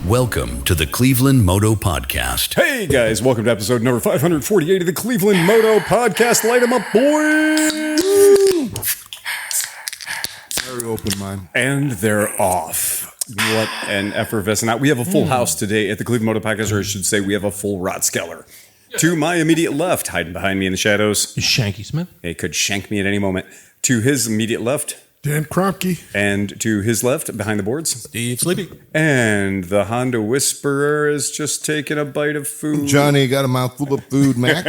Welcome to the ClevelandMoto Podcast. Hey guys, welcome to episode number 548 of the ClevelandMoto Podcast. Light 'em up, boys! Very open mind. And they're off. What an effervescent. We have a full house today at the ClevelandMoto Podcast, or I should say we have a full Rotskeller. To my immediate left, hiding behind me in the shadows, Shanky Smith. he could shank me at any moment. To his immediate left, Dan Kromke. and to his left, behind the boards, Steve Sleepy. and the Honda Whisperer is just taking a bite of food. Johnny got a mouthful of food, Mac.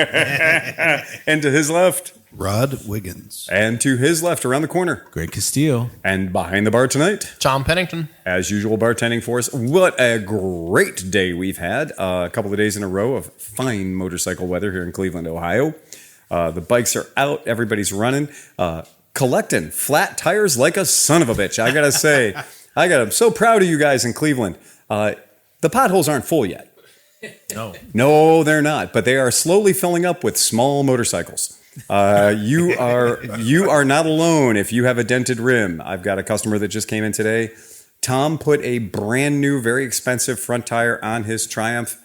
And to his left, Rod Wiggins. and to his left, around the corner, Greg Castillo. and behind the bar tonight, John Pennington. as usual, bartending for us. What a great day we've had. A couple of days in a row of fine motorcycle weather here in Cleveland, Ohio. The bikes are out. Everybody's running. Collecting flat tires like a son of a bitch. I got to say, I'm so proud of you guys in Cleveland. The potholes aren't full yet. No, they're not. But they are slowly filling up with small motorcycles. You are not alone if you have a dented rim. I've got a customer that just came in today. Tom put a brand new, very expensive front tire on his Triumph,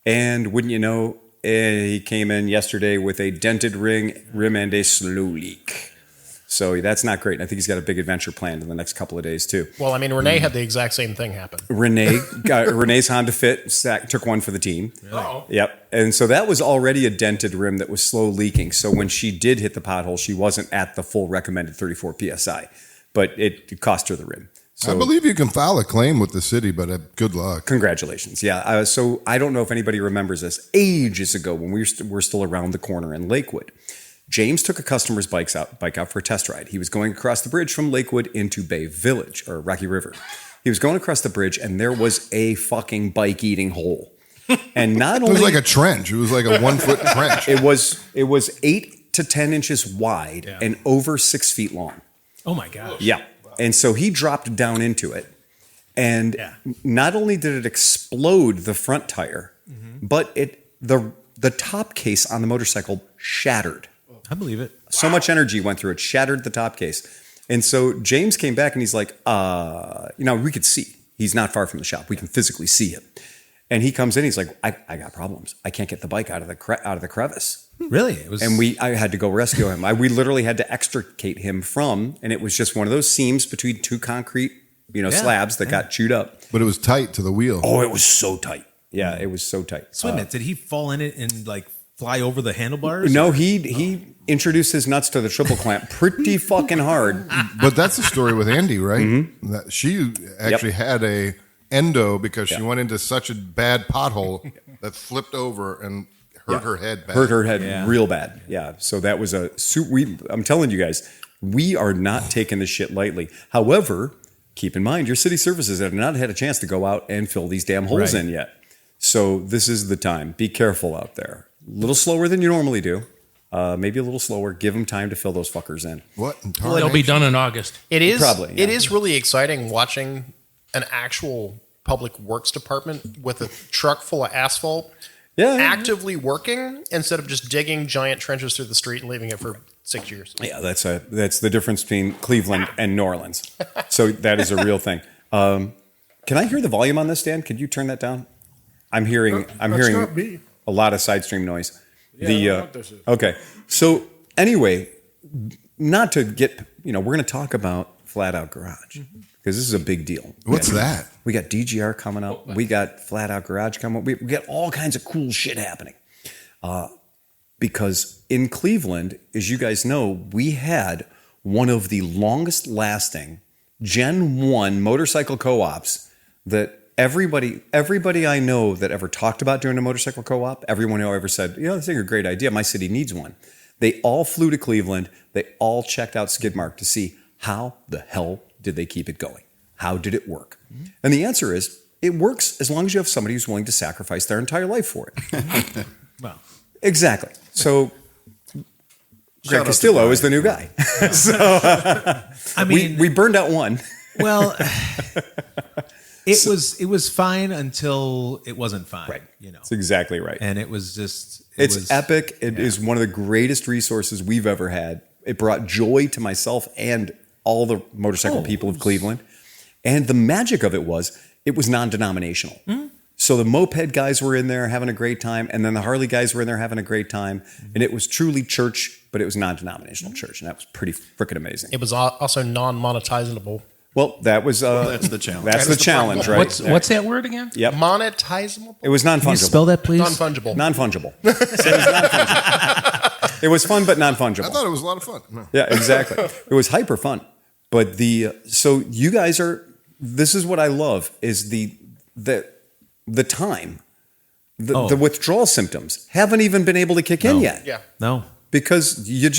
and wouldn't you know, he came in yesterday with a dented rim and a slow leak. So that's not great. And I think he's got a big adventure planned in the next couple of days too. Well, I mean, Renee had the exact same thing happen. Renee's Honda Fit took one for the team. Oh. Yep. And so that was already a dented rim that was slow leaking. So when she did hit the pothole, she wasn't at the full recommended 34 PSI, but it cost her the rim. So, I believe you can file a claim with the city, but good luck. congratulations. Yeah. So I don't know if anybody remembers this. Ages ago when we were still around the corner in Lakewood, James took a customer's bike out for a test ride. He was going across the bridge from Lakewood into Bay Village, or Rocky River. He was going across the bridge, and there was a fucking bike-eating hole. And not only... It was like a trench. It was like a 1 foot trench. It was 8 to 10 inches wide and over 6 feet long. Oh, my gosh. Yeah. And so he dropped down into it. And not only did it explode the front tire, but the top case on the motorcycle shattered. I believe it. So much energy went through it, shattered the top case. And so James came back and he's like, we could see. He's not far from the shop. We can physically see him. And he comes in, he's like, I got problems. I can't get the bike out of the crevice. Really? It was. And I had to go rescue him. We literally had to extricate him from, and it was just one of those seams between two concrete, slabs that got chewed up. But it was tight to the wheel. Oh, it was so tight. Yeah, it was so tight. So wait a minute, did he fall in it and fly over the handlebars? No, he introduced his nuts to the triple clamp pretty fucking hard. But that's the story with Andy, right? That she actually had a endo because she went into such a bad pothole that flipped over and hurt her head bad. Hurt her head real bad. Yeah. So that was I'm telling you guys, we are not taking this shit lightly. However, keep in mind, your city services have not had a chance to go out and fill these damn holes in yet. So this is the time. Be careful out there. A little slower than you normally do. Maybe a little slower. Give them time to fill those fuckers in. What? Well, it'll be done in August. It is Probably, It is really exciting watching an actual public works department with a truck full of asphalt actively working instead of just digging giant trenches through the street and leaving it for 6 years. Yeah, that's the difference between Cleveland and New Orleans. So that is a real thing. Can I hear the volume on this, Dan? Could you turn that down? I'm hearing not me. a lot of side stream noise. Yeah, I don't know what this is. Okay. So anyway, not to get, we're going to talk about FLATOUT Garage because this is a big deal. What's that? We got DGR coming up. We got FLATOUT Garage coming up. We got all kinds of cool shit happening. Because in Cleveland, as you guys know, we had one of the longest lasting Gen 1 motorcycle co-ops that everybody I know that ever talked about doing a motorcycle co-op, everyone who ever said, this is a great idea, my city needs one. They all flew to Cleveland. They all checked out Skidmark to see how the hell did they keep it going? How did it work? And the answer is, it works as long as you have somebody who's willing to sacrifice their entire life for it. Well, exactly. So Greg Castillo is the new guy. So we burned out one. Well, it was fine until it wasn't fine. Right. That's exactly right. And it was just... It's epic. It is one of the greatest resources we've ever had. It brought joy to myself and all the motorcycle people of Cleveland. And the magic of it was non-denominational. So the moped guys were in there having a great time, and then the Harley guys were in there having a great time, and it was truly church, but it was non-denominational church, and that was pretty freaking amazing. It was also non-monetizable. Well, that was that's the challenge. That's the challenge, right? What's that word again? Yep. Monetizable. It was non-fungible. Can you spell that, please? Non-fungible. Non-fungible. So it was non-fungible. It was fun, but non-fungible. I thought it was a lot of fun. No. Yeah, exactly. It was hyper fun. But so you guys are. This is what I love is the time. The withdrawal symptoms haven't even been able to kick in yet. Yeah. No. Because you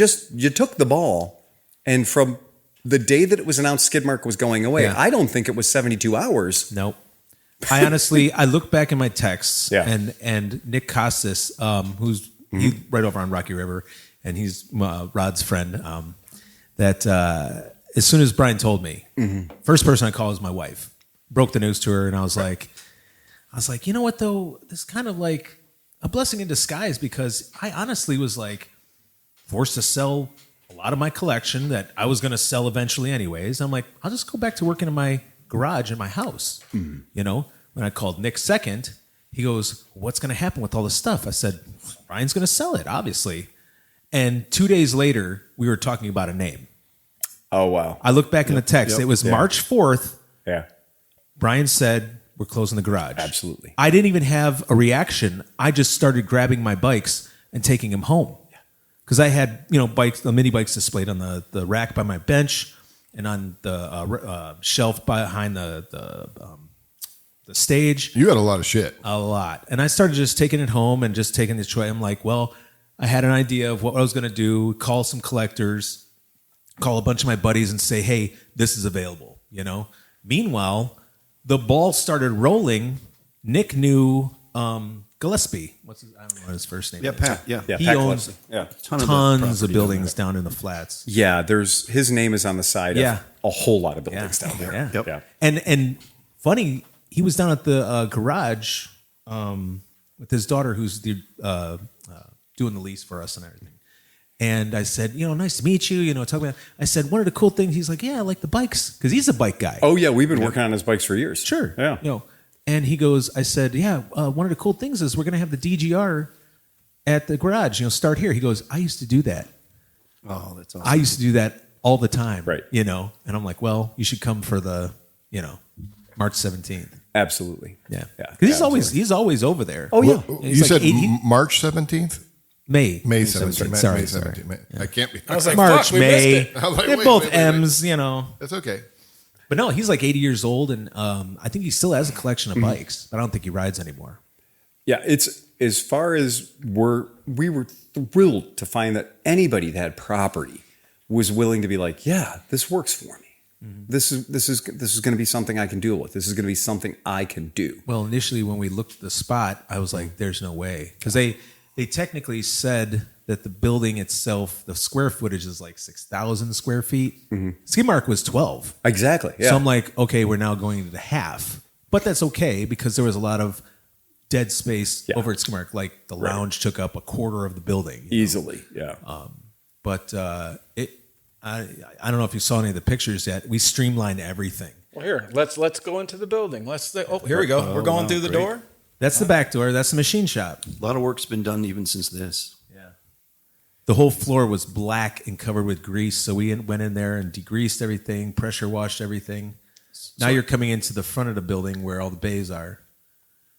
took the ball, and from the day that it was announced Skidmark was going away, I don't think it was 72 hours. Nope. I honestly, I look back in my texts, Yeah. and Nick Costas, who's he's right over on Rocky River, and he's Rod's friend. That as soon as Brian told me, first person I called was my wife. Broke the news to her, and I was like, you know what though, this is kind of like a blessing in disguise because I honestly was like forced to sell a lot of my collection that I was going to sell eventually anyways. I'm like, I'll just go back to working in my garage in my house. You know, when I called Nick second, he goes, what's going to happen with all this stuff? I said, Brian's going to sell it, obviously. And 2 days later, we were talking about a name. Oh, wow. I looked back in the text. It was March 4th. Yeah. Brian said, we're closing the garage. Absolutely. I didn't even have a reaction. I just started grabbing my bikes and taking them home. Because I had, bikes, the mini bikes displayed on the rack by my bench and on the shelf behind the stage. You had a lot of shit. A lot. And I started just taking it home and just taking the choice. I'm like, well, I had an idea of what I was going to do, call some collectors, call a bunch of my buddies and say, hey, this is available, Meanwhile, the ball started rolling. Nick knew Gillespie. I don't know what his first name is. Yeah, Pat. Yeah. He Pat owns Gillespie. Yeah. tons of buildings down in the flats. Yeah, his name is on the side Yeah. of a whole lot of buildings down there. Yeah. Yep. Yeah. And funny, he was down at the garage with his daughter, who's doing the lease for us and everything. And I said, nice to meet you. Talk about. I said, one of the cool things. He's like, yeah, I like the bikes because he's a bike guy. Oh yeah, we've been working on his bikes for years. Sure. Yeah. And he goes, I said, yeah, one of the cool things is we're going to have the DGR at the garage. Start here. He goes, I used to do that. Oh, that's awesome. I used to do that all the time. Right. And I'm like, well, you should come for the, March 17th. Absolutely. Yeah. Yeah. Because he's always over there. Oh yeah. You said March 17th? May 17th. Sorry. May 17th. I can't be. I was like, March, fuck, we May. missed it. I was like, They're wait, both wait. M's, That's okay. But no, he's like 80 years old, and I think he still has a collection of bikes, but I don't think he rides anymore. Yeah, it's as far as we were thrilled to find that anybody that had property was willing to be like, yeah, this works for me. This is going to be something I can deal with. This is going to be something I can do. Well, initially when we looked at the spot, I was like, "There's no way," because they technically said that the building itself, the square footage is like 6,000 square feet. Skidmark was 12. Exactly. Yeah. So I'm like, okay, we're now going to half, but that's okay because there was a lot of dead space over at Skidmark. Like the lounge took up a quarter of the building Easily. Yeah. But I don't know if you saw any of the pictures yet. We streamlined everything. Well, here, let's go into the building. Here we go. We're going through the great. door. That's the back door. That's the machine shop. A lot of work's been done even since this. Yeah. The whole floor was black and covered with grease. So we went in there and degreased everything, pressure washed everything. Now you're coming into the front of the building where all the bays are.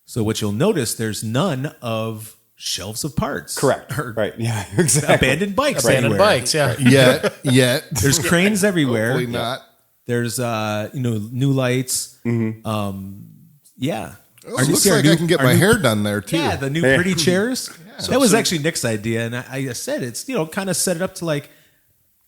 So what you'll notice, there's none of shelves of parts. Correct. Or Right. Yeah. Exactly. abandoned bikes. Abandoned everywhere. bikes, yeah. Yet. There's cranes everywhere. Hopefully not. There's new lights. Yeah. Oh, it looks like I can get my hair done there too. Yeah, the new pretty chairs. That was actually Nick's idea, and I said it's kind of set it up to like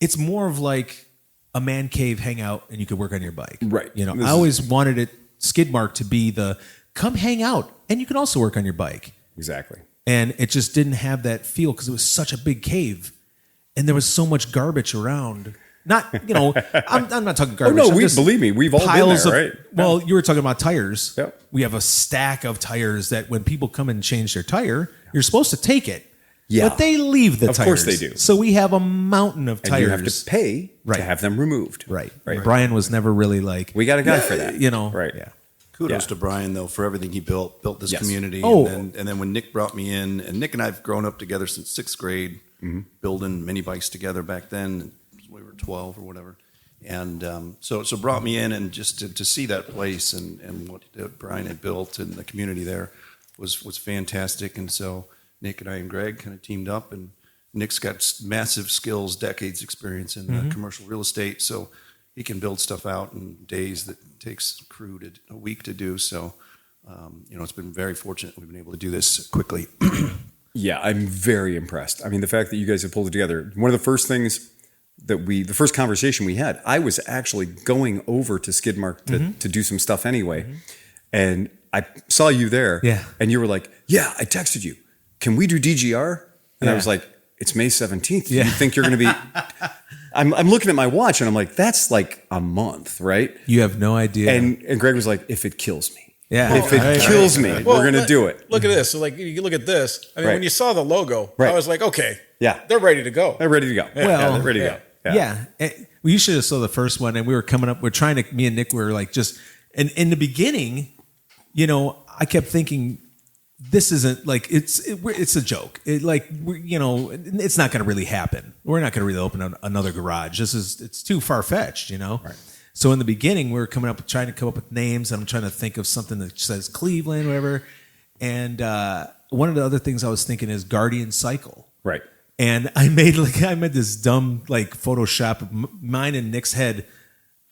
it's more of like a man cave hangout, and you could work on your bike. Right. I always wanted Skidmark to be the come hang out, and you can also work on your bike. Exactly. And it just didn't have that feel because it was such a big cave, and there was so much garbage around. Not, I'm not talking garbage. no, I'm just believe me, we've all been piles there, of- right? Well, you were talking about tires. Yep. We have a stack of tires that when people come and change their tire, you're supposed to take it. Yeah. But they leave the Of tires. course they do. So we have a mountain of And tires. you have to pay Right. to have them removed. Right. Right. Brian was never really like, We got a guy for that. Right. Right. Yeah. Kudos Yeah. to Brian though for everything he built this Yes. community. Oh. And then when Nick brought me in, and Nick and I've grown up together since 6th grade, building mini bikes together back then. We were 12 or whatever. And so brought me in, and just to see that place and what Brian had built and the community there was fantastic. And so Nick and I and Greg kind of teamed up, and Nick's got massive skills, decades experience in commercial real estate, so he can build stuff out in days that takes a crew a week to do. So, it's been very fortunate we've been able to do this quickly. Yeah, I'm very impressed. I mean, the fact that you guys have pulled it together. One of the first things the first conversation we had, I was actually going over to Skidmark to do some stuff anyway. And I saw you there. Yeah. And you were like, yeah, I texted you. Can we do DGR? And I Yeah. was like, it's May 17th. Yeah. You think you're going to be... I'm looking at my watch and I'm like, that's like a month, right? You have no idea. And Greg was like, if it kills me. yeah. If it kills me, we're going to do it. Look at this. So like you look at this. I mean, Right. when you saw the logo, Right. I was like, okay, Yeah. they're ready to go. They're ready to go. Well, they're ready to go. Yeah. Well, you should have saw the first one, and we were coming up. Me and Nick were like just, and in the beginning, I kept thinking, this isn't like it's a joke. It's not going to really happen. We're not going to really open another garage. It's too far fetched, Right. So in the beginning, we were trying to come up with names. I'm trying to think of something that says Cleveland, whatever. And one of the other things I was thinking is Guardian Cycle. Right. And I made this dumb Photoshop of mine and Nick's head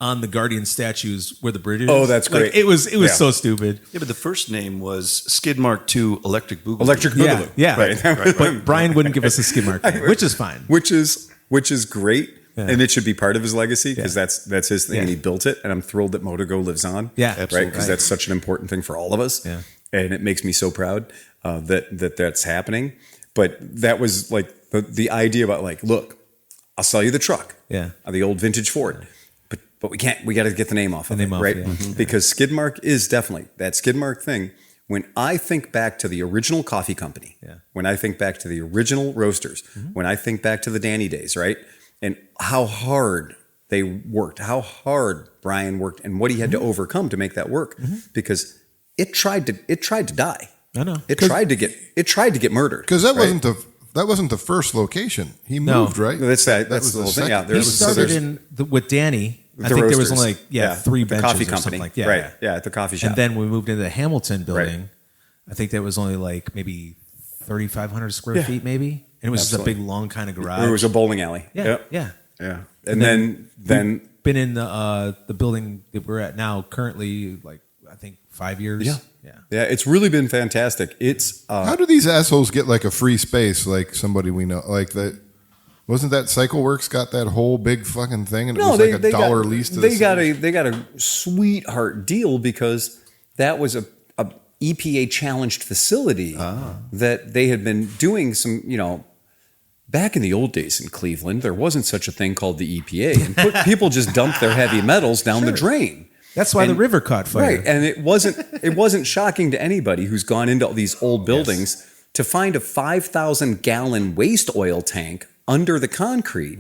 on the Guardian statues where the bridge is. Oh, that's great. It was Yeah. so stupid. Yeah, but the first name was Skidmark 2 Electric Boogaloo. Electric Boogaloo. Yeah. Right. But Brian wouldn't give us a skid mark, which is fine. Which is great. Yeah. And it should be part of his legacy because Yeah. that's his thing, and Yeah. he built it. And I'm thrilled that MotoGo lives on. Yeah. Right. Absolutely. Because that's such an important thing for all of us. Yeah. And it makes me so proud that's happening. But that was like the idea about like, look, I'll sell you the truck. Yeah. The old vintage Ford. But we can't. We got to get the name off of name it, off, right? yeah. Mm-hmm. Because Skidmark is definitely that Skidmark thing. When I think back to the original coffee company, Yeah. when I think back to the original roasters, when I think back to the Danny days, right, and how hard they worked, how hard Brian worked, and what he had to overcome to make that work, because it tried to die. I know. It tried to get murdered. Because that right? wasn't the first location. He No. moved, right? That's the was whole thing. second. Yeah, He there's started with Danny. I the think there was roasters. only three the benches coffee or company, something like that. right? Yeah, at the coffee shop. And then we moved into the Hamilton building. I think that was only maybe 3,500 square feet, maybe. And it was just a Absolutely. big, long kind of garage. it was a bowling alley. yeah, Yep. yeah. Yeah. And then Been in the building that we're at now, currently, I think 5 years. Yeah. yeah. yeah, it's really been fantastic. It's How do these assholes get like a free space like somebody we know? Like that. Wasn't that CycleWorks got that whole big fucking thing and it was like a dollar lease to the city? they got a sweetheart deal because that was a EPA challenged facility that they had been doing some, back in the old days in Cleveland, there wasn't such a thing called the EPA, and people just dumped their heavy metals down the drain. That's why the river caught fire. Right, and it wasn't shocking to anybody who's gone into all these old buildings to find a 5,000 gallon waste oil tank under the concrete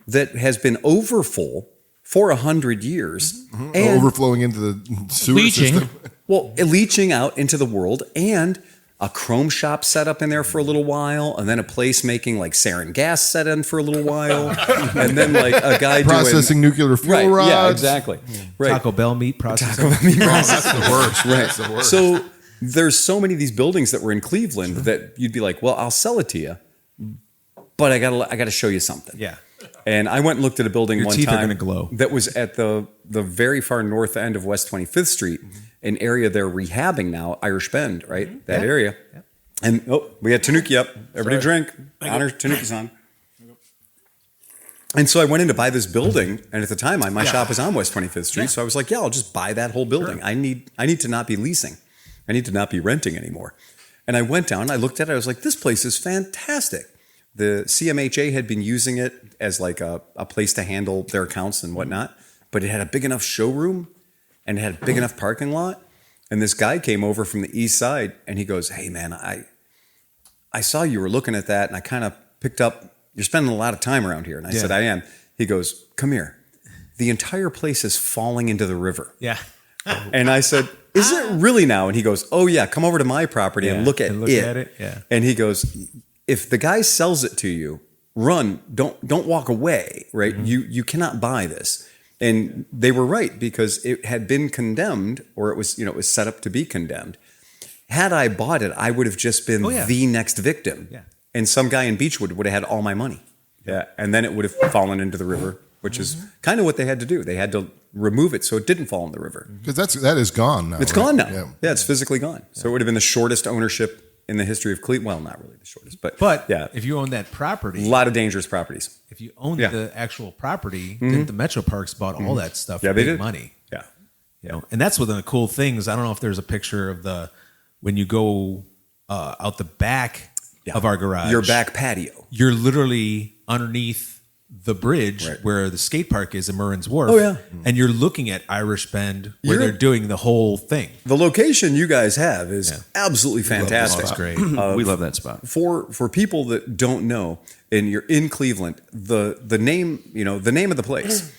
that has been overfull for 100 years and Overflowing into the sewer system. leaching out into the world, and a chrome shop set up in there for a little while, and then a place making like sarin gas set in for a little while, and then like a guy Processing nuclear fuel right, rods. yeah, exactly, right. Taco Bell meat processing. That's the worst. Right. That's the worst. So there's so many of these buildings that were in Cleveland that you'd be like, well, I'll sell it to you, but I gotta show you something. Yeah. And I went and looked at a building Your one teeth are time gonna glow. that was at the very far north end of West 25th Street, an area they're rehabbing now, Irish Bend, right? That area. Yeah. And we got Tanuki up. Everybody drink. Honor Tanuki's on. And so I went in to buy this building, and at the time, my shop was on West 25th Street. So I was like, I'll just buy that whole building. Sure. I need to not be leasing. I need to not be renting anymore. And I went down, I looked at it, I was like, this place is fantastic. The CMHA had been using it as like a place to handle their accounts and whatnot, but it had a big enough showroom and it had a big enough parking lot. And this guy came over from the east side and he goes, hey man, I saw you were looking at that and I kind of picked up, you're spending a lot of time around here. And I said, I am. He goes, come here. The entire place is falling into the river. Yeah. And I said, is it really now? And he goes, oh yeah, come over to my property and look at it. Yeah. And he goes, if the guy sells it to you, run, don't walk away, right? You cannot buy this. And they were right, because it had been condemned, or it was set up to be condemned. Had I bought it, I would have just been the next victim. Yeah. And some guy in Beechwood would have had all my money. Yeah. And then it would have fallen into the river, which is kind of what they had to do. They had to remove it so it didn't fall in the river. Because that is gone now. It's gone now. Yeah, it's physically gone. So it would have been the shortest ownership in the history of Cleveland. Well, not really the shortest, but yeah. If you own that property, A lot of dangerous properties. if you own the actual property, then the Metro Parks bought all that stuff Yeah, for they big did. money. Yeah. You know, and that's one of the cool things. I don't know if there's a picture of when you go out the back of our garage. Your back patio. You're literally underneath the bridge where the skate park is in Murren's Wharf. Oh, yeah. And you're looking at Irish Bend where they're doing the whole thing. The location you guys have is absolutely fantastic. It's great. We love that spot. For people that don't know, and you're in Cleveland, the name of the place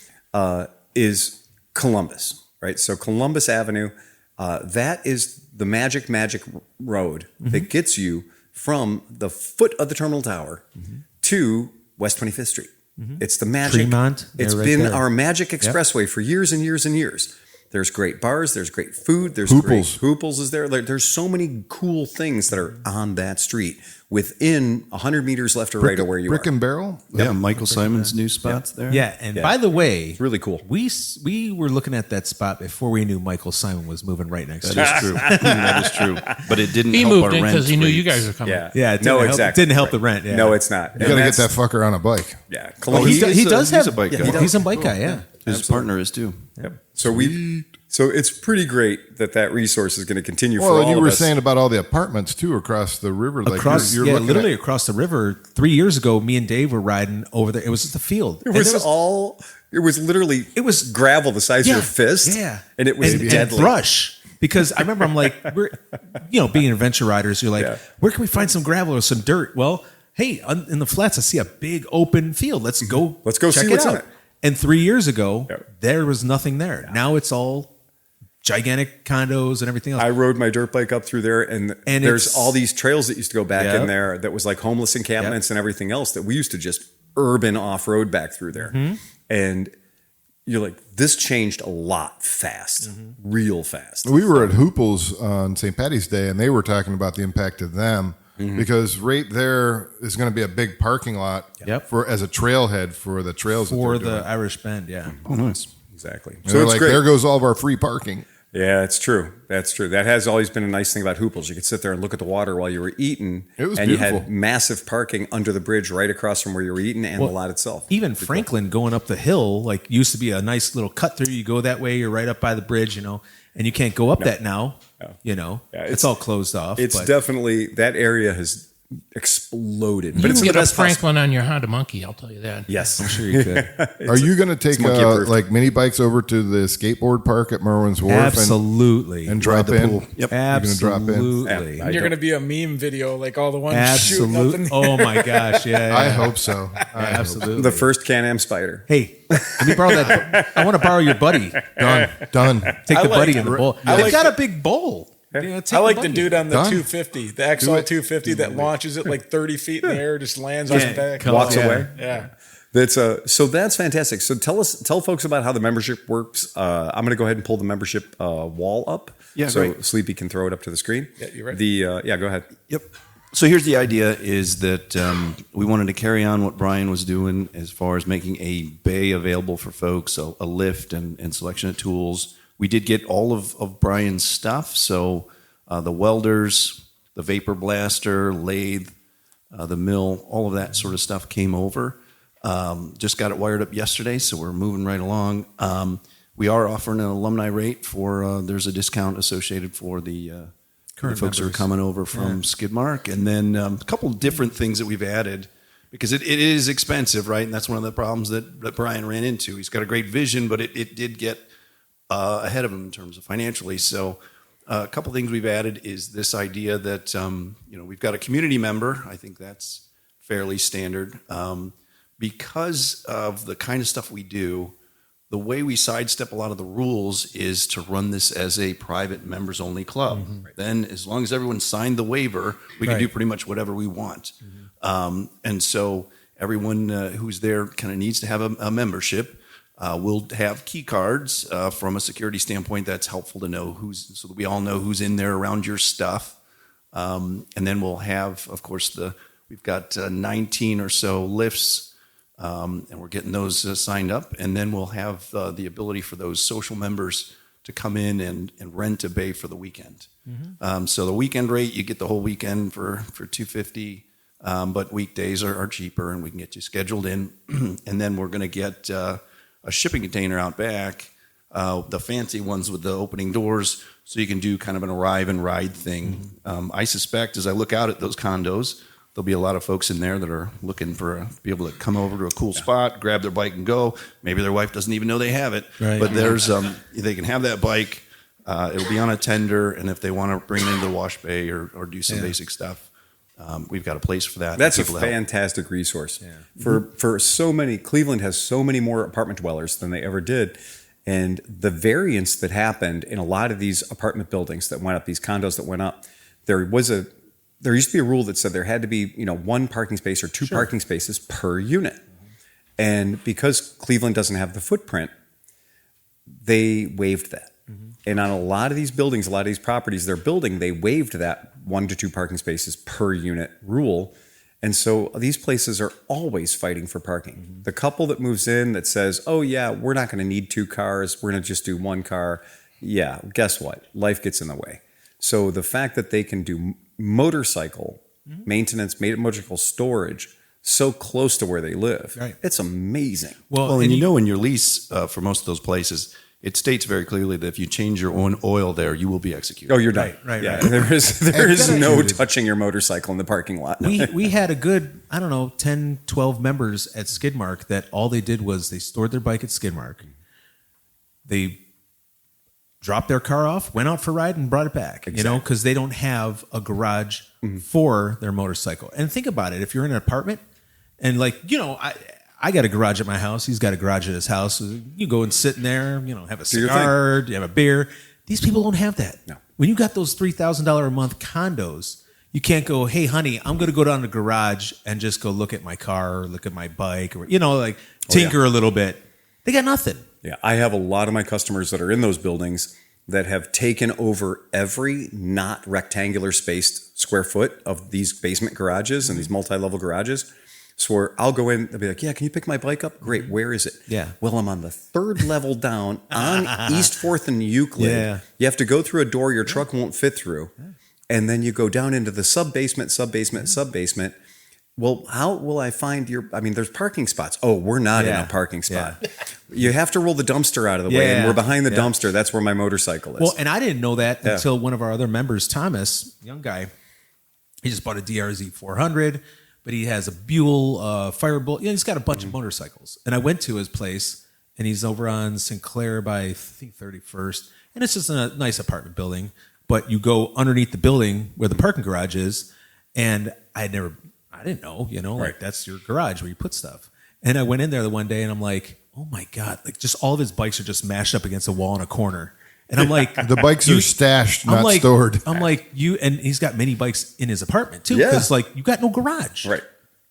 is Columbus, right? So Columbus Avenue, that is the magic road that gets you from the foot of the terminal tower to West 25th Street. It's the magic. Tremont. It's Right been there. our magic expressway for years and years and years. There's great bars. There's great food. There's Hooples. great Hooples is there. There's so many cool things that are on that street within 100 meters left or right of where you Brick are. and Barrel? Yeah, Michael Simon's new spots there. Yeah, and by the way, it's really cool. We were looking at that spot before we knew Michael Simon was moving right next to us. That is true. That is true. But it didn't He help moved our in rent because he knew you rates. guys were coming. Yeah. Yeah, it no, didn't exactly. It didn't help the rent. Yeah. No, it's not. You got to get that fucker on a bike. Yeah. Oh, he does he's have a bike guy. He's a bike guy. Yeah. His partner is too. Yep. So it's pretty great that resource is going to continue for Well, all and you of were us. saying about all the apartments too across the river. Like you're looking literally at, across the river. 3 years ago, me and Dave were riding over there. It was just a field. It was literally gravel the size of your fist. Yeah, And it was and deadly. brush. Because I remember I'm like, being adventure riders, you're like, where can we find some gravel or some dirt? Well, hey, in the flats, I see a big open field. Let's go check see what's it in out. it. And 3 years ago, there was nothing there. Now it's all gigantic condos and everything else. I rode my dirt bike up through there, and there's all these trails that used to go back in there that was like homeless encampments and everything else that we used to just urban off-road back through there. And you're like, this changed a lot fast, real fast. we were at Hooples on St. Patty's Day, and they were talking about the impact of them because right there is going to be a big parking lot as a trailhead for the trails for that they're the doing. Irish Bend, yeah. Oh, nice. Exactly. So it's like, great. there goes all of our free parking. Yeah, it's true. That's true. That has always been a nice thing about Hooples. You could sit there and look at the water while you were eating. It was and you beautiful. had massive parking under the bridge right across from where you were eating and the lot itself. Even Franklin going up the hill, like used to be a nice little cut through. You go that way, you're right up by the bridge, and you can't go up that now. It's all closed off. It's definitely, that area has exploded. You But it's can the get a best possible. Franklin on your Honda Monkey, I'll tell you that. Yes. I'm sure you could. Are you going to take monkey-proof. like mini bikes over to the skateboard park at Merwin's Wharf Absolutely. and drop Ride the in? pool. Yep. Absolutely. Yeah, You're going to be a meme video like all the ones shooting up in Absolutely. the Oh my gosh. Yeah. I hope so. Absolutely. The first Can-Am Spider. Hey, let me borrow that. I want to borrow your buddy. Done. Take I the like- buddy in the bowl. I They've like got the- a big bowl. I like the dude on the Done. 250, the XL 250 that launches it like 30 feet in the air, just lands on his back. Walks away. Yeah. So that's fantastic. So tell folks about how the membership works. I'm going to go ahead and pull the membership wall up. Yeah, so great. Sleepy can throw it up to the screen. Yeah, you ready? Go ahead. Yep. So here's the idea is that we wanted to carry on what Brian was doing as far as making a bay available for folks, so a lift and selection of tools. We did get all of Brian's stuff, so the welders, the vapor blaster, lathe, the mill, all of that sort of stuff came over. Just got it wired up yesterday, so we're moving right along. We are offering an alumni rate for, there's a discount associated for the Current folks who are members. coming over from Skidmark. And then a couple of different things that we've added, because it is expensive, right? And that's one of the problems that Brian ran into. He's got a great vision, but it did get ahead of him in terms of financially. So a couple of things we've added is this idea that, we've got a community member. I think that's fairly standard. Because of the kind of stuff we do, the way we sidestep a lot of the rules is to run this as a private members only club. Then as long as everyone signed the waiver, we can do pretty much whatever we want. And so everyone who's there kind of needs to have a membership. We'll have key cards from a security standpoint. That's helpful to know so that we all know who's in there around your stuff. And then we'll have, of course, we've got 19 or so lifts. And we're getting those signed up, and then we'll have the ability for those social members to come in and rent a bay for the weekend. So the weekend rate, you get the whole weekend for $250, but weekdays are cheaper, and we can get you scheduled in. And then we're going to get a shipping container out back, the fancy ones with the opening doors, so you can do kind of an arrive and ride thing. I suspect as I look out at those condos, there'll be a lot of folks in there that are looking to be able to come over to a cool spot, grab their bike and go. Maybe their wife doesn't even know they have it, but there's they can have that bike. It'll be on a tender, and if they want to bring it into the wash bay or do some basic stuff, we've got a place for that. That's a fantastic resource. For so many. Cleveland has so many more apartment dwellers than they ever did. And the variance that happened in a lot of these apartment buildings that went up, these condos that went up, there used to be a rule that said there had to be, one parking space or two parking spaces per unit. And because Cleveland doesn't have the footprint, they waived that. And on a lot of these buildings, a lot of these properties they're building, they waived that 1 to 2 parking spaces per unit rule. And so these places are always fighting for parking. The couple that moves in that says, oh yeah, we're not going to need 2 cars, we're going to just do 1 car. Yeah, guess what? Life gets in the way. So the fact that they can do motorcycle maintenance, motorcycle storage so close to where they live, it's amazing. Well, and in your lease for most of those places, it states very clearly that if you change your own oil there, you will be executed. Oh, you're done. Right. There is no touching your motorcycle in the parking lot. We had a good, 10, 12 members at Skidmark that all they did was they stored their bike at Skidmark. They dropped their car off, went out for a ride, and brought it back. Exactly. Because they don't have a garage for their motorcycle. And think about it. If you're in an apartment and I got a garage at my house. He's got a garage at his house. You go and sit in there, have a cigar, you have a beer. These people don't have that. No. When you got those $3,000 a month condos, you can't go, hey, honey, I'm going to go down to the garage and just go look at my car or look at my bike or, tinker a little bit. They got nothing. Yeah, I have a lot of my customers that are in those buildings that have taken over every not rectangular spaced square foot of these basement garages and these multi-level garages. So I'll go in, they'll be like, yeah, can you pick my bike up? Great, where is it? Yeah. Well, I'm on the 3rd level down on East 4th and Euclid. Yeah. You have to go through a door your truck won't fit through. And then you go down into the sub-basement. Well, how will I find there's parking spots. Oh, we're not in a parking spot. Yeah. You have to roll the dumpster out of the way, and we're behind the dumpster. That's where my motorcycle is. Well, and I didn't know that until one of our other members, Thomas, young guy, he just bought a DRZ 400, but he has a Buell Firebolt. He's got a bunch of motorcycles. And I went to his place, and he's over on Sinclair by, I think, 31st. And it's just a nice apartment building. But you go underneath the building where the parking garage is, and I didn't know, like that's your garage where you put stuff. And I went in there the one day and I'm like, oh my God, like just all of his bikes are just mashed up against a wall in a corner. And I'm like, the bikes are stashed, not stored. I'm like, and he's got many bikes in his apartment too. Because you got no garage. Right.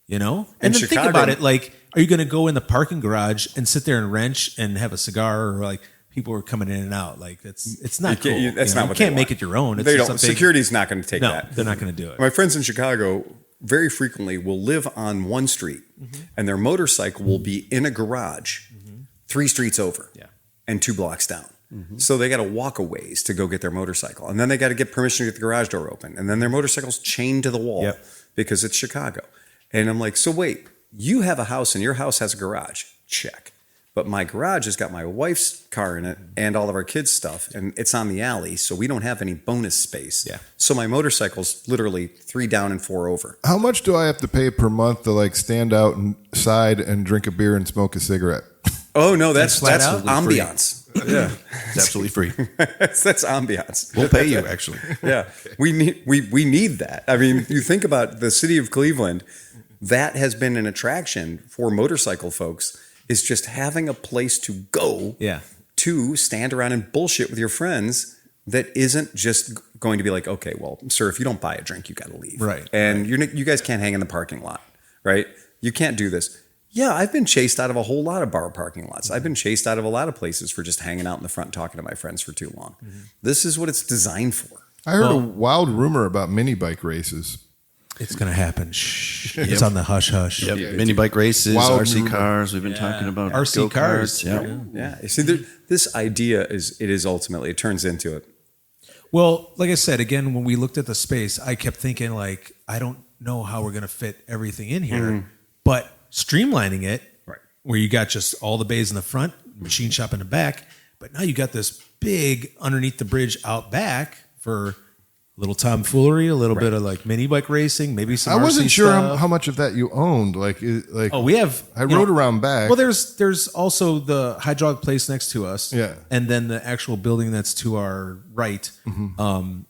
And then think about it, like, are you going to go in the parking garage and sit there and wrench and have a cigar or like people are coming in and out? Like it's not cool. That's not what you can't make it your own. They don't. Security's not going to take that. They're not going to do it. My friends in Chicago very frequently will live on one street and their motorcycle will be in a garage 3 streets over and 2 blocks down. So they got to walk a ways to go get their motorcycle. And then they got to get permission to get the garage door open. And then their motorcycle's chained to the wall because it's Chicago. And I'm like, so wait, you have a house and your house has a garage. Check. But my garage has got my wife's car in it and all of our kids' stuff, and it's on the alley, so we don't have any bonus space. Yeah. So my motorcycle's literally 3 down and 4 over. How much do I have to pay per month to stand out inside and drink a beer and smoke a cigarette? Oh no, that's ambiance. Yeah, it's absolutely free. that's ambiance. We'll pay you actually. Yeah, we need that. I mean, you think about the city of Cleveland, that has been an attraction for motorcycle folks. is just having a place to go to stand around and bullshit with your friends that isn't just going to be like, okay, well, sir, if you don't buy a drink, you got to leave. Right. And you guys can't hang in the parking lot, right? You can't do this. Yeah, I've been chased out of a whole lot of bar parking lots. I've been chased out of a lot of places for just hanging out in the front talking to my friends for too long. Mm-hmm. This is what it's designed for. I heard a wild rumor about mini bike races. It's going to happen. Shh. It's on the hush hush. Yep. Mini bike races, RC cars. We've been talking about RC cars. Yeah. See, this idea is ultimately, it turns into it. Well, like I said, again, when we looked at the space, I kept thinking like, I don't know how we're going to fit everything in here, but streamlining it, where you got just all the bays in the front, machine shop in the back, but now you got this big underneath the bridge out back for a little tomfoolery, a little bit of like mini bike racing, maybe some. I wasn't RC sure stuff. how much of that you owned. We have. I rode around back. Well, there's also the hydraulic place next to us. Yeah, and then the actual building that's to our right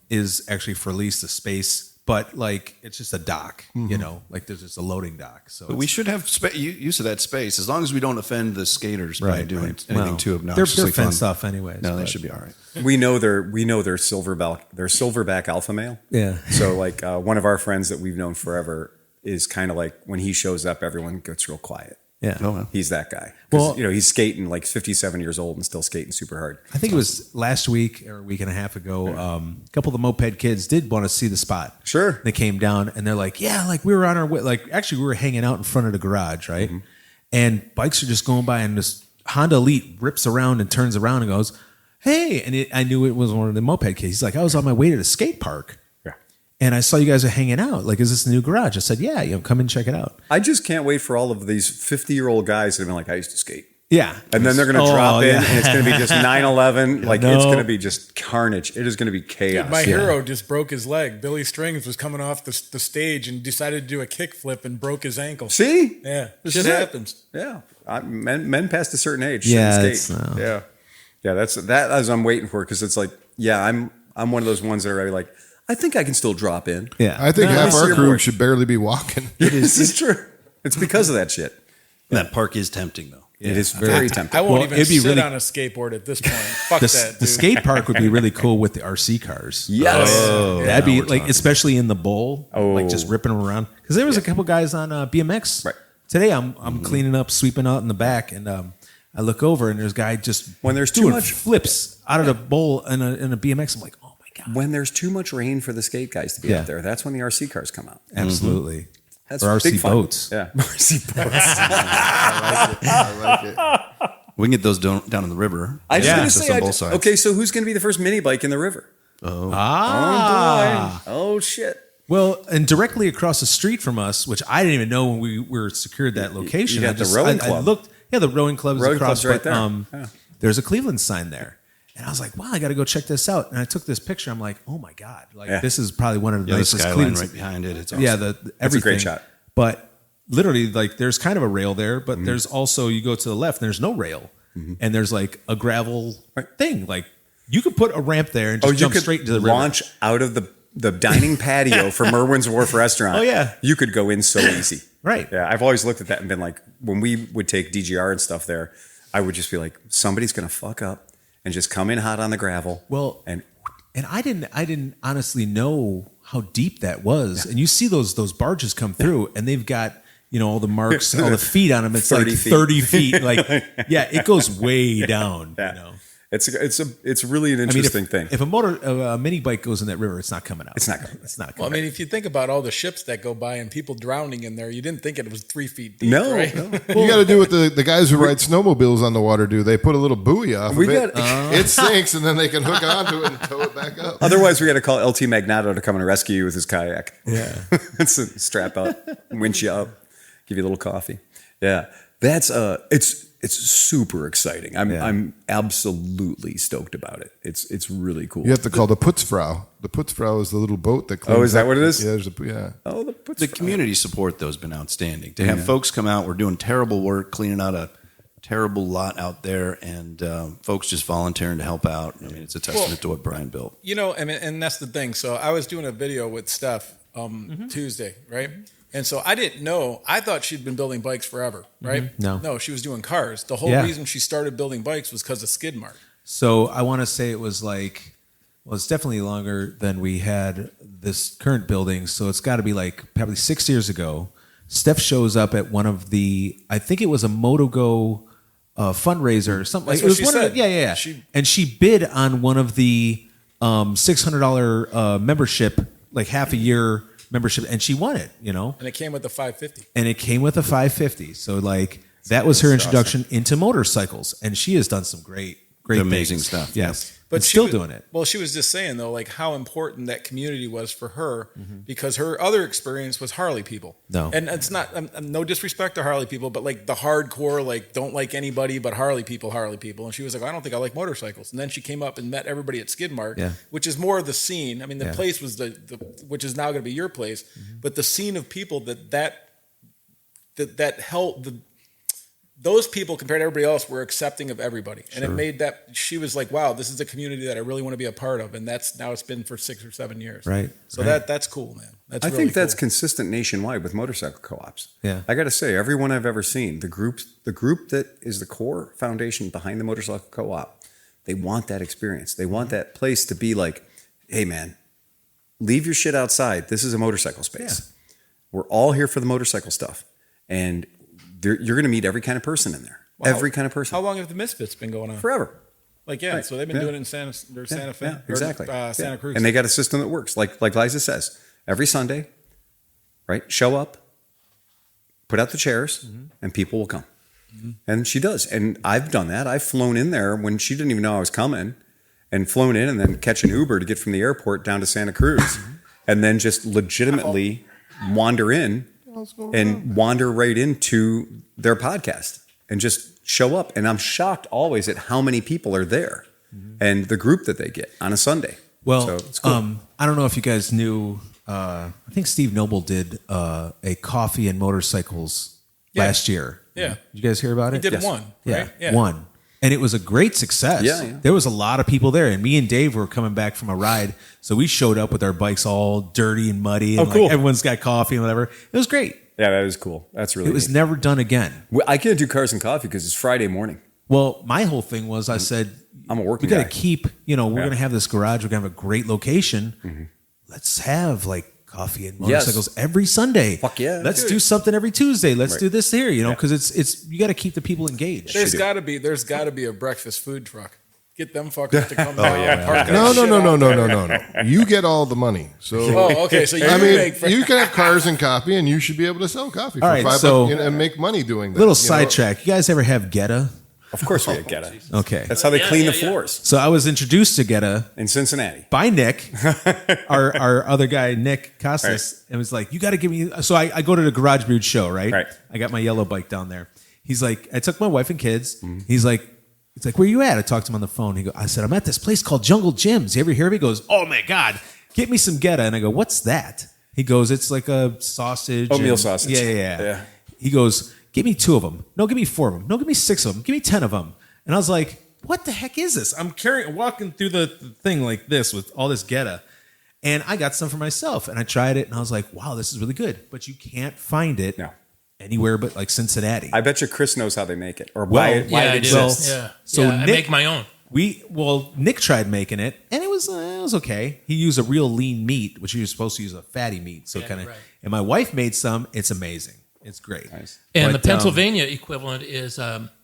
is actually for lease, the space. But like it's just a dock, like there's just a loading dock. So but we should have use of that space as long as we don't offend the skaters by doing anything too obnoxiously They're fenced off anyways. No, they should be all right. We know they're silverback alpha male. Yeah. So like one of our friends that we've known forever is kind of like when he shows up, everyone gets real quiet. Yeah. Oh, well. He's that guy. Well, he's skating like 57 years old and still skating super hard. I think it was last week or a week and a half ago. A couple of the moped kids did want to see the spot. Sure. They came down and they're like, yeah, like we were on our way. Like actually we were hanging out in front of the garage, right? Mm-hmm. And bikes are just going by and this Honda Elite rips around and turns around and goes, hey. And I knew it was one of the moped kids. He's like, I was on my way to the skate park. And I saw you guys are hanging out. Like, is this the new garage? I said, yeah, come and check it out. I just can't wait for all of these 50-year-old guys that have been like, I used to skate. Yeah. And then they're going to drop in and it's going to be just 9/11. Like, it's going to be just carnage. It is going to be chaos. Dude, my hero just broke his leg. Billy Strings was coming off the stage and decided to do a kick-flip and broke his ankle. See? Yeah. Shit happens. Yeah. Men past a certain age shouldn't skate. Yeah, that's as I'm waiting for, because it's like, I'm one of those ones that are like, I think I can still drop in. Yeah. I think half our crew should barely be walking. This is true. It's because of that shit. That park is tempting, though. It is very tempting. I won't even sit on a skateboard at this point. Fuck that, dude. The skate park would be really cool with the RC cars. Yes. That'd be like, especially in the bowl, like just ripping them around. Because there was a couple guys on BMX. Right. Today I'm cleaning up, sweeping out in the back, and I look over and there's a guy just when there's doing too much flips out of the bowl in a BMX. I'm like, oh my God. When there's too much rain for the skate guys to be out there, that's when the RC cars come out. Absolutely. That's or RC big fun. boats. Yeah. RC boats. I like it. We can get those down in the river. I was going to say, on both sides. Okay, so who's going to be the first mini bike in the river? Oh boy. Oh, shit. Well, and directly across the street from us, which I didn't even know when we were secured that location. You got the rowing club. I looked, the rowing club is across. Club's right there. There's a Cleveland sign there. And I was like, wow, I got to go check this out. And I took this picture. I'm like, oh my God. Like this is probably one of the nicest the skyline Cleveland right behind it. It's awesome. Yeah, It's everything. a great shot. But literally, like, there's kind of a rail there, but there's also, you go to the left and there's no rail. And there's like a gravel thing. Like, you could put a ramp there and just jump straight into the river. Launch out of the dining patio for Merwin's Wharf Restaurant. Oh, yeah. You could go in so easy. Right. Yeah, I've always looked at that and been like, when we would take DGR and stuff there, I would just be like, somebody's going to fuck up and just come in hot on the gravel. Well, and I didn't honestly know how deep that was. Yeah. And you see those barges come through, and they've got all the marks, all the feet on them. It's 30 like 30 feet. Like it goes way down. Yeah. It's really an interesting thing. If a mini bike goes in that river, it's not coming out. It's not coming. It's not coming. Well, I mean, if you think about all the ships that go by and people drowning in there, you didn't think it was 3 feet deep. No, right? no. You got to do what the guys who ride snowmobiles on the water do. They put a little buoy off of it. It sinks, and then they can hook onto it and tow it back up. Otherwise, we got to call LT Magnato to come and rescue you with his kayak. Yeah, it's a strap out, winch you up, give you a little coffee. Yeah, that's It's super exciting. I'm absolutely stoked about it. It's really cool. You have to call the Putzfrau. The Putzfrau is the little boat that cleans is that what it is? Yeah. Oh, the community support though has been outstanding. To have folks come out, we're doing terrible work cleaning out a terrible lot out there, and folks just volunteering to help out. I mean, it's a testament to what Brian built. And that's the thing. So I was doing a video with Steph Tuesday, right? And so I didn't know. I thought she'd been building bikes forever, right? No, she was doing cars. The whole reason she started building bikes was because of Skid Mark. So I want to say it was like, well, it's definitely longer than we had this current building. So it's got to be like probably 6 years ago. Steph shows up at one of the, I think it was a MotoGo fundraiser or something. That's like, what it was she one said. Of the, yeah. And she bid on one of the $600 membership, like half a year membership, and she won it, you know. And it came with the 550. And it came with a 550. So like that was her introduction into motorcycles, and she has done some great amazing things. stuff. Yes. But and she still was, doing it. Well, she was just saying though, like how important that community was for her, because her other experience was Harley people. No, and it's not no disrespect to Harley people, but like the hardcore, like don't like anybody but Harley people. And she was like, I don't think I like motorcycles. And then she came up and met everybody at Skid Mark, which is more of the scene. I mean, the place was the which is now going to be your place, but the scene of people that helped those people compared to everybody else were accepting of everybody. And it made that, she was like, wow, this is a community that I really want to be a part of. And that's now it's been for 6 or 7 years. Right. So that's cool, man. That's I really think that's cool. consistent nationwide with motorcycle co-ops. Yeah. I got to say, everyone I've ever seen, the group that is the core foundation behind the motorcycle co-op, they want that experience. They want that place to be like, hey man, leave your shit outside. This is a motorcycle space. Yeah. We're all here for the motorcycle stuff. And you're going to meet every kind of person in there. Well, every kind of person. How long have the Misfits been going on? Forever. Like, right. So they've been doing it in Santa Fe. Yeah, exactly. Or, Santa Cruz. And they got a system that works. Like Liza says, every Sunday, right? Show up, put out the chairs, and people will come. And she does. And I've done that. I've flown in there when she didn't even know I was coming, and flown in and then catch an Uber to get from the airport down to Santa Cruz, and then just legitimately wander in and wander right into their podcast and just show up. And I'm shocked always at how many people are there and the group that they get on a Sunday. Well, so it's cool. I don't know if you guys knew, I think Steve Noble did a coffee and motorcycles last year. Yeah. Did you guys hear about it? He did one, right? Yeah, one. And it was a great success. Yeah. There was a lot of people there. And me and Dave were coming back from a ride. So we showed up with our bikes all dirty and muddy. And cool. Everyone's got coffee and whatever. It was great. Yeah, that is cool. That's really It was neat. never done again. I can't do cars and coffee because it's Friday morning. Well, my whole thing was I said, I'm a working we got to guy. keep, we're going to have this garage. We're going to have a great location. Let's have like coffee and motorcycles every Sunday. Fuck yeah. Let's do something every Tuesday. Let's do this here, because it's you got to keep the people engaged. There's got to be a breakfast food truck. Get them fuckers to come down. Park that No. shit out there. You get all the money. So Oh, okay. So you make you can have cars and coffee, and you should be able to sell coffee for All right, $5 so- and make money doing that. Little sidetrack. You guys ever have Geta? Of course we get it. Okay. That's how they clean the floors So I was introduced to Geta in Cincinnati. by Nick, our other guy, Nick Costas, and was like, you got to give me. So I go to the Garage Brood show, right? Right. I got my yellow bike down there. He's like, I took my wife and kids. He's like, where you at? I talked to him on the phone. I said, I'm at this place called Jungle Gyms. You ever hear of it? He goes, oh my God, get me some Geta. And I go, what's that? He goes, it's like a sausage. Oatmeal sausage. Yeah. He goes, give me 2 of them. No, give me 4 of them. No, give me 6 of them. Give me 10 of them. And I was like, what the heck is this? I'm walking through the thing like this with all this Geta. And I got some for myself. And I tried it. And I was like, wow, this is really good. But you can't find it anywhere but like Cincinnati. I bet you Chris knows how they make it or Well, why it I do. exists. Yeah. So I Nick- make my own. Nick tried making it, and it was okay. He used a real lean meat, which you're supposed to use a fatty meat. So kind of, right. and my wife made some. It's amazing. It's great. Nice. And But, the Pennsylvania equivalent is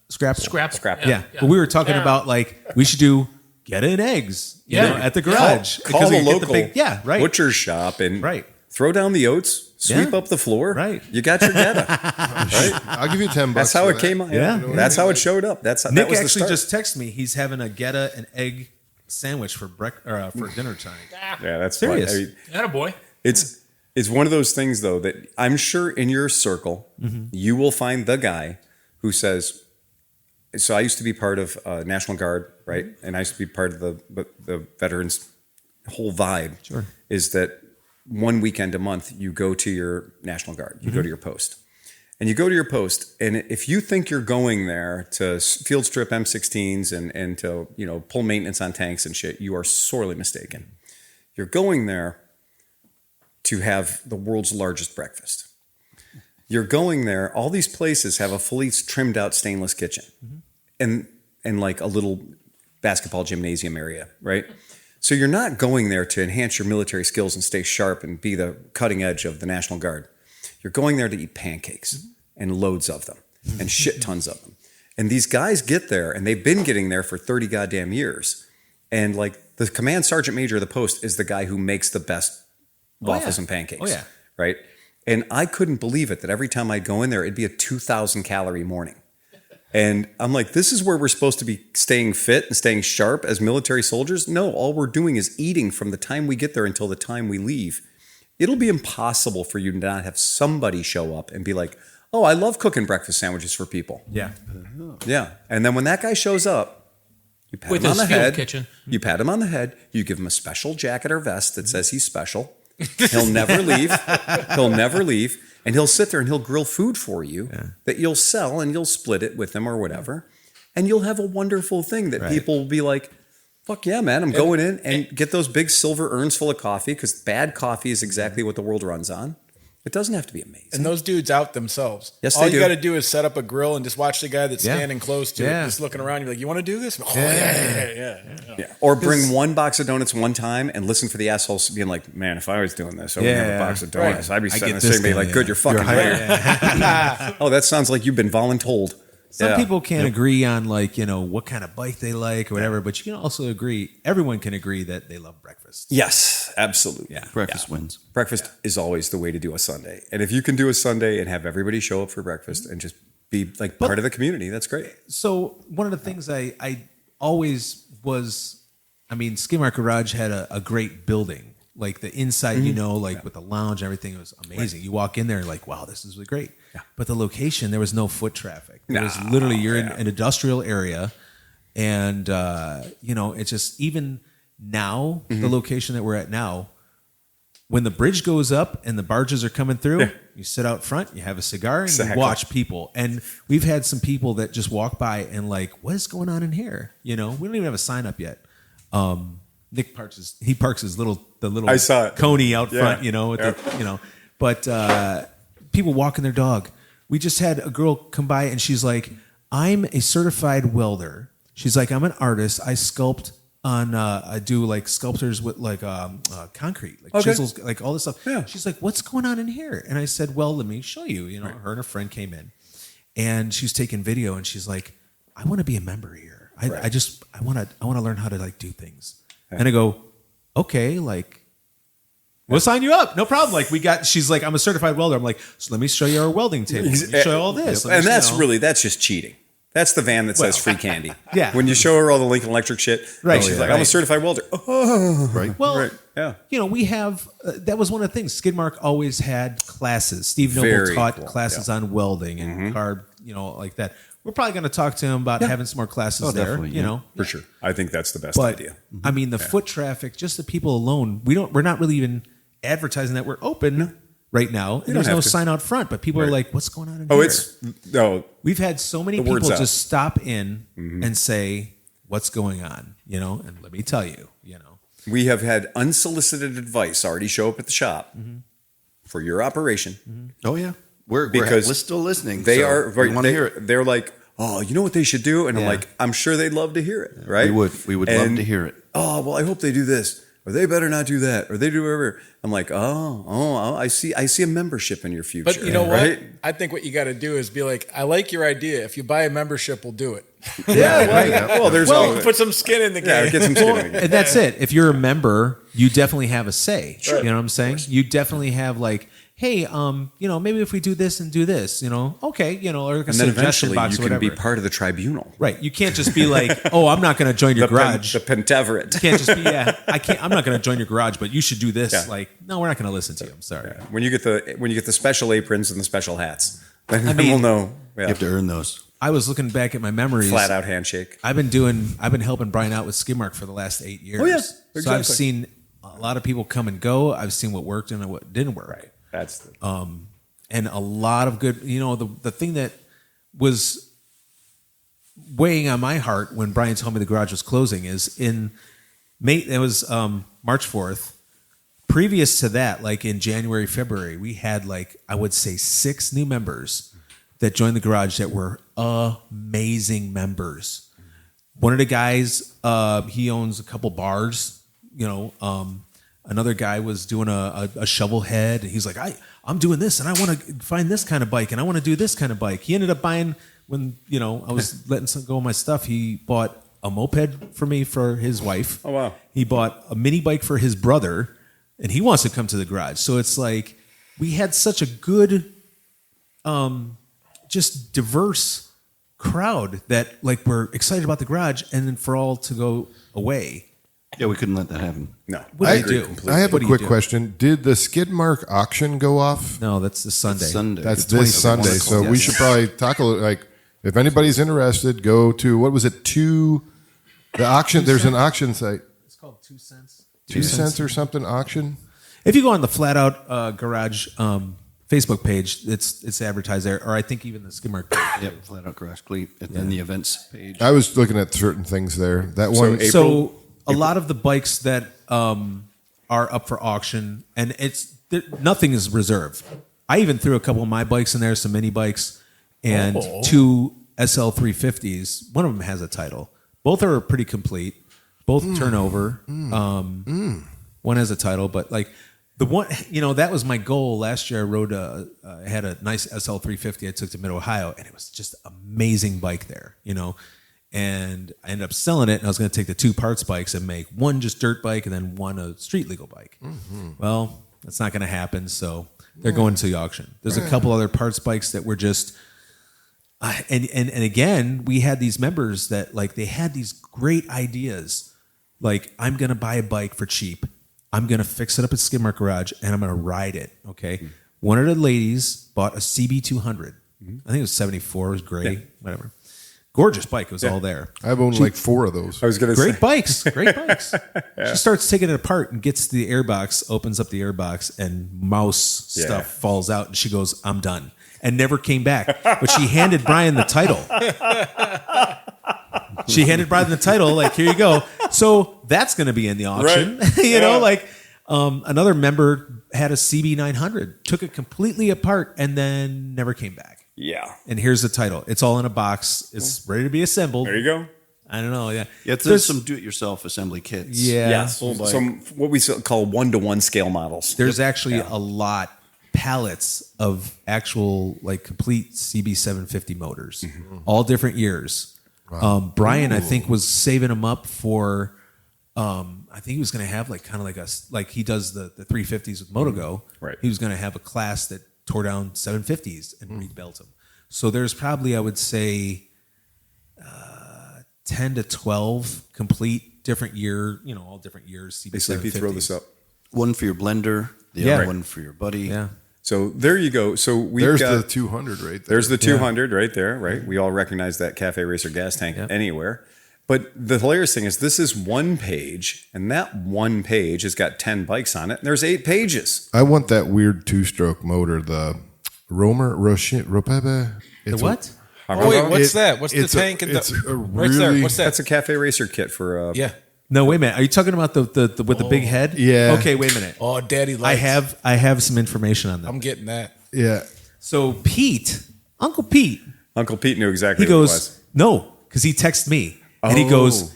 Scrapple. Scrapple. Yeah. But we were talking about like we should do Geta and eggs, at the garage. Call Because we the get local right. butcher shop and Right. throw down the oats, sweep Yeah. up the floor. Right. You got your Geta. Right? I'll give you $10. That's how for it that. came out. Yeah. That's how it showed up. That Nick was the actually start. just texted me. He's having a Geta and egg sandwich for for dinner time. Yeah, that's Serious. fun. I mean, Attaboy. it's one of those things though that I'm sure in your circle you will find the guy who says. So I used to be part of National Guard, right? And I used to be part of the veterans' whole vibe. Sure. Is that one weekend a month you go to your National Guard, you go to your post, and you go to your post, and if you think you're going there to field strip M16s and to pull maintenance on tanks and shit, you are sorely mistaken. You're going there to have the world's largest breakfast. You're going there. All these places have a fully trimmed out stainless kitchen, and like a little basketball gymnasium area, right? So you're not going there to enhance your military skills and stay sharp and be the cutting edge of the National Guard. You're going there to eat pancakes and loads of them and shit tons of them. And these guys get there, and they've been getting there for 30 goddamn years. And like the command sergeant major of the post is the guy who makes the best waffles and pancakes. Oh, yeah. Right? And I couldn't believe it that every time I'd go in there, it'd be a 2,000 calorie morning. And I'm like, this is where we're supposed to be staying fit and staying sharp as military soldiers? No, all we're doing is eating from the time we get there until the time we leave. It'll be impossible for you to not have somebody show up and be like, oh, I love cooking breakfast sandwiches for people. Yeah. Yeah. And then when that guy shows up, you pat With him on his the field head. kitchen. You pat him on the head. You give him a special jacket or vest that says he's special. He'll never leave. He'll never leave. And he'll sit there and he'll grill food for you that you'll sell, and you'll split it with him or whatever. And you'll have a wonderful thing that people will be like, fuck yeah, man, I'm going in and get those big silver urns full of coffee, because bad coffee is exactly what the world runs on. It doesn't have to be amazing. And those dudes out themselves. Yes, All they you do. got to do is set up a grill and just watch the guy that's standing close to Yeah. it, just looking around. You're like, you want to do this? Oh, yeah. Yeah. Or bring one box of donuts one time and listen for the assholes being like, man, if I was doing this, I would have a box of donuts. I'd be sitting there saying, like, good, you're fucking right. Oh, that sounds like you've been voluntold. Some people can't agree on like, what kind of bike they like or whatever, but you can also agree, everyone can agree that they love breakfast. Yes, absolutely. Yeah. Breakfast wins. Breakfast is always the way to do a Sunday. And if you can do a Sunday and have everybody show up for breakfast and just be like part of the community, that's great. So one of the things I always was, Skidmark Garage had a great building. Like the inside, with the lounge and everything, it was amazing. You walk in there like, wow, this is really great. Yeah. But the location, there was no foot traffic. It was literally, you're in an industrial area. And, it's just, even now, the location that we're at now, when the bridge goes up and the barges are coming through, you sit out front, you have a cigar, and you watch people. And we've had some people that just walk by and like, what is going on in here? We don't even have a sign up yet. Nick parks his little I saw it. coney out front, but people walking their dog. We just had a girl come by and she's like, I'm a certified welder. She's like, I'm an artist. I sculpt on, I do like sculptures with like concrete, like chisels, like all this stuff. Yeah. She's like, what's going on in here? And I said, well, let me show you. Her and her friend came in and she's taking video and she's like, I want to be a member here. I want to learn how to like do things. And I go, okay, like, we'll sign you up. No problem. Like she's like, I'm a certified welder. I'm like, so let me show you our welding table. Let me show you all this. And that's just cheating. That's the van that says free candy. Yeah. When you show her all the Lincoln Electric shit, right? She's like, I'm a certified welder. Oh, right. Well, right. Yeah. We have, that was one of the things. Skidmark always had classes. Steve Noble taught classes on welding and carb, like that. We're probably going to talk to him about having some more classes there, For sure. I think that's the best idea. The foot traffic, just the people alone, we're not really even advertising that we're open right now. And there's no sign out front, but people are like, what's going on in here? We've had so many people just stop in and say, what's going on? And let me tell you, We have had unsolicited advice already show up at the shop for your operation. Oh, yeah. We're still listening. They so are. we want to hear it. They're like, oh, you know what they should do? And I'm like, I'm sure they'd love to hear it, right? We would love to hear it. Oh, well, I hope they do this, or they better not do that, or they do whatever. I'm like, I see a membership in your future. But you know right? what? I think what you got to do is be like, I like your idea. If you buy a membership, we'll do it. Well, put some skin in the game. Yeah, get some skin in the game. And that's it. If you're a member, you definitely have a say. Sure. You know what I'm saying? You definitely have like, hey, maybe if we do this and do this, okay, or like a And then suggestion eventually box you or can whatever. be part of the tribunal. Right. You can't just be like, oh, I'm not going to join your garage. The Pentaveret. You can't just be, I'm not going to join your garage, but you should do this. Yeah. Like, no, we're not going to listen to you. I'm sorry. Yeah. When you get the special aprons and the special hats, then we'll know. Yeah. You have to earn those. I was looking back at my memories. Flat out handshake. I've been helping Brian out with Skidmark for the last 8 years. Oh, yeah. Exactly. So I've seen a lot of people come and go. I've seen what worked and what didn't work. Right. That's the and a lot of good, the thing that was weighing on my heart when Brian told me the garage was closing is it was March 4th. previous to that, like in January, February, we had like, I would say 6 new members that joined the garage that were amazing members. One of the guys, he owns a couple bars, another guy was doing a shovel head, and he's like, I'm doing this, and I want to find this kind of bike, and I want to do this kind of bike. He ended up buying, when I was letting some go of my stuff, he bought a moped for me for his wife. Oh, wow. He bought a mini bike for his brother, and he wants to come to the garage. So it's like we had such a good, just diverse crowd that like we're excited about the garage, and then for all to go away. Yeah, we couldn't let that happen. No. What do you do? I have What a do you quick do? question. Did the skid mark auction go off? No, that's the Sunday. Sunday. That's The this 20th. Sunday. So we should probably talk a little, like, if anybody's interested, go to, what was it, the auction. There's an auction site. It's called 2 cents. 2 cents or something auction. If you go on the FLATOUT Garage Facebook page, it's advertised there, or I think even the skid mark page. Yep, FLATOUT Garage Cleat, and then the events page. I was looking at certain things there. That one. So a lot of the bikes that are up for auction, and nothing is reserved. I even threw a couple of my bikes in there, some mini bikes, and 2 SL 350s. One of them has a title. Both are pretty complete. Both turn over. One has a title, but like the one, that was my goal last year. I had a nice SL 350 I took to Mid Ohio, and it was just an amazing bike there, And I ended up selling it, and I was going to take the 2 parts bikes and make one just dirt bike and then one a street legal bike. Mm-hmm. Well, that's not going to happen, so they're going to the auction. There's a couple other parts bikes that were just, and again, we had these members that like they had these great ideas, like I'm going to buy a bike for cheap. I'm going to fix it up at Skid Mark Garage, and I'm going to ride it. Okay. Mm-hmm. One of the ladies bought a CB200. Mm-hmm. I think it was 74. It was gray, whatever. Gorgeous bike. It was all there. I've owned like 4 of those. I was going to say. Great bikes. She starts taking it apart and gets to the airbox, opens up the airbox, and mouse stuff falls out. And she goes, I'm done. And never came back. But she handed Brian the title. Like, here you go. So that's going to be in the auction. Right. Another member had a CB900, took it completely apart, and then never came back. Yeah. And here's the title. It's all in a box. It's ready to be assembled. There you go. I don't know. Yeah. There's some do-it-yourself assembly kits. Yeah. Yes. Some what we call 1-to-1 scale models. There's actually a lot, pallets of actual like complete CB750 motors, all different years. Wow. Brian, I think, was saving them up for. I think he was going to have like he does the 350s with MotoGo. Right. He was going to have a class that tore down 750s and rebuilt them. So there's probably, I would say, 10 to 12 complete different year, all different years. CB750s. If you throw this up, one for your blender, the other one for your buddy. Yeah. So there you go. So there's the 200 right there. There's the 200 right there, right? We all recognize that Cafe Racer gas tank anywhere. But the hilarious thing is this is one page, and that one page has got 10 bikes on it, and there's 8 pages. I want that weird 2-stroke motor, the Ropebe. The what? Oh, wait, what's that? What's the tank? Right there. What's that? That's a Cafe Racer kit for... No, wait a minute. Are you talking about the with the big head? Yeah. Okay, wait a minute. Oh, Daddy likes. I have some information on that. I'm getting that. Yeah. So Uncle Pete knew exactly he what goes, it was. No, because he texted me. And he goes,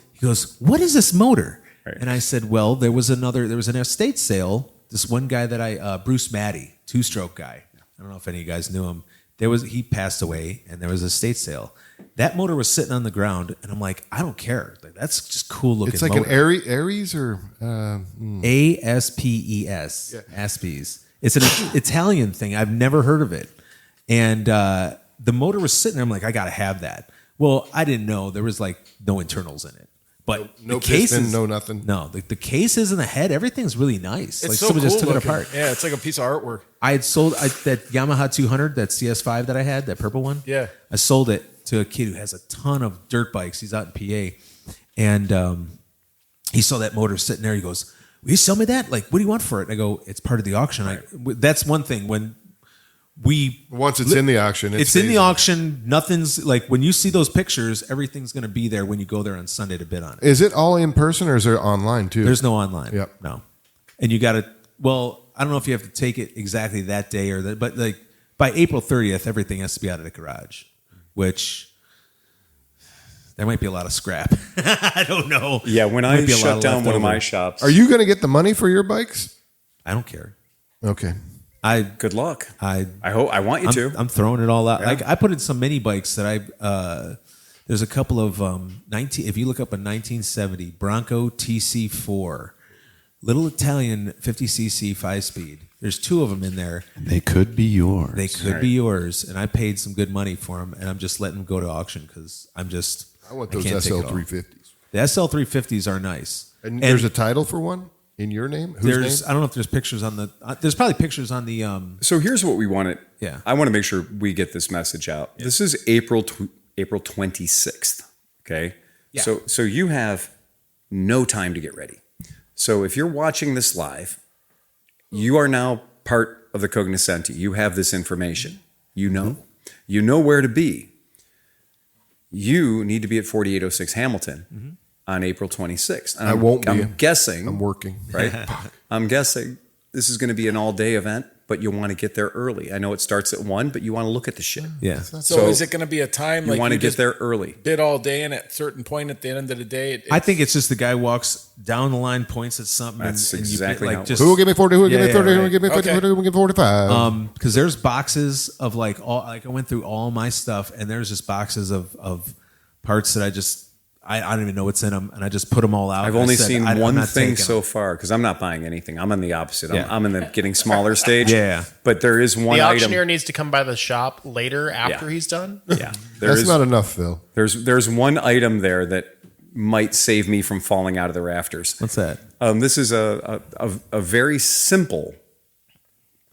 what is this motor? Right. And I said, well, there was an estate sale. This one guy that Bruce Maddy, 2-stroke guy. I don't know if any of you guys knew him. He passed away, and there was a estate sale. That motor was sitting on the ground, and I'm like, I don't care. That's just cool looking. It's like motor. an Aries or ASPES. Aspes. It's an Italian thing. I've never heard of it. And the motor was sitting there. I'm like, I got to have that. Well, I didn't know there was like no internals in it. But no the cases, piston, no nothing. No, the cases and the head, everything's really nice. It's like so somebody cool just took looking. it apart. Yeah, it's like a piece of artwork. I had sold that Yamaha 200, that CS5 that I had, that purple one. Yeah. I sold it to a kid who has a ton of dirt bikes. He's out in PA. And he saw that motor sitting there. He goes, will you sell me that? Like, what do you want for it? And I go, it's part of the auction. Right. That's one thing. Once it's in the auction, it's in the auction. Nothing's like when you see those pictures, everything's going to be there when you go there on Sunday to bid on it. Is it all in person or is there online too? There's no online. Yep. No. And you got to Well, I don't know if you have to take it exactly that day but like by April 30th, everything has to be out of the garage, which there might be a lot of scrap. I don't know. Yeah, when I shut down one of my shops. Are you going to get the money for your bikes? I don't care. Okay. Good luck. I want you to. I'm throwing it all out. Yeah. Like I put in some mini bikes that there's a couple of 19. If you look up a 1970 Bronco TC4, little Italian 50cc 5-speed. There's 2 of them in there. They could be yours. They could be yours, and I paid some good money for them, and I'm just letting them go to auction because I want those can't take it all. SL350s. The SL350s are nice. And there's a title for one in your name? Whose name? I don't know if there's pictures on the. There's probably pictures on the. So here's what we wanted. Yeah. I want to make sure we get this message out. Yeah. This is April 26th. Okay. Yeah. So you have no time to get ready. So if you're watching this live, you are now part of the cognoscenti. You have this information. You know where to be. You need to be at 4806 Hamilton on April 26th. And I won't be. I'm guessing. I'm working. Right? I'm guessing this is going to be an all-day event, but you want to get there early. I know it starts at 1, but you want to look at the shit. Yeah. So is it going to be a time you like want to you get just there early? bid all day, and at a certain point at the end of the day, I think it's just the guy walks down the line, points at something. That's and exactly you, how like it just Who will give me 40? Who will give me 30? yeah, Who will give me 50? Okay. Who will give me 45? because there's boxes of I went through all my stuff, and there's just boxes of parts that I don't even know what's in them, and I just put them all out. I've only seen one thing taking so them. far because I'm not buying anything. I'm on the opposite. Yeah. I'm in the getting smaller stage. Yeah. But there is one The item. auctioneer needs to come by the shop later after he's done. Yeah. That's not enough, Phil. There's one item there that might save me from falling out of the rafters. What's that? This is a very simple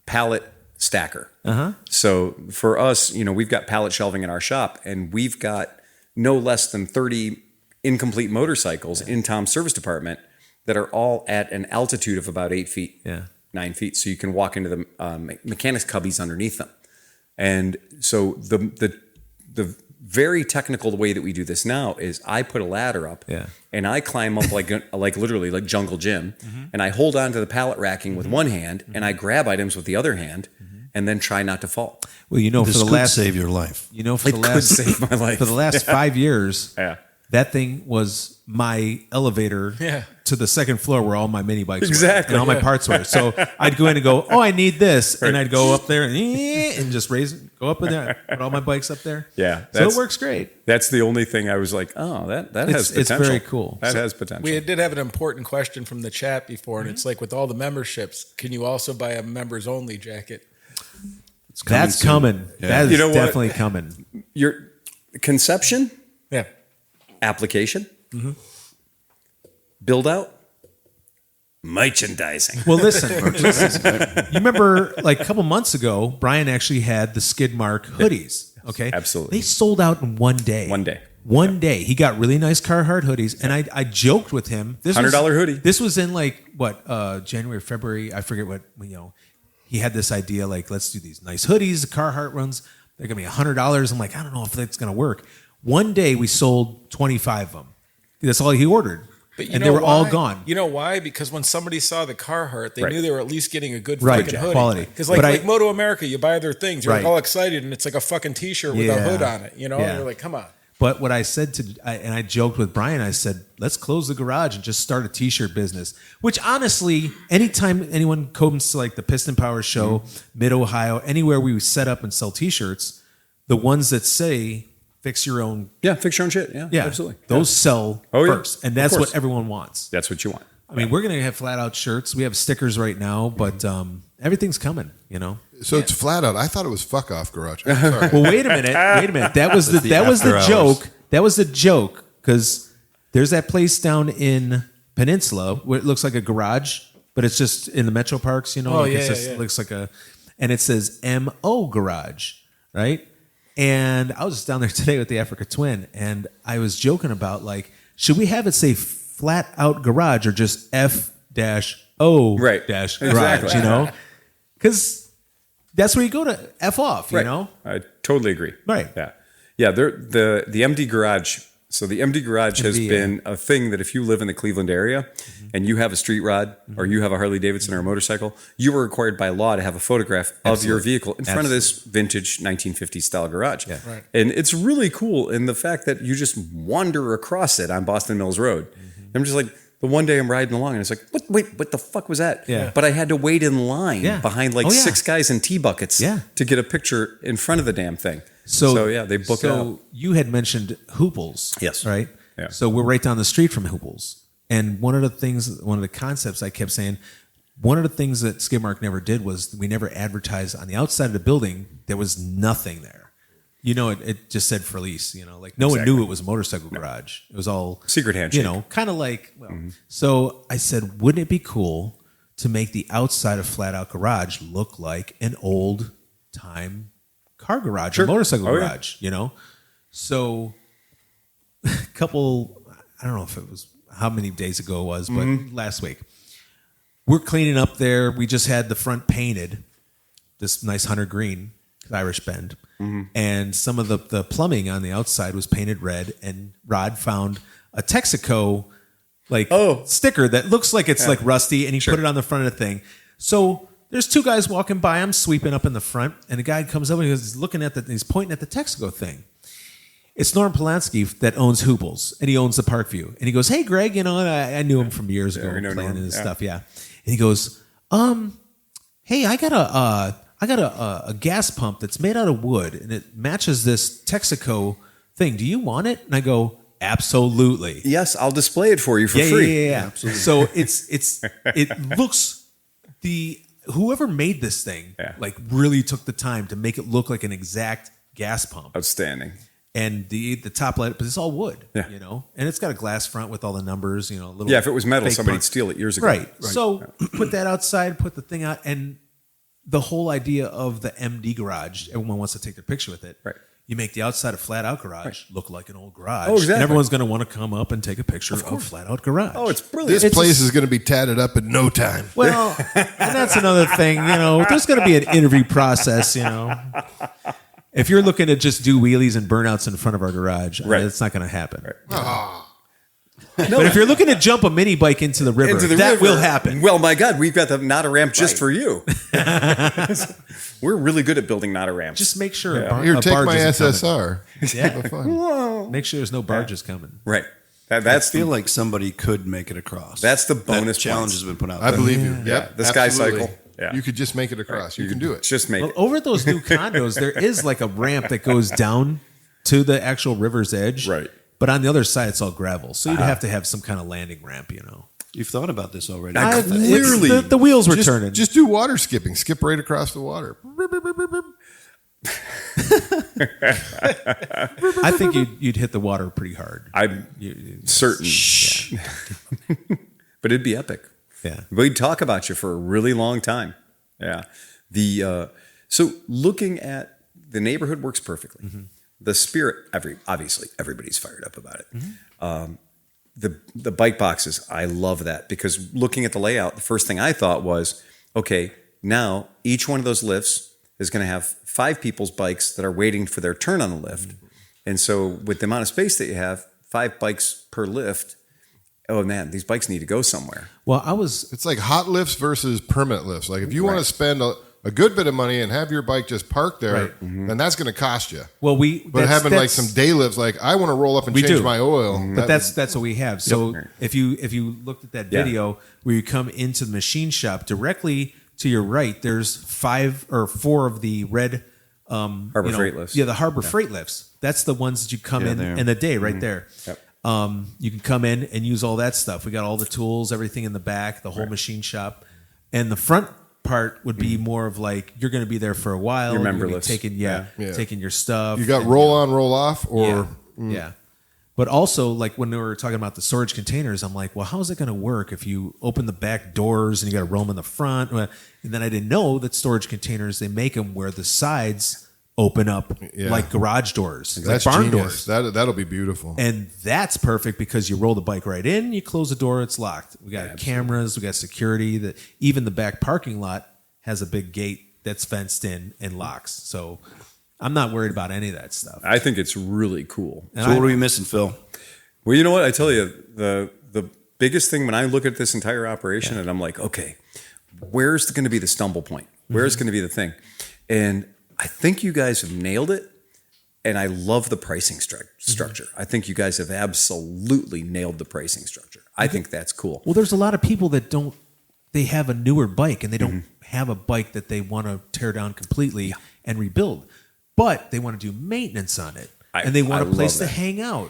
pallet stacker. So for us, we've got pallet shelving in our shop, and we've got no less than 30 incomplete motorcycles in Tom's service department that are all at an altitude of about 8 feet, 9 feet. So you can walk into the mechanics cubbies underneath them. And so the very technical way that we do this now is I put a ladder up and I climb up like literally like Jungle Jim, and I hold on to the pallet racking with one hand and I grab items with the other hand and then try not to fall. Well, This for the could last save your life. For the last save my life. For the last 5 years, that thing was my elevator to the second floor where all my mini bikes were and all my parts were. So I'd go in and go, oh, I need this, and I'd go up there and just go up in there, put all my bikes up there. Yeah, so it works great. That's the only thing I was like, oh, that has potential. It's very cool. That has potential. We did have an important question from the chat before, and it's like with all the memberships, can you also buy a members only jacket? That's coming. Yeah. That is definitely coming. Your conception, Yeah. application, build out, merchandising. Well, listen. You remember like a couple months ago, Brian actually had the Skid Mark hoodies. Okay, Absolutely. They sold out in one day. One day. He got really nice Carhartt hoodies, and I joked with him. This $100 hoodie. This was in January, February. I forget what He had this idea like, let's do these nice hoodies. The Carhartt runs, they're gonna be $100. I'm like, I don't know if that's gonna work. One day we sold 25 of them. That's all he ordered. And they were all gone. You know why? Because when somebody saw the Carhartt, they knew they were at least getting a good Right, fucking hoodie. quality. Because like Moto America, you buy their things, you're Right. all excited, and it's like a fucking T-shirt with a hood on it. And you're like, come on. But what I said and I joked with Brian, I said, let's close the garage and just start a T-shirt business. Which honestly, anytime anyone comes to like the Piston Power Show, Mid-Ohio, anywhere we set up and sell T-shirts, the ones that say, fix your own. Yeah, fix your own shit. Yeah, absolutely. Those sell first. And that's Of course. what everyone wants. That's what you want. I mean, we're going to have flat out shirts. We have stickers right now, but everything's coming, So it's flat out. I thought it was fuck off garage. I'm sorry. Well, wait a minute. That was the joke. That was the joke because there's that place down in Peninsula where it looks like a garage, but it's just in the metro parks. It looks like and it says MO Garage, right? And I was just down there today with the Africa Twin, and I was joking about like, should we have it say Flat Out Garage or just F-O Garage? Exactly. Because that's where you go to F off. I totally agree. Right. Yeah. The MD Garage So the MD Garage has been a thing that if you live in the Cleveland area and you have a street rod or you have a Harley Davidson or a motorcycle, you are required by law to have a photograph of your vehicle in front of this vintage 1950s style garage. Yeah. Right. And it's really cool in the fact that you just wander across it on Boston Mills Road. I'm just like, the one day I'm riding along and it's like, what the fuck was that? Yeah. But I had to wait in line behind like 6 guys in tea buckets to get a picture in front of the damn thing. So yeah, they book it out. So you had mentioned Hooples. Yes. Right? Yeah. So we're right down the street from Hooples. And one of the concepts I kept saying, one of the things that Skidmark never did was we never advertised on the outside of the building. There was nothing there. You know, it just said for lease, you know, like no one knew it was a motorcycle garage. It was all secret handshake, you know, kind of like, So I said, wouldn't it be cool to make the outside of FLATOUT Garage look like an old time car garage or motorcycle garage, you know? So a couple, I don't know if it was how many days ago it was, but last week we're cleaning up there. We just had the front painted, this nice hunter green Irish bend. And some of the plumbing on the outside was painted red, and Rod found a Texaco sticker that looks like it's like rusty, and he put it on the front of the thing. So there's 2 guys walking by. I'm sweeping up in the front, and the guy comes over and he's looking at he's pointing at the Texaco thing. It's Norm Polanski that owns Hooples, and he owns the Parkview. And he goes, "Hey, Greg, you know, I knew him from years ago playing his stuff, And he goes, hey, I got a gas pump that's made out of wood, and it matches this Texaco thing. Do you want it?" And I go, "Absolutely. Yes, I'll display it for you for free." Yeah. Absolutely. So it looks whoever made this thing like really took the time to make it look like an exact gas pump. Outstanding. And the top light, but it's all wood, you know, and it's got a glass front with all the numbers, you know. Little if it was metal, somebody'd steal it years ago. Right. So put that outside, put the thing out, and the whole idea of the MD Garage, everyone wants to take their picture with it. Right. You make the outside of FLATOUT Garage look like an old garage. Oh, exactly. And everyone's going to want to come up and take a picture of FLATOUT Garage. Oh, it's brilliant. This place is going to be tatted up in no time. Well, and that's another thing, you know, there's going to be an interview process, you know. If you're looking to just do wheelies and burnouts in front of our garage, it's not going to happen. Right. But if you're looking to jump a mini bike into the river, that will happen. Well, my God, we've got the Nada ramp just for you. We're really good at building Nada ramps. Just make sure. Here, take my SSR. Make sure there's no barges coming. Right. I feel like somebody could make it across. That's the bonus challenge has been put out. I believe you. Yeah, the Sky Cycle. Yeah. You could just make it across. You can do it. Just make it. Over at those new condos, there is like a ramp that goes down to the actual river's edge. Right. But on the other side, it's all gravel. So you'd have to have some kind of landing ramp, you know. You've thought about this already. Clearly. The wheels were turning. Just do water skipping. Skip right across the water. I think you'd hit the water pretty hard. I'm certain. But it'd be epic. Yeah. We'd talk about you for a really long time. Yeah. So looking at the neighborhood works perfectly. The spirit, obviously everybody's fired up about it. The bike boxes, I love that, because looking at the layout, the first thing I thought was, okay, now each one of those lifts is going to have 5 people's bikes that are waiting for their turn on the lift. And so with the amount of space that you have, 5 bikes per lift, oh man, these bikes need to go somewhere. Well, it's like hot lifts versus permit lifts. Like if you want to spend a good bit of money and have your bike just parked there, then that's going to cost you. Well, but having like some day lifts, like I want to roll up and change my oil. But that's what we have. So if you looked at that video where you come into the machine shop, directly to your right, there's 5 or 4 of the red Harbor Freight lifts. Yeah, the Harbor Freight lifts. That's the ones that you come in the day right there. Yep. You can come in and use all that stuff. We got all the tools, everything in the back, the whole machine shop, and the front part would be more of like you're going to be there for a while. Your memberless, taking your stuff. You got roll on, roll off, or yeah. But also, like when we were talking about the storage containers, I'm like, well, how is it going to work if you open the back doors and you got to roll them in the front? And then I didn't know that storage containers, they make them where the sides open up like garage doors, that's like barn genius. doors. That'll be beautiful. And that's perfect because you roll the bike right in, you close the door, it's locked. We got cameras, we got security. That even the back parking lot has a big gate that's fenced in and locks. So I'm not worried about any of that stuff. I think it's really cool. So what are we missing, Phil? Well, you know what? I tell you, the biggest thing when I look at this entire operation and I'm like, okay, where's going to be the stumble point? Where's going to be the thing? And I think you guys have nailed it. And I love the pricing structure. I think you guys have absolutely nailed the pricing structure. I think that's cool. Well, there's a lot of people that they have a newer bike and they don't have a bike that they want to tear down completely and rebuild, but they want to do maintenance on it and they want a place to hang out.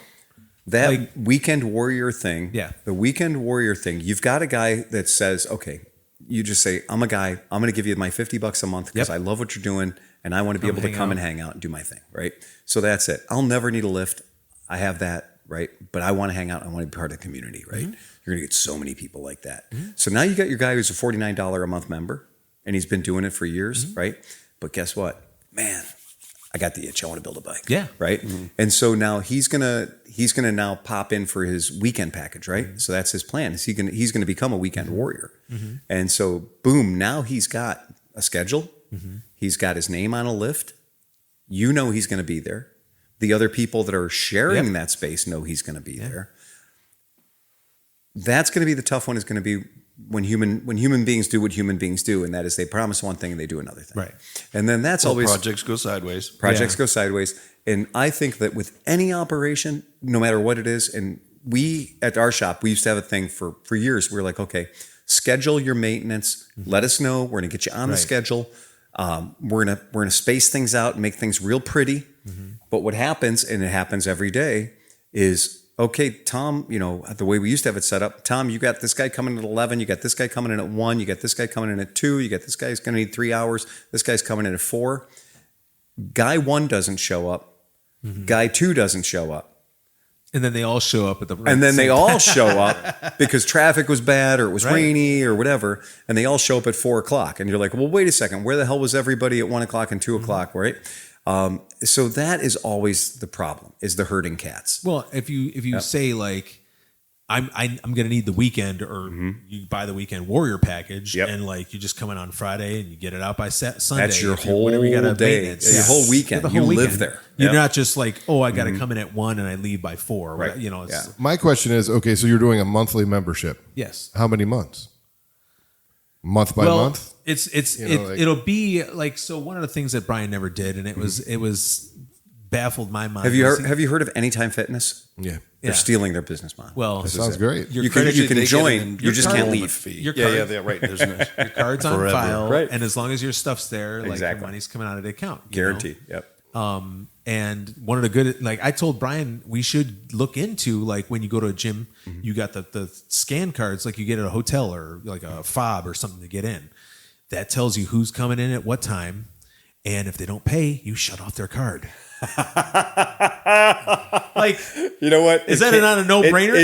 That weekend warrior thing, the weekend warrior thing, you've got a guy that says, okay, you just say, I'm a guy, I'm going to give you my $50 a month because I love what you're doing and I want to be able to come and hang out and do my thing, right? So that's it. I'll never need a lift. I have that, right? But I want to hang out. I want to be part of the community, right? You're going to get so many people like that. So now you got your guy who's a $49 a month member and he's been doing it for years, right? But guess what? Man, I got the itch. I want to build a bike. Yeah. Right. And so now he's gonna now pop in for his weekend package, right? So that's his plan. He's gonna become a weekend warrior. And so boom, now he's got a schedule. He's got his name on a lift. You know he's gonna be there. The other people that are sharing that space know he's gonna be there. That's gonna be the tough one, is gonna be when human beings do what human beings do, and that is they promise one thing and they do another thing. Right. And then that's always projects go sideways. Projects go sideways. And I think that with any operation, no matter what it is, and we at our shop, we used to have a thing for years. We were like, okay, schedule your maintenance. Let us know. We're gonna get you on the schedule. We're gonna space things out and make things real pretty. But what happens, and it happens every day, is okay, Tom, the way we used to have it set up, Tom, you got this guy coming at 11, you got this guy coming in at 1, you got this guy coming in at 2, you got this guy's going to need 3 hours, this guy's coming in at 4. Guy 1 doesn't show up. Guy 2 doesn't show up. And then they all show up at the And then they all show up because traffic was bad or it was rainy or whatever, and they all show up at 4 o'clock. And you're like, well, wait a second, where the hell was everybody at 1 o'clock and 2 o'clock, right? So that is always the problem, is the herding cats. Well, if you say like, I'm going to need the weekend, or you buy the weekend warrior package, and like you just come in on Friday and you get it out by Sunday. That's your whole day, your whole weekend. You live there. You're not just like, oh, I got to come in at 1 and I leave by 4. Right. My question is, okay, so you're doing a monthly membership. Yes. How many months? Month by month? It'll be like, so one of the things that Brian never did, and it was baffled my mind. Have you heard of Anytime Fitness? Yeah. They're stealing their business model. Well, that sounds great. You can join, you just can't leave. Your card's on file, and as long as your stuff's there, like your money's coming out of the account. Guaranteed. Yep. And one of the good, like I told Brian, we should look into, like when you go to a gym, you got the scan cards, like you get at a hotel or like a fob or something to get in. That tells you who's coming in at what time, and if they don't pay, you shut off their card. Like, you know what? Is that not a no-brainer?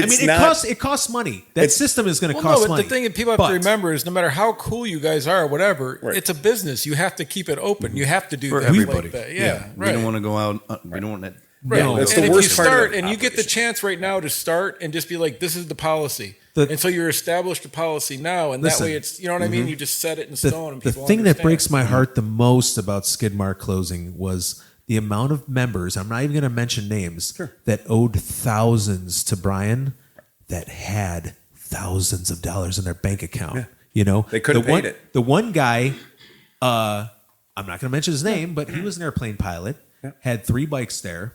It costs money. That system is going to cost money. The thing that people have to remember is, no matter how cool you guys are or whatever, it's a business. You have to keep it open. You have to do for that. everybody. Like that. We don't want to go out. We don't want to. Right. No, that's and the if worst you part start of and you get the chance right now to start and just be like, this is the policy. And so you're established a policy now, and that way it's, you know what I mean? You just set it in stone. And the people thing understand. that breaks my heart the most about Skidmark closing was the amount of members, I'm not even going to mention names, that owed thousands to Brian, that had thousands of dollars in their bank account. They couldn't pay it. The one guy, I'm not going to mention his name, but he was an airplane pilot, had 3 bikes there,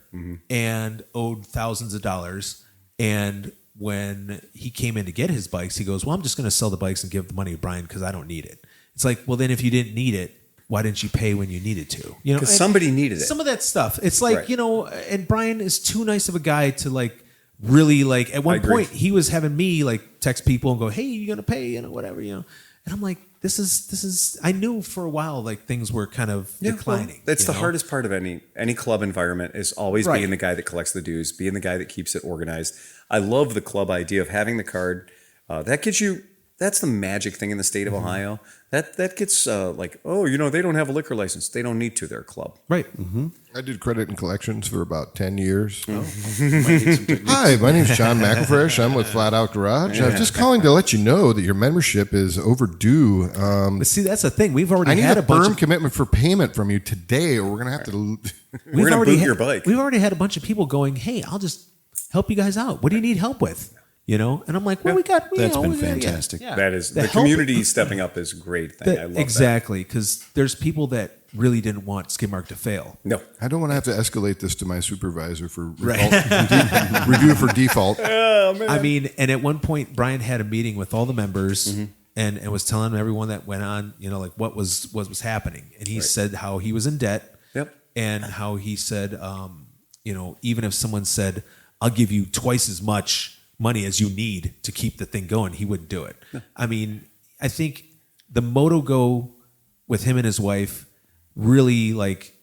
and owed thousands of dollars. And when he came in to get his bikes, he goes, well, I'm just going to sell the bikes and give the money to Brian because I don't need it. It's like, well, then if you didn't need it, why didn't you pay when you needed to? Because somebody needed it. Some of that stuff. It's like, and Brian is too nice of a guy to like really like, at one point he was having me like text people and go, hey, you going to pay, whatever, And I'm like, this is, I knew for a while, like things were kind of declining. Well, that's the hardest part of any club environment, is always being the guy that collects the dues, being the guy that keeps it organized. I love the club idea of having the card. That gives you That's the magic thing in the state of Ohio. That gets like, oh, they don't have a liquor license. They don't need to. They're a club. Right. I did credit and collections for about 10 years. Hi, my name's John McElfresh. I'm with FLATOUT Garage. I'm just calling to let you know that your membership is overdue. But see, that's the thing. We've I already need had a a bunch firm of commitment for payment from you today, or we're going to have to. We're going to boot your bike. We've already had a bunch of people going, "Hey, I'll just help you guys out. What do you need help with?" And I'm like, "Well, That's been fantastic. That is The the help- community stepping up is a great thing. I love exactly, because there's people that really didn't want Skidmark to fail. that. No. I don't want to have to escalate this to my supervisor for Right. review for default. I mean, and at one point, Brian had a meeting with all the members and was telling everyone that went on, like what was happening. And he said how he was in debt. Yep. And how he said, even if someone said, I'll give you twice as much money as you need to keep the thing going, he wouldn't do it. No. I mean, I think the Moto Go with him and his wife really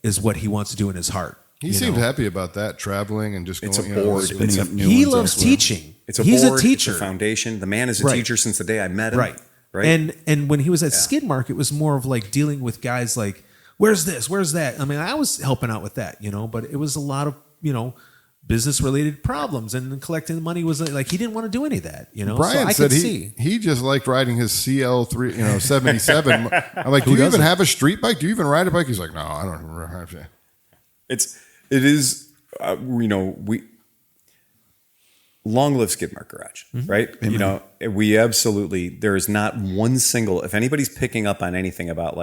is what he wants to do in his heart. He seemed happy about that, traveling and just going. It's a board. He loves teaching. It's a He's board. a teacher. It's a foundation. The man is a teacher since the day I met him. Right. And when he was at Skidmark, it was more of dealing with guys like, where's this? Where's that? I mean, I was helping out with that, but it was a lot of, business related problems, and collecting the money was he didn't want to do any of that, Brian so I said could see. he just liked riding his CL3, 77. I'm like, do you even have a street bike? Do you even ride a bike? He's like, no, I don't even ride it. It is, we long live Skidmark Garage, right? Amen. We absolutely, there is not one single, if anybody's picking up on anything about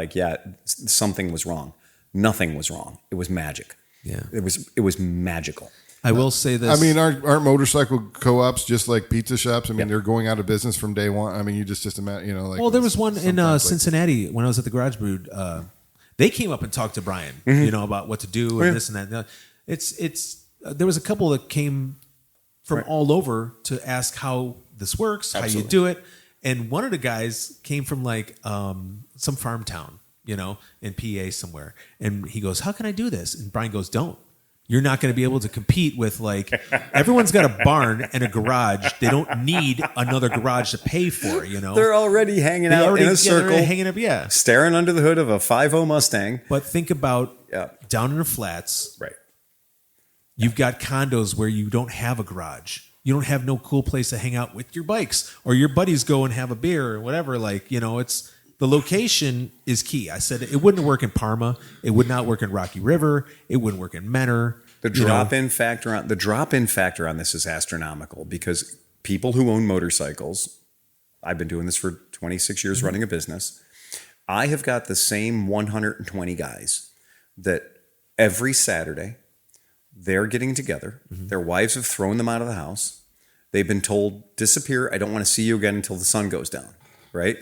something was wrong, nothing was wrong. It was magic. Yeah. It was magical. I will say this. I mean, aren't motorcycle co-ops just like pizza shops? I mean, they're going out of business from day one. I mean, you just imagine, well, there was one in Cincinnati when I was at the Garage Brood. They came up and talked to Brian, about what to do and this and that. It's there was a couple that came from all over to ask how this works, how you do it, and one of the guys came from some farm town, in PA somewhere, and he goes, "How can I do this?" And Brian goes, "Don't. You're not going to be able to compete with everyone's got a barn and a garage. They don't need another garage to pay for, They're already hanging out in a circle, hanging up, staring under the hood of a 5.0 Mustang. But think about down in the flats, right? You've got condos where you don't have a garage. You don't have no cool place to hang out with your bikes, or your buddies go and have a beer or whatever. It's the location is key. I said it wouldn't work in Parma. It would not work in Rocky River. It wouldn't work in Menor. The drop-in factor on this is astronomical, because people who own motorcycles, I've been doing this for 26 years running a business. I have got the same 120 guys that every Saturday they're getting together. Their wives have thrown them out of the house. They've been told, disappear. I don't want to see you again until the sun goes down. Right?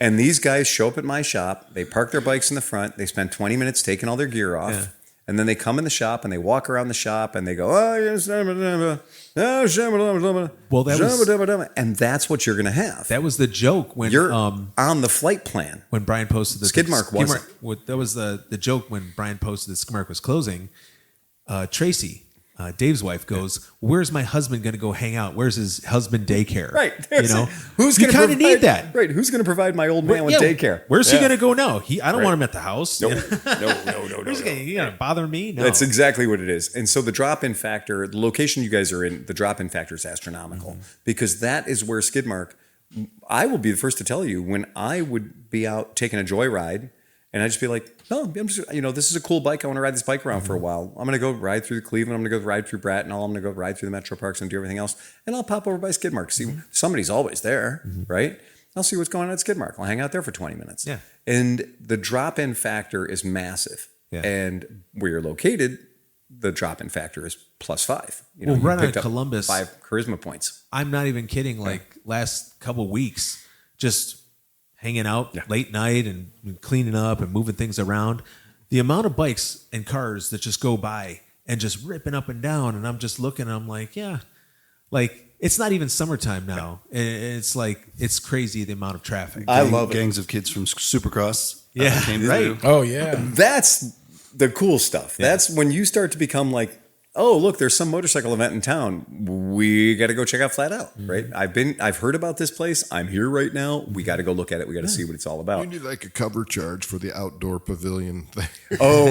And these guys show up at my shop. They park their bikes in the front. They spend 20 minutes taking all their gear off. Yeah. And then they come in the shop and they walk around the shop and they go, and that's what you're going to have. That was the joke when you're on the flight plan. When Brian posted the Skidmark wasn't. That was the joke when Brian posted that Skidmark was closing. Tracy, Dave's wife, goes, "Where's my husband going to go hang out? Where's his husband daycare?" Right. Who's going to kind of need that? Right. Who's going to provide my old man with daycare? Where's he going to go now? I don't want him at the house. No. Who's going to bother me? No. That's exactly what it is. And so the drop-in factor, the location you guys are in, the drop-in factor is astronomical, because that is where Skidmark. I will be the first to tell you, when I would be out taking a joyride, and I'd just be like, "No, I'm just, this is a cool bike. I want to ride this bike around for a while. I'm going to go ride through Cleveland. I'm going to go ride through Bratton. I'm going to go ride through the metro parks and do everything else. And I'll pop over by Skidmark. See, somebody's always there, right? I'll see what's going on at Skidmark. I'll hang out there for 20 minutes. Yeah. And the drop-in factor is massive. Yeah. And where you're located, the drop-in factor is +5. Right on Columbus, 5 charisma points. I'm not even kidding. Last couple of weeks, just hanging out late night and cleaning up and moving things around. The amount of bikes and cars that just go by and just ripping up and down. And I'm just looking and I'm like, it's not even summertime now. It's it's crazy the amount of traffic. I love gangs of kids from Supercross. Came right. Oh, yeah. That's the cool stuff. Yeah. That's when you start to become oh, look, there's some motorcycle event in town. We got to go check out Flat Out, right? I've heard about this place. I'm here right now. We got to go look at it. We got to see what it's all about. You need like a cover charge for the outdoor pavilion thing. Oh,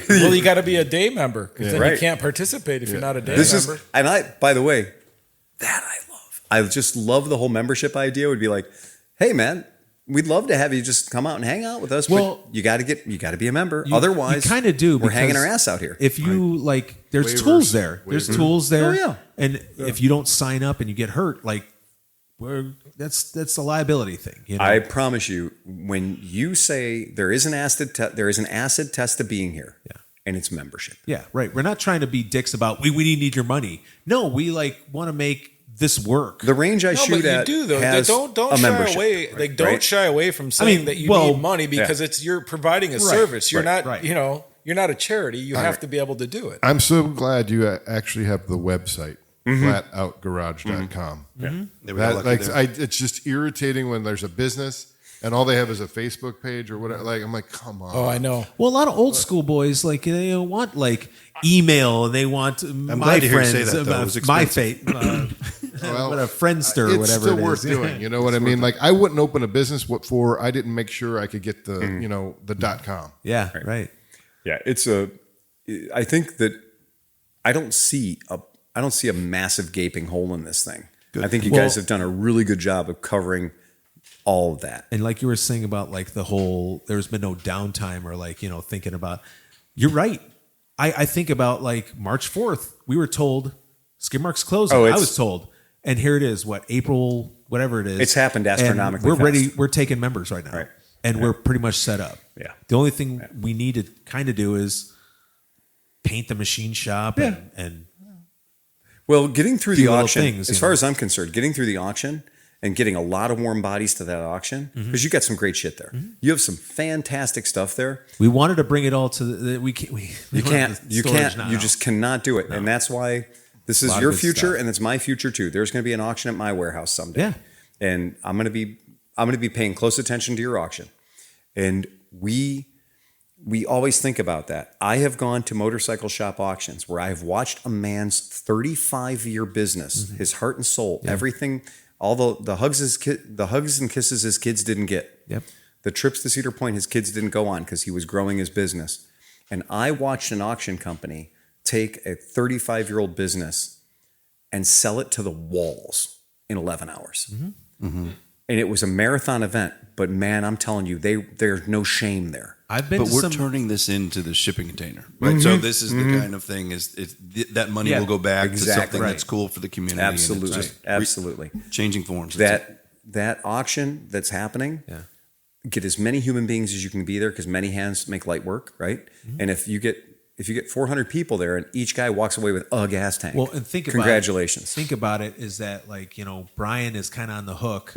well, you got to be a day member because then Right. you can't participate if you're not a day this member. is, and by the way, that I love. I just love the whole membership idea. Would be like, hey, man, we'd love to have you just come out and hang out with us. Well, but you got to be a member. Otherwise, you kind of do. We're hanging because our ass out here. If you like, there's Waivers. tools there. There's tools there. Oh, yeah. And if you don't sign up and you get hurt, like, that's a liability thing. You know? I promise you, when you say there is an acid test to being here, and it's membership. Yeah, right. We're not trying to be dicks about we need your money. No, we like want to make this work. The range I No, shoot but at you do though. has Don't a shy membership. away. Like don't Right? shy away from saying that you need money because you're providing a service. You're not you're not a charity. You have to be able to do it. I'm so glad you actually have the website, FLATOutGarage.com. It's just irritating when there's a business and all they have is a Facebook page or whatever. Like, I'm like, come on. Oh, I know. Well, a lot of old school boys like they want like email and they want my glad to hear you friends, say that, though. It was my expensive. fate, Well, what a Friendster or it's whatever. still it worth is. doing. You know what I mean? Like, I wouldn't open a business for I didn't make sure I could get the the .com. Yeah, right. Yeah, I think that I don't see a massive gaping hole in this thing. I think you guys have done a really good job of covering all of that. And like you were saying about like the whole, there's been no downtime or like, thinking about, you're right. I think about like March 4th, we were told Skidmark's closing. I was told. And here it is, April, whatever it is. It's happened astronomically and we're ready. fast. We're taking members right now. Right. And we're pretty much set up. Yeah. The only thing we need to kind of do is paint the machine shop and well, getting through the little auction, things, as far as I'm concerned, getting through the auction and getting a lot of warm bodies to that auction, because you got some great shit there. You have some fantastic stuff there. we wanted to bring it all to the, we can't, You just cannot do it. No. And that's why this is your future and it's my future too. There's going to be an auction at my warehouse someday. Yeah. And I'm going to be paying close attention to your auction. And we always think about that. I have gone to motorcycle shop auctions where I have watched a man's 35-year business, his heart and soul, everything, all the hugs and kisses his kids didn't get. Yep. The trips to Cedar Point his kids didn't go on because he was growing his business. And I watched an auction company take a 35-year-old business and sell it to the walls in 11 hours. And it was a marathon event, but man, I'm telling you, there's no shame there. But we're turning this into the shipping container, right? So this is the kind of thing that money will go back to something that's cool for the community. Absolutely, absolutely. Changing forms. That auction that's happening. Yeah. Get as many human beings as you can be there because many hands make light work, right? And if you get 400 people there and each guy walks away with a gas tank, well, and congratulations. Think about it is that like, Brian is kind of on the hook.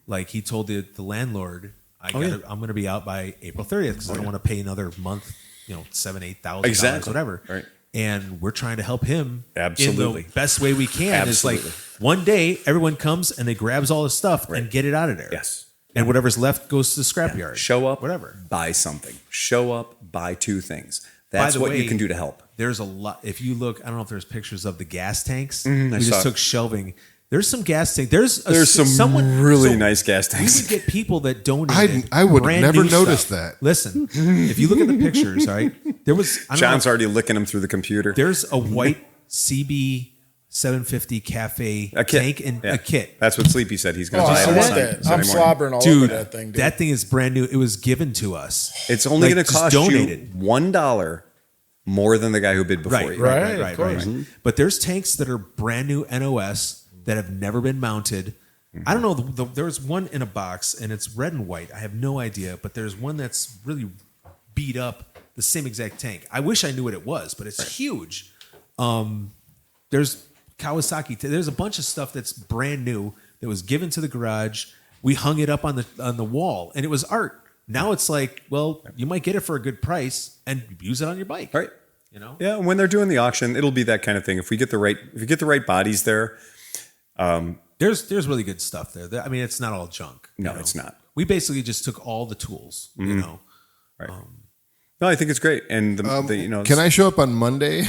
Like he told the landlord, I'm going to be out by April 30th because I don't want to pay another month, $7,000, $8,000, whatever. Right. And we're trying to help him Absolutely. in the best way we can. Absolutely. It's like one day everyone comes and they grabs all the stuff and get it out of there. Yes. And whatever's left goes to the scrapyard. Show up, whatever. buy something. Show up, buy two things. That's what you can do to help. There's a lot. If you look, I don't know if there's pictures of the gas tanks. I We saw just it. took shelving. There's some gas tanks. There's some really nice gas tanks. We would get people that donated. I would brand never new notice stuff. that. Listen, if you look at the pictures, all right, there was. I don't John's know, already licking them through the computer. There's a white CB 750 cafe tank and a kit. That's what Sleepy said. He's going to buy I it. want Sunday that. I'm morning. slobbering all Dude, over that thing. Dude. that thing is brand new. It was given to us. It's only going to just cost donated. you $1 more than the guy who bid before you. Right. But there's tanks that are brand new NOS that have never been mounted. I don't know. There's one in a box and it's red and white. I have no idea, but there's one that's really beat up, the same exact tank. I wish I knew what it was, but it's huge. There's Kawasaki. There's a bunch of stuff that's brand new that was given to the garage. We hung it up on the wall and it was art. Now it's like, well, you might get it for a good price and use it on your bike. Right. Yeah. When they're doing the auction, it'll be that kind of thing. If you get the right bodies there, there's really good stuff there. I mean, it's not all junk. No, it's not. We basically just took all the tools, Right. No, I think it's great. And can I show up on Monday?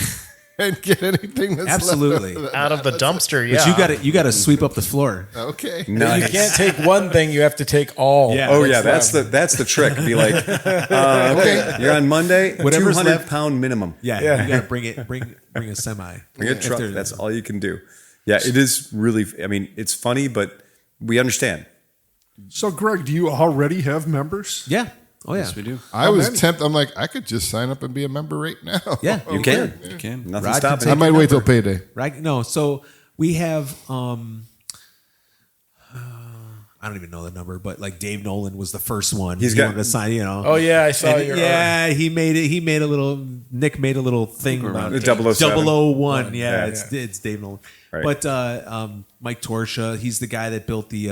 and get anything that's Absolutely. left Out of the dumpster, yeah. But you got to sweep up the floor. Okay. Nice. You can't take one thing; you have to take all. Yeah. Oh yeah, that's the trick. Be like, okay, you're on Monday, Whatever's 200-pound minimum. Yeah, you got to bring a semi. Bring a truck. That's all you can do. Yeah, it is really. I mean, it's funny, but we understand. So, Greg, do you already have members? Yeah. Oh yeah. Yes, we do. I was tempted. I'm like, I could just sign up and be a member right now. Yeah, You can. You can. Nothing Rod can stopping. take I might wait till payday. Right? No. So we have. I don't even know the number, but like Dave Nolan was the first one. He wanted to sign. Oh yeah, I saw your. he made it. He made a little. Nick made a little thing about The 007. 001. Yeah, Yeah. it's Dave Nolan. Right. But Mike Torsha, he's the guy that built the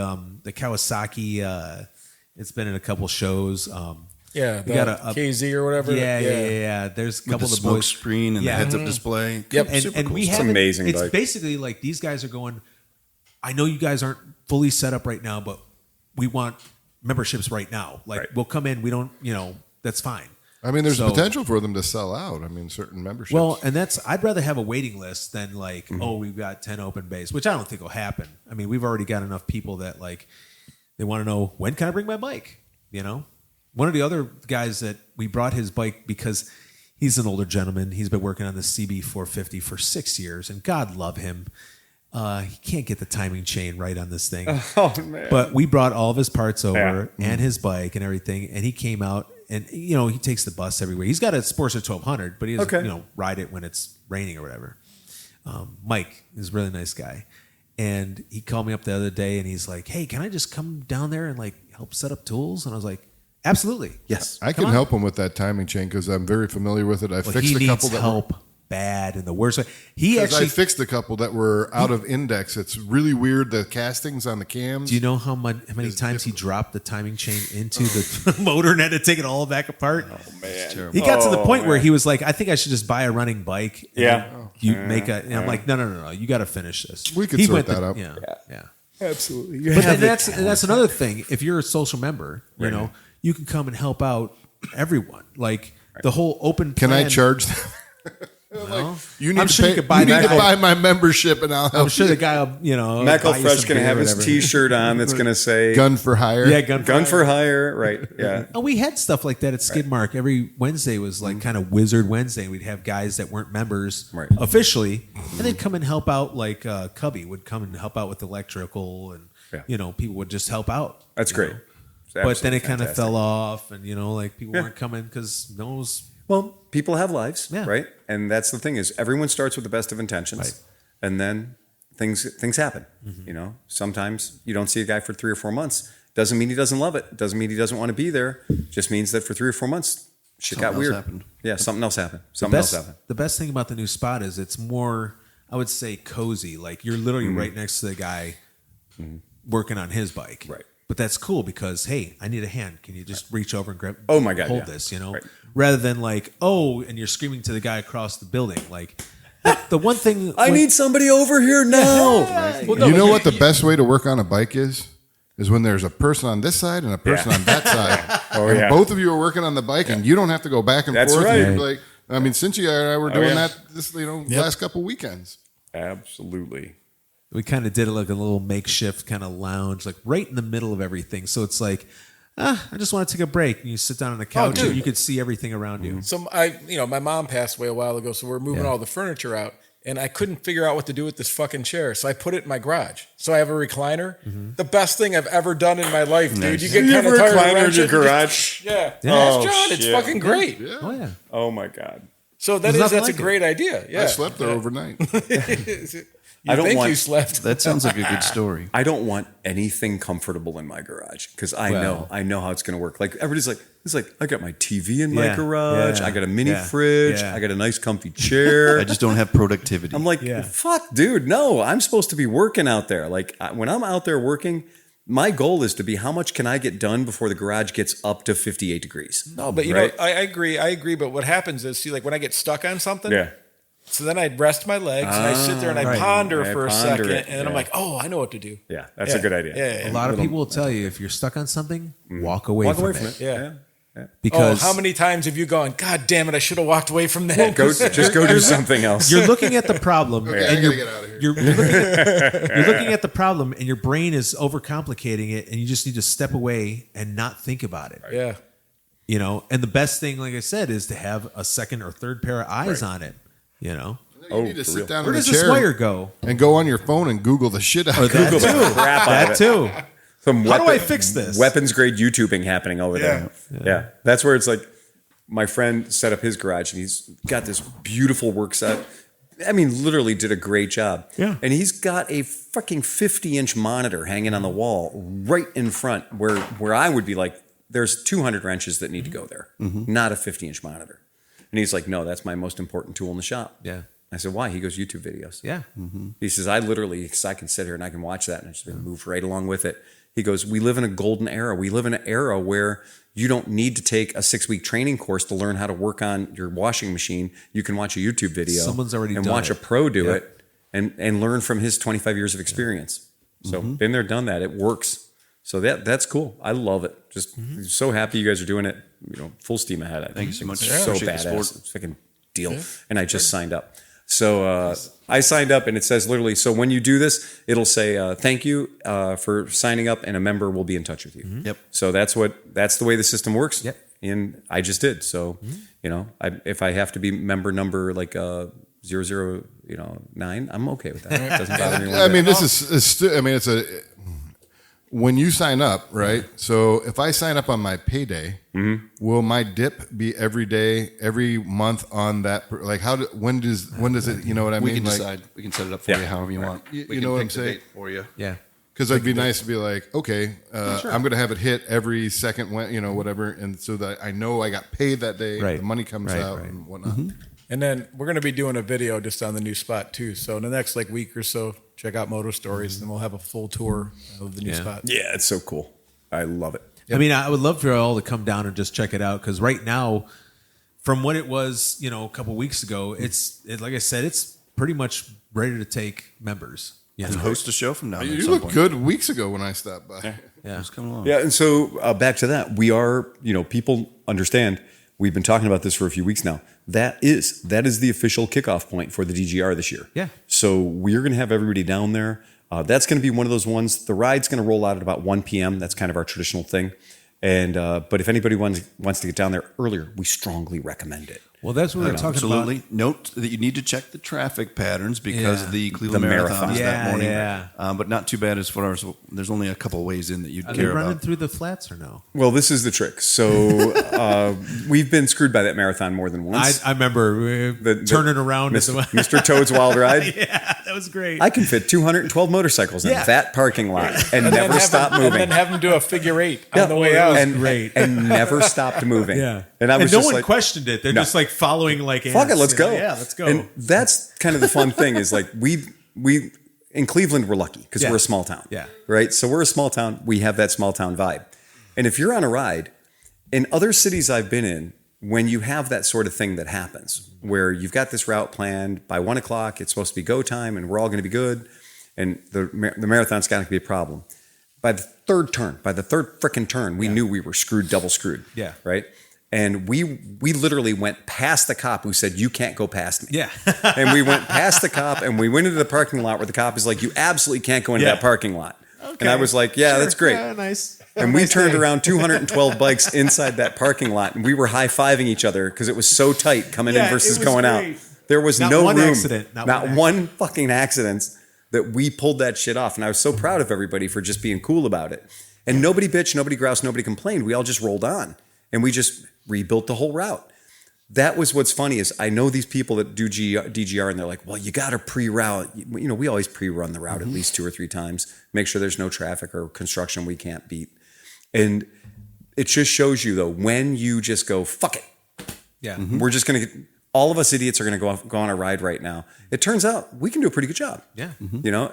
Kawasaki. It's been in a couple shows. Yeah, we got a KZ or whatever. Yeah. There's a With couple the of the smoke boys. screen and Yeah. the heads-up display. Yep. And, and we It's have amazing It's bike. basically like these guys are going. I know you guys aren't fully set up right now, but we want memberships right now. Like Right. we'll come in. We don't. That's fine. I mean, there's So- potential for them to sell out. I mean, certain memberships. Well, and I'd rather have a waiting list than like, we've got 10 open bays, which I don't think will happen. I mean, we've already got enough people that like, they want to know, when can I bring my bike? One of the other guys that we brought his bike because he's an older gentleman. He's been working on the CB450 for 6 years and God love him. He can't get the timing chain right on this thing. Oh man. But we brought all of his parts over Yeah. and his bike and everything, and he came out and he takes the bus everywhere. He's got a Sportster 1200, but he doesn't ride it when it's raining or whatever. Mike is a really nice guy, and he called me up the other day and he's like, "Hey, can I just come down there and like help set up tools?" And I was like, "Absolutely, yes." I can help him with that timing chain because I'm very familiar with it. I Well, fixed he a needs couple that help bad in the worst way. He I actually. fixed a couple that were out of index. It's really weird. The castings on the cams. Do you know how many times he dropped the timing chain into the motor and had to take it all back apart? Oh man, he got to the point where he was like, "I think I should just buy a running bike." And Yeah. you make a. And I'm like, no. You got to finish this. We could He sort went that out. Yeah. Absolutely. But then that's another thing. If you're a social member, you can come and help out everyone. Like the whole open. Can I plan- charge them? Well, You need I'm to sure pay. you could buy need to Michael- buy my membership, and I'll help. I'm sure you. the guy, will, Michael buy you Fresh some gonna beer have or his whatever. T-shirt on that's gonna say Gun for hire. Yeah, "Gun for hire." Right? Yeah. Oh, we had stuff like that at Skidmark. Every Wednesday was like kind of Wizard Wednesday. We'd have guys that weren't members Right. officially, and they'd come and help out. Like Cubby would come and help out with electrical, and people would just help out. That's great. know. It's But then absolutely it kind of fantastic. fell off, and like people weren't coming because no one was. Well, people have lives, Yeah. right? And that's the thing is everyone starts with the best of intentions, Right. and then things happen. Sometimes you don't see a guy for 3 or 4 months. Doesn't mean he doesn't love it. Doesn't mean he doesn't want to be there. Just means that for 3 or 4 months, shit got Something else weird. happened. Yeah, something else happened. Something else happened. The best thing about the new spot is it's more, I would say, cozy. Like you're literally right next to the guy working on his bike. Right. But that's cool because, hey, I need a hand. Can you just reach over and grab? Oh my God, hold yeah. this. Right. Rather than like, and you're screaming to the guy across the building. Like the one thing I need somebody over here now. Well, no, You but know what the best way to work on a bike is? Is when there's a person on this side and a person Yeah. on that side. Oh, and yeah. both of you are working on the bike, and you don't have to go back and That's forth. right. And you're like, I mean, Cynthia and I were doing yeah. that this last couple weekends. Absolutely. we kind of did it like a little makeshift kind of lounge, like right in the middle of everything. So it's like, I just want to take a break. And you sit down on the couch dude. and you could see everything around you. So my mom passed away a while ago, so we're moving all the furniture out, and I couldn't figure out what to do with this fucking chair, so I put it in my garage. So I have a recliner. The best thing I've ever done in my life, dude. You get You kind have of a tired of recliner in wrenching, your you garage? just- Yeah. Oh, John, it's shit. fucking great. Oh, yeah. Oh my God. So There's that's nothing a like great idea. Yeah. I slept there overnight. I don't think want- you slept. That sounds like a good story. I don't want anything comfortable in my garage because I know how it's going to work. Like everybody's like, it's like I got my TV in my Yeah, garage. yeah, I got a mini yeah, fridge. yeah. I got a nice comfy chair. I just don't have productivity. I'm like, fuck, dude, no, I'm supposed to be working out there. Like when I'm out there working, my goal is to be how much can I get done before the garage gets up to 58 degrees. No, but you Right? know, I agree. But what happens is, see, like when I get stuck on something, Yeah. so then I'd rest my legs and I sit there and I Right. ponder I for a ponder second, it, and then I'm yeah. like, oh, I know what to do. Yeah, that's a good idea. Yeah, A lot of people will tell you if you're stuck on something, walk away Walk from away it. from it. Yeah. Because how many times have you gone, God damn it, I should have walked away from that? Just go do something else. you're looking at the problem, Okay, I and gotta get out of here. you're looking at the problem, and your brain is overcomplicating it, and you just need to step away and not think about it. Yeah. You know, and the best thing, like I said, is to have a second or third pair of eyes on it. You know, You need to sit down where in does the this chair wire go? and go on your phone and Google the shit out of That it. too. That too. Some How do I fix this? Weapons grade YouTubing happening over there. Yeah. That's where it's like my friend set up his garage and he's got this beautiful work set. I mean, literally did a great job. Yeah. And he's got a fucking 50-inch monitor hanging on the wall right in front where I would be like, there's 200 wrenches that need to go there, not a 50-inch monitor. And he's like, no, that's my most important tool in the shop. Yeah. I said, why? He goes, YouTube videos. Yeah. He says, I can sit here and I can watch that and I just move right along with it. He goes, we live in a golden era. We live in an era where you don't need to take a 6-week training course to learn how to work on your washing machine. You can watch a YouTube video. Someone's already and done watch it. a pro do it and learn from his 25 years of experience. So been there, done that. It works. So that's cool. I love it. Just so happy you guys are doing it. You know, full steam ahead. Thank you so much. So Appreciate the badass. support. It's a fucking deal. And I just signed up. So I signed up and it says literally, so when you do this, it'll say, thank you for signing up and a member will be in touch with you. Yep. So that's the way the system works. Yep. And I just did. So, you know, if I have to be member number like 009, I'm okay with that. It doesn't bother me. I mean, it's when you sign up, right? So if I sign up on my payday, will my dip be every day, every month on that? Like, when does it? You know what I mean? We can Like, decide. We can set it up for you however you want. You We know can what pick I'm the saying? date for you. Yeah. Because it'd be nice to be like, okay, I'm going to have it hit every second, whatever, and so that I know I got paid that day, Right. the money comes Right, out right. and whatnot. And then we're going to be doing a video just on the new spot too. So in the next week or so, check out Moto Stories and we'll have a full tour of the new spot. Yeah, it's so cool. I love it. I mean, I would love for you all to come down and just check it out because right now, from what it was, a couple weeks ago, it's like I said, it's pretty much ready to take members. And host a show from now on. You at some looked point. good weeks ago when I stopped by. Yeah. Just come along. Yeah, and so back to that, we are, people understand. We've been talking about this for a few weeks now. That is the official kickoff point for the DGR this year. Yeah. So we're going to have everybody down there. That's going to be one of those ones. The ride's going to roll out at about 1 p.m. That's kind of our traditional thing. And but if anybody wants to get down there earlier, we strongly recommend it. Well, that's what we're talking Absolutely. about. Note that you need to check the traffic patterns because Yeah. the Cleveland The Marathon is marathon. that morning. Yeah. But not too bad as far as there's only a couple of ways in that you'd Are they care running about. through the flats or no? Well, this is the trick. So we've been screwed by that marathon more than once. I remember turning around. Mr. Toad's Wild Ride. Yeah, that was great. I can fit 212 motorcycles in that parking lot and never stop moving. And then have them do a figure 8 on the way out. and, great. and never stopped moving. Yeah. And I was no just one like, questioned it. They're No. just like following like fuck it, ants, let's you know? go. Yeah, let's go. And that's kind of the fun thing is like we in Cleveland we're lucky because Yeah. we're a small town. Yeah. Right. So we're a small town. We have that small town vibe. And if you're on a ride, in other cities I've been in, when you have that sort of thing that happens, where you've got this route planned by 1 o'clock, it's supposed to be go time, and we're all going to be good, and the marathon's got to be a problem. By the third frickin' turn, we knew we were screwed, double screwed. Yeah. Right. And we literally went past the cop who said, you can't go past me. Yeah. And we went past the cop and we went into the parking lot where the cop is like, you absolutely can't go into that parking lot. And I was like, yeah, that's great. Yeah, nice. And we turned around 212 bikes inside that parking lot and we were high-fiving each other because it was so tight coming in versus it was going great. out. There was Not no one room. accident. Not one fucking accident that we pulled that shit off. And I was so proud of everybody for just being cool about it. And nobody bitched, nobody groused, nobody complained. We all just rolled on. And we just rebuilt the whole route. That was what's funny is I know these people that do DGR and they're like, well, you got to pre-route. We always pre-run the route at least 2 or 3 times. Make sure there's no traffic or construction we can't beat. And it just shows you though, when you just go, fuck it. Yeah. We're just going to all of us idiots are going to go on a ride right now. It turns out we can do a pretty good job. Yeah.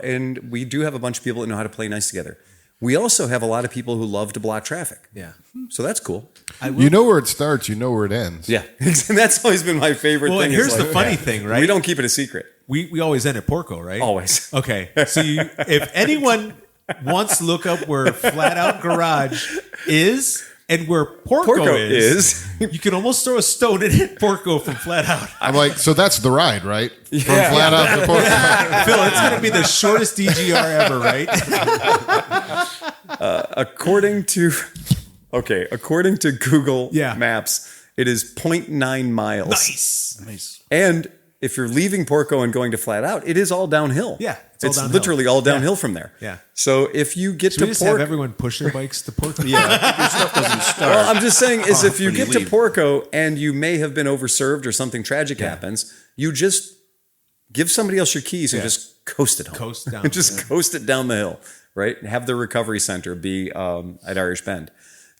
And we do have a bunch of people that know how to play nice together. We also have a lot of people who love to block traffic. Yeah. So that's cool. You know where it starts, you know where it ends. Yeah. And that's always been my favorite Well, thing. and here's is the like, funny thing, right? We don't keep it a secret. We always end at Porco, right? Always. Okay. So if anyone wants to look up where Flat Out Garage is And where Porco is, you can almost throw a stone and hit Porco from flat out. I'm like, so that's the ride, right? From flat out to Porco. Phil, it's going to be the shortest DGR ever, right? According to Google Maps, it is 0.9 miles. Nice. And if you're leaving Porco and going to Flat Out, it is all downhill. Yeah, it's literally all downhill from there. Yeah. So if you get Should to we just Porco, have everyone push their bikes to Porco? Your stuff doesn't start. well, I'm just saying is if you when you get to leave. Porco and you may have been overserved or something tragic happens, you just give somebody else your keys and just coast it home. Coast down. Just coast it down the hill, right? Have the recovery center be at Irish Bend.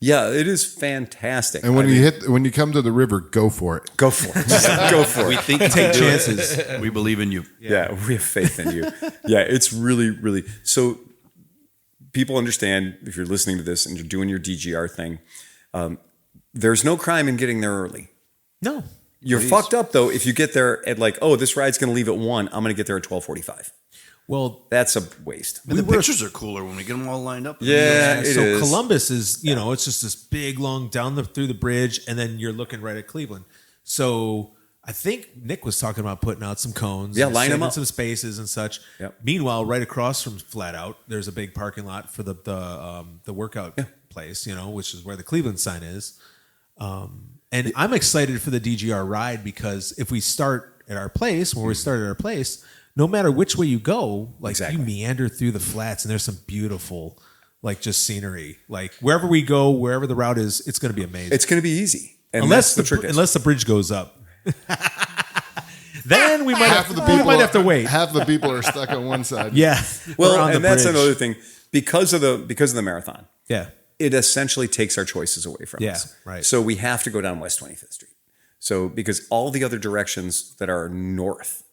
Yeah, it is fantastic. And when you come to the river, go for it. Go for it. Just go for We it. think take chances. We believe in you. Yeah, we have faith in you. Yeah, it's really, really. So people understand if you're listening to this and you're doing your DGR thing, there's no crime in getting there early. No. You're fucked up though if you get there at like, oh, this ride's going to leave at 1. I'm going to get there at 12:45. Well, that's a waste. And the pictures are cooler when we get them all lined up. Yeah, so Columbus is, it's just this big, long through the bridge, and then you're looking right at Cleveland. So I think Nick was talking about putting out some cones, line them up, some spaces and such. Yep. Meanwhile, right across from Flat Out, there's a big parking lot for the workout place, which is where the Cleveland sign is. And I'm excited for the DGR ride because if we start at our place, no matter which way you go, you meander through the flats, and there's some beautiful, just scenery. Like wherever we go, wherever the route is, it's going to be amazing. It's going to be easy, and unless the bridge goes up. Then we might have to wait. Half the people are stuck on one side. Yeah. Well, and that's another thing because of the marathon. Yeah. It essentially takes our choices away from us. Right. So we have to go down West 25th Street. So because all the other directions that are north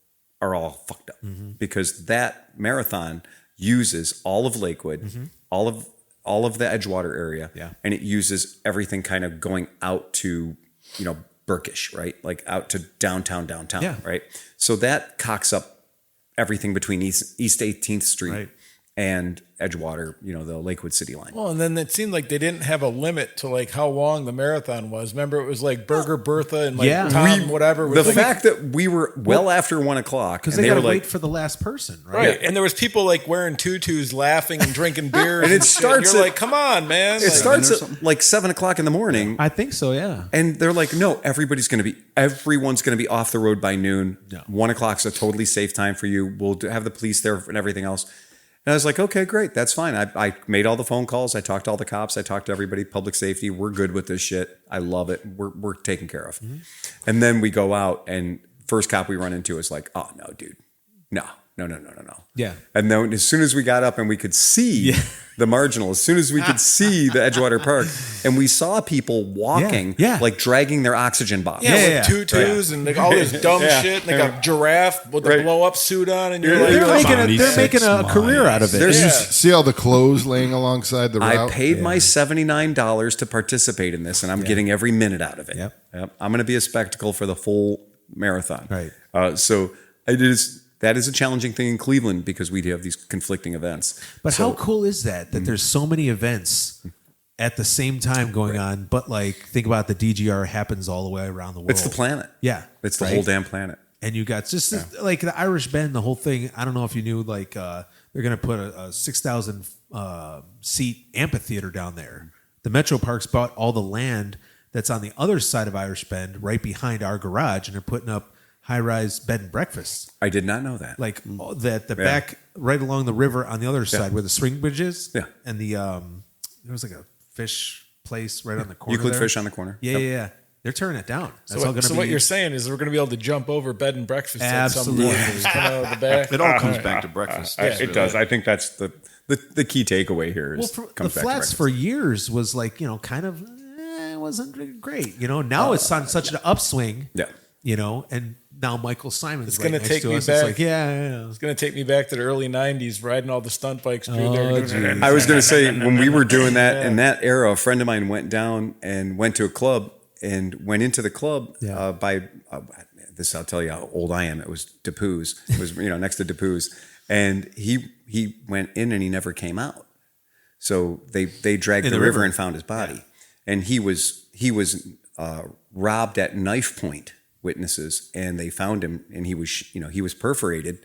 are all fucked up because that marathon uses all of Lakewood, all of the Edgewater area, and it uses everything kind of going out to Burkish, right? Like out to downtown, right? So that cocks up everything between East 18th Street and Edgewater, the Lakewood City line. Well, and then it seemed like they didn't have a limit to how long the marathon was. Remember, it was like Burger Bertha and Tom whatever. The fact that we were well after 1 o'clock because they were wait for the last person, right? And there was people wearing tutus, laughing and drinking beer, and it starts. You're like, come on, man! It starts at 7 o'clock in the morning. I think so, yeah. And they're like, no, everyone's going to be off the road by noon. No. 1 o'clock's a totally safe time for you. We'll have the police there and everything else. And I was like, okay, great. That's fine. I made all the phone calls. I talked to all the cops. I talked to everybody, public safety. We're good with this shit. I love it. We're taken care of. And then we go out and first cop we run into is like, oh, no, dude. No. Yeah. And then as soon as we got up and we could see the marginal, as soon as we could see the Edgewater Park, and we saw people walking, dragging their oxygen bottles. With tutus and all this dumb shit. And they got giraffe with the blow up suit on, and you're like, they're making a career out of it. You see all the clothes laying alongside the route? I paid my $79 to participate in this, and I'm getting every minute out of it. Yep. I'm going to be a spectacle for the full marathon. Right. So that is a challenging thing in Cleveland because we do have these conflicting events. But how cool is that there's so many events at the same time going on, but think about the DGR happens all the way around the world. It's the planet. Yeah. It's the whole damn planet. And you got just the Irish Bend, the whole thing. I don't know if you knew, they're going to put a 6,000 seat amphitheater down there. The Metro Parks bought all the land that's on the other side of Irish Bend, right behind our garage, and they're putting up high-rise bed and breakfast. I did not know that. Back right along the river on the other side where the swing bridge is. Yeah. And there was a fish place right on the corner. Euclid there. Fish on the corner. Yeah. They're tearing it down. That's So what you're saying is we're going to be able to jump over bed and breakfast Absolutely. at some point. Come out of the back. It all comes back to breakfast. It does. I think that's the key takeaway here. Is the flats for years was kind of wasn't great. Now it's on such an upswing. Yeah. And now Michael Simon's It's going to take me back. It's going to take me back to the early '90s, riding all the stunt bikes through there. I was going to say when we were doing that in that era, a friend of mine went down and went to a club and went into the club by this. I'll tell you how old I am. It was DePoo's. It was next to DePoo's, and he went in and he never came out. So they dragged the river and found his body. and he was robbed at knife point. Witnesses, and they found him, and he was perforated,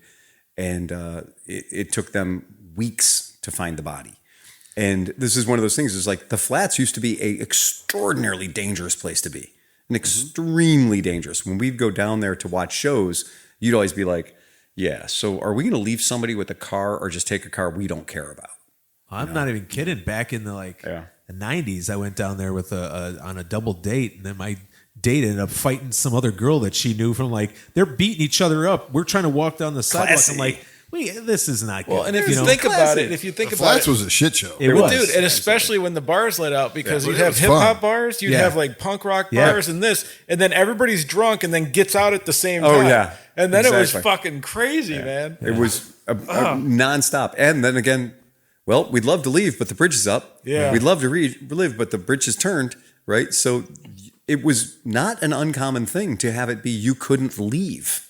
and it took them weeks to find the body. And this is one of those things. It's like the Flats used to be a extraordinarily dangerous place to be, and extremely dangerous. When we'd go down there to watch shows, you'd always be like, "Yeah, so are we going to leave somebody with a car, or just take a car we don't care about?" I'm not even kidding. Back in the the 90s, I went down there with on a double date, and then my date ended up fighting some other girl that she knew from they're beating each other up. We're trying to walk down the sidewalk. Classy. I'm like, wait, this is not good. Well, and if you think about it, Flats was a shit show. It was. Dude, and especially when the bars let out, because you'd have hip hop bars, you'd have punk rock bars and this, and then everybody's drunk and then gets out at the same time. Oh, yeah. And then it was fucking crazy, man. It was a nonstop. And then again, well, we'd love to leave, but the bridge is up. Yeah. We'd love to live, but the bridge is turned, right? So it was not an uncommon thing to have it be you couldn't leave.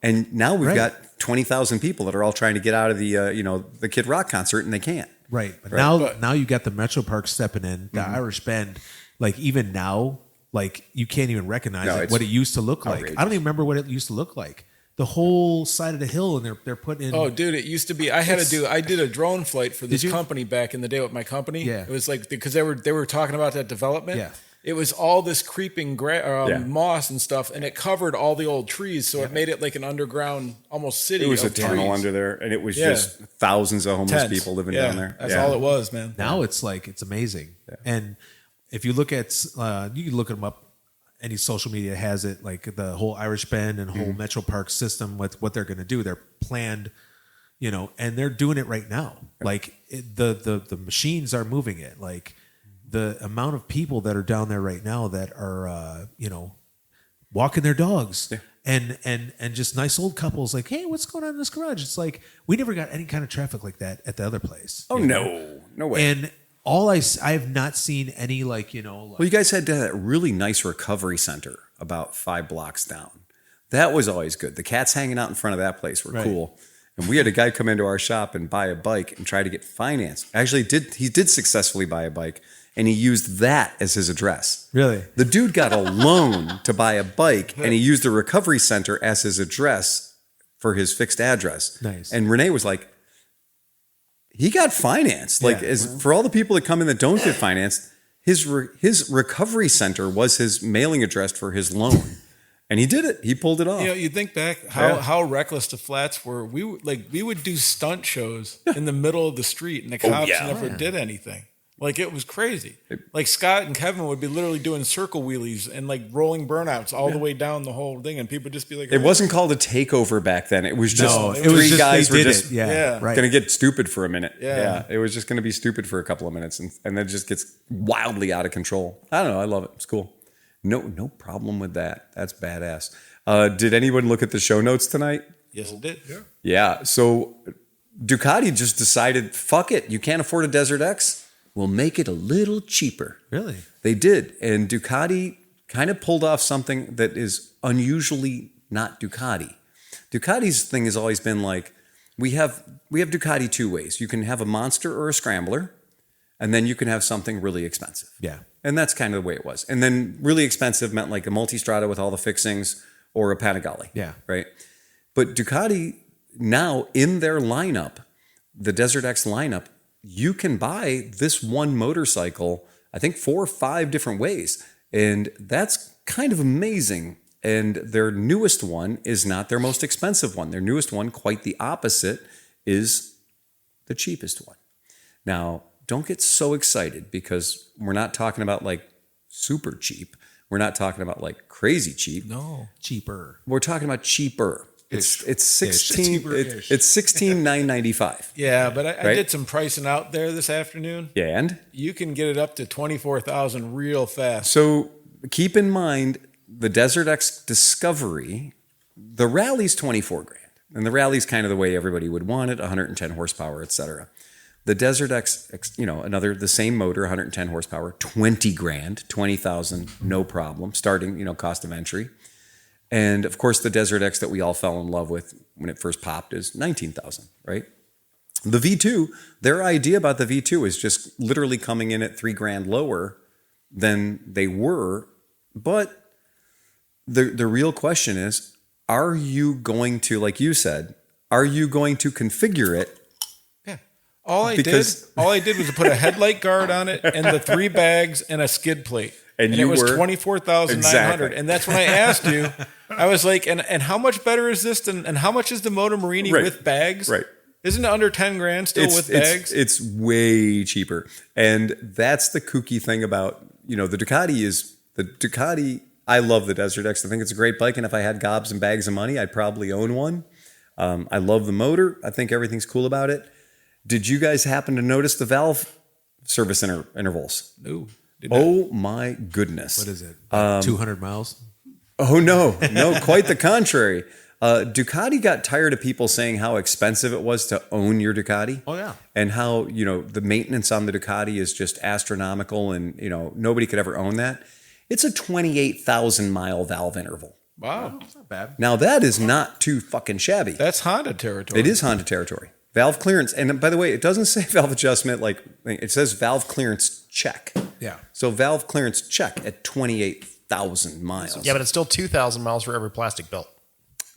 And now we've got 20,000 people that are all trying to get out of the Kid Rock concert, and they can't. Right. But now you got the Metro Park stepping in, the Irish Bend. Even now, you can't even recognize what it used to look like. outrageous. I don't even remember what it used to look like. The whole side of the hill, and they're putting in. Oh, dude, it used to be. I did a drone flight for this company back in the day with my company. Yeah. It was because they were talking about that development. Yeah. It was all this creeping moss and stuff, and it covered all the old trees, so it made it like an underground, almost city. It was a of tunnel trees. under there, and it was just thousands of homeless people living down there. That's all it was, man. Now it's amazing. Yeah. And if you look at, you can look them up. Any social media has it, the whole Irish Bend and whole Metro Park system with what they're going to do. They're planned, and they're doing it right now. The machines are moving it. The amount of people that are down there right now that are, walking their dogs and just nice old couples hey, what's going on in this garage? It's we never got any kind of traffic like that at the other place. Oh, no way. And I have not seen any well, you guys had that really nice recovery center about 5 blocks down. That was always good. The cats hanging out in front of that place were cool. And we had a guy come into our shop and buy a bike and try to get financed. Actually, he did successfully buy a bike, and he used that as his address. Really? The dude got a loan to buy a bike, and he used the recovery center as his address for his fixed address. Nice. And Renee was like, he got financed. For all the people that come in that don't get financed, his recovery center was his mailing address for his loan. And he did it. He pulled it off. You think back how reckless the Flats were. We would do stunt shows in the middle of the street, and the cops never did anything. It was crazy. Scott and Kevin would be literally doing circle wheelies and rolling burnouts all the way down the whole thing, and people would just be like, it wasn't called a takeover back then. It was just three guys were just going to get stupid for a minute. Yeah. It was just going to be stupid for a couple of minutes, and then it just gets wildly out of control. I don't know. I love it. It's cool. No problem with that. That's badass. Did anyone look at the show notes tonight? Yes, it did. Yeah. So Ducati just decided, fuck it. You can't afford a Desert X? We'll make it a little cheaper. Really? They did. And Ducati kind of pulled off something that is unusually not Ducati. Ducati's thing has always been we have Ducati 2 ways. You can have a monster or a scrambler, and then you can have something really expensive. Yeah. And that's kind of the way it was. And then really expensive meant a Multistrada with all the fixings or a Panigale. Yeah. Right? But Ducati now in their lineup, the Desert X lineup, you can buy this one motorcycle, I think 4 or 5 different ways. And that's kind of amazing. And their newest one is not their most expensive one. Their newest one, quite the opposite, is the cheapest one. Now, don't get so excited because we're not talking about super cheap. We're not talking about crazy cheap. No. Cheaper. We're talking about cheaper. It's $16,995. Yeah, but I did some pricing out there this afternoon. Yeah, and you can get it up to $24,000 real fast. So keep in mind the Desert X Discovery. The Rally's $24,000, and the Rally's kind of the way everybody would want it: 110 horsepower, etc. The Desert X, the same motor, 110 horsepower, $20,000, $20,000, no problem. Starting, cost of entry. And of course, the Desert X that we all fell in love with when it first popped is $19,000, right? The V2, their idea about the V2 is just literally coming in at $3,000 lower than they were. But the real question is, are you going to, like you said, are you going to configure it? Yeah. All I did was put a headlight guard on it and the 3 bags and a skid plate. And it was 24,900. Exactly. And that's when I asked you, I was like, and how much better is this than, and how much is the Moto Morini with bags? Right. Isn't it under 10 grand still with bags? It's way cheaper. And that's the kooky thing about, the Ducati. I love the Desert X. I think it's a great bike. And if I had gobs and bags of money, I'd probably own one. I love the motor. I think everything's cool about it. Did you guys happen to notice the valve service intervals? No. Oh my goodness. What is it? 200 miles? Oh no, quite the contrary. Ducati got tired of people saying how expensive it was to own your Ducati. Oh yeah. And how, the maintenance on the Ducati is just astronomical and, nobody could ever own that. It's a 28,000 mile valve interval. Wow. That's not bad. Now that is not too fucking shabby. That's Honda territory. It is Honda territory. Valve clearance. And by the way, it doesn't say valve adjustment, it says valve clearance check. Yeah. So valve clearance check at 28,000 miles. Yeah, but it's still 2,000 miles for every plastic belt.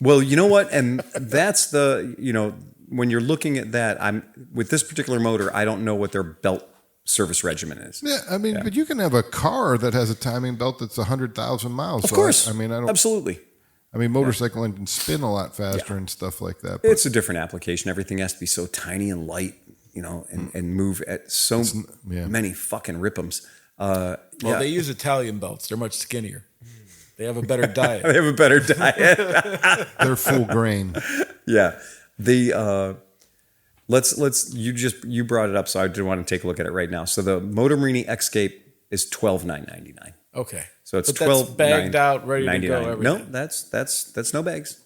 Well, you know what? And that's when you're looking at that, with this particular motor, I don't know what their belt service regimen is. Yeah, but you can have a car that has a timing belt that's 100,000 miles. Of course. I don't. Absolutely. Motorcycle engines spin a lot faster and stuff like that. It's a different application. Everything has to be so tiny and light, and move at so many fucking rip'ems. They use Italian belts. They're much skinnier. They have a better diet. They have a better diet. They're full grain. Yeah. You brought it up, so I did want to take a look at it right now. So the Moto Morini Escape is $12,999. Okay. So it's $12,999 bagged out, ready to go. Everything. No, that's no bags.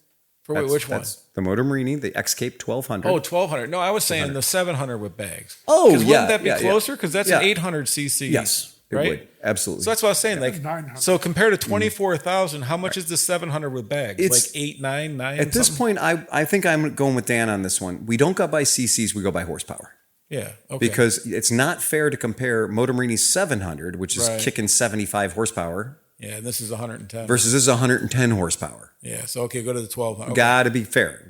Which one? That's the Moto Morini, the Escape 1200. Oh, 1200. No, I was saying the 700 with bags. Oh, yeah. Wouldn't that be closer? Because that's an 800 cc. Yes, it right? would. Absolutely. So that's what I was saying. So compared to 24,000, how much is the 700 with bags? It's 8, 9. At this point, I think I'm going with Dan on this one. We don't go by cc's, we go by horsepower. Yeah. Okay. Because it's not fair to compare Moto Morini's 700, which is kicking 75 horsepower. Yeah, and this is 110. Versus this is 110 horsepower. Yeah, so go to the 1200. Okay. Got to be fair.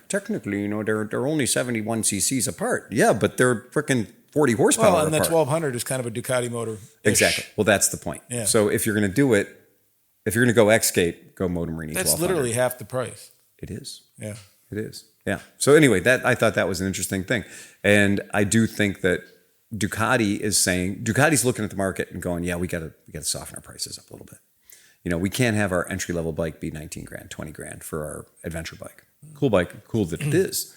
Technically, they're only 71 cc's apart. Yeah, but they're freaking 40 horsepower Well, and apart. the 1200 is kind of a Ducati motor. Exactly. Well, that's the point. Yeah. So if you're going to do it, if you're going to go Escape, go Moto Morini 1200. That's literally half the price. It is. Yeah. It is. Yeah. So anyway, I thought that was an interesting thing. And I do think that Ducati's looking at the market and going, yeah, we got to soften our prices up a little bit. We can't have our entry level bike be 19 grand, 20 grand for our adventure bike. Cool bike, cool that it is.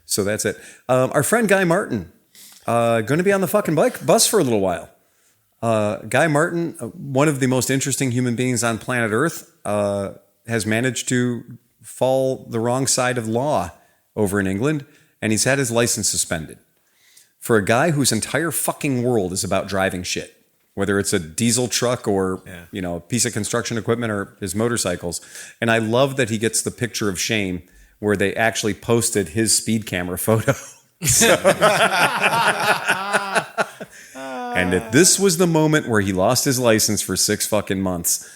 So that's it. Our friend Guy Martin, going to be on the fucking bus for a little while. Guy Martin, one of the most interesting human beings on planet Earth, has managed to fall the wrong side of law over in England, and he's had his license suspended. For a guy whose entire fucking world is about driving shit, whether it's a diesel truck or a piece of construction equipment or his motorcycles. And I love that he gets the picture of shame where they actually posted his speed camera photo. And this was the moment where he lost his license for 6 fucking months.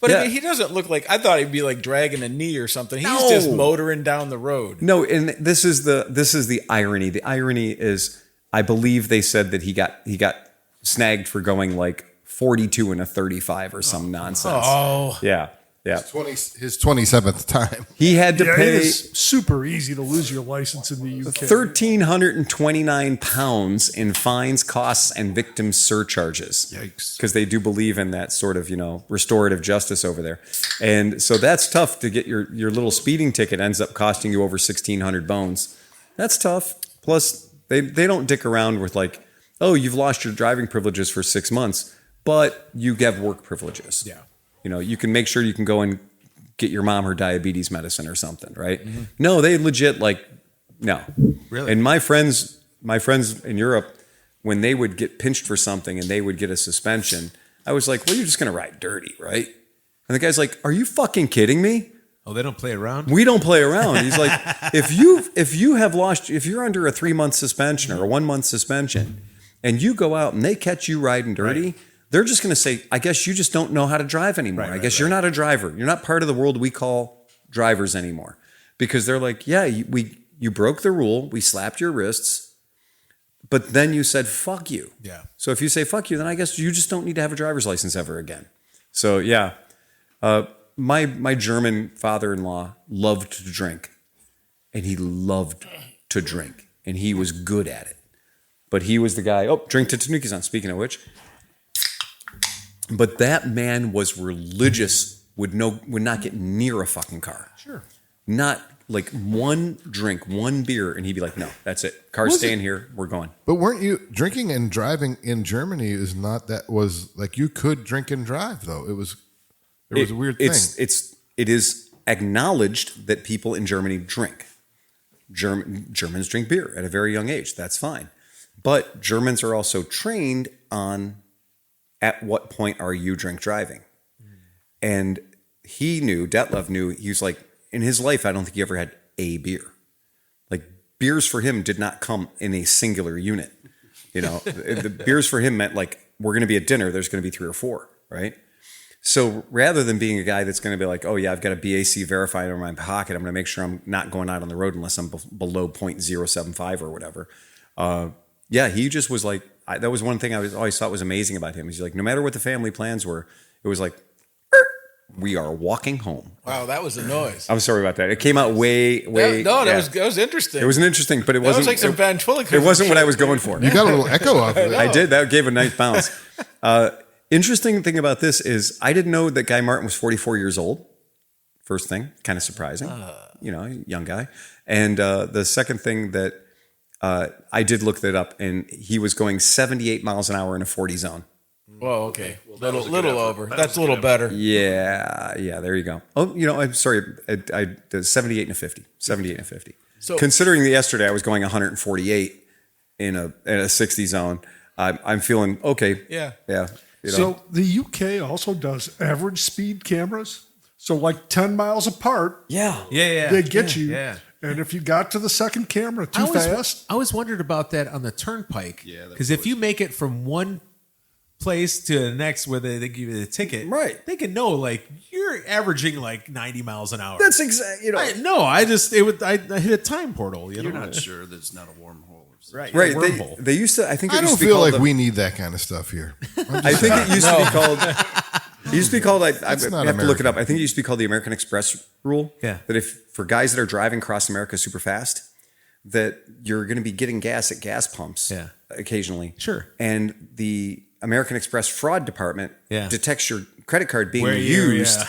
But I mean, he doesn't look like, I thought he'd be like dragging a knee or something. He's just motoring down the road. No, and this is the irony. The irony is, I believe they said that he got snagged for going like 42 and a 35 or some nonsense. Oh. Yeah. His 27th time. He had to pay. It is super easy to lose your license in the UK. 1,329 pounds in fines, costs, and victim surcharges. Yikes. Because they do believe in that sort of, restorative justice over there. And so that's tough to get your little speeding ticket ends up costing you over 1,600 bones. That's tough. Plus, they don't dick around with like, oh, you've lost your driving privileges for 6 months, but you have work privileges. Yeah. You can make sure you can go and get your mom her diabetes medicine or something, right? Mm-hmm. No, they legit no. Really? And my friends in Europe, when they would get pinched for something and they would get a suspension, I was like, well, you're just going to ride dirty, right? And the guy's like, are you fucking kidding me? Oh, they don't play around? We don't play around. He's like, if you're under a 3-month suspension or a 1-month suspension and you go out and they catch you riding dirty, they're just going to say, I guess you just don't know how to drive anymore. I guess you're not a driver. You're not part of the world we call drivers anymore. Because they're like, yeah, you broke the rule. We slapped your wrists. But then you said, fuck you. Yeah. So if you say fuck you, then I guess you just don't need to have a driver's license ever again. So yeah, my German father-in-law loved to drink. And he loved to drink. And he was good at it. But he was the guy, drink to Tanuki-san, speaking of which. But that man was religious, would not get near a fucking car. Sure. Not like one drink, one beer, and he'd be like, no, that's it. Car's staying here. We're going. But weren't you drinking and driving in Germany was like you could drink and drive though. It was a weird thing. It is acknowledged that people in Germany drink. Germans drink beer at a very young age. That's fine. But Germans are also trained on at what point are you drink driving? And Detlef knew, he was like, in his life, I don't think he ever had a beer. Like beers for him did not come in a singular unit. You know, the beers for him meant like, we're going to be at dinner. There's going to be 3 or 4, right? So rather than being a guy that's going to be like, oh yeah, I've got a BAC verified in my pocket. I'm going to make sure I'm not going out on the road unless I'm below 0.075 or whatever. He just was like, that was one thing I always thought was amazing about him. He's like, no matter what the family plans were, it was like, we are walking home. Wow, that was a noise. I'm sorry about that. It came out way. That was interesting. It was an interesting, but it wasn't. Was like some ventriloquism. It wasn't what I was going for. You got a little echo off of it. I did. That gave a nice bounce. Interesting thing about this is I didn't know that Guy Martin was 44 years old. First thing, kind of surprising. Young guy. And the second thing that I did look that up, and he was going 78 miles an hour in a 40 zone. Well, okay. Little over. That's a little better. Yeah, there you go. Oh, I'm sorry. I did 78 and a 50. 78 and a 50. So considering that yesterday I was going 148 in a 60 zone, I'm feeling okay. Yeah. So the UK also does average speed cameras. So like 10 miles apart. Yeah. They get you. Yeah. And if you got to the second camera too fast. I always wondered about that on the turnpike. Yeah. Because if you make it from one place to the next where they give you the ticket, right? They can know like you're averaging like 90 miles an hour. That's exactly. I hit a time portal. You're not sure that it's not a wormhole. Right. They used to. I think. I don't feel like we need that kind of stuff here. I think it used to be called. It used to be called. I have to look it up. I think it used to be called the American Express rule. Yeah. That if for guys that are driving across America super fast, that you're going to be getting gas at gas pumps. Yeah. Occasionally. Sure. And the American Express fraud department detects your credit card being Where used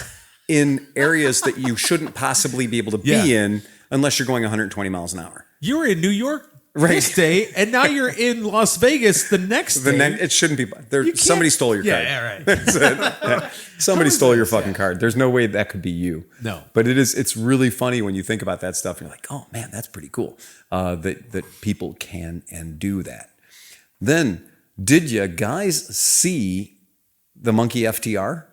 in areas that you shouldn't possibly be able to be in unless you're going 120 miles an hour. You were in New York this day, and now you're in Las Vegas the next day. It shouldn't be. Somebody stole your card. Yeah, right. That's it. Yeah. Somebody stole your fucking card. There's no way that could be you. No. But it's really funny when you think about that stuff. You're like, oh man, that's pretty cool that people can and do that. Then, did you guys see the Monkey FTR?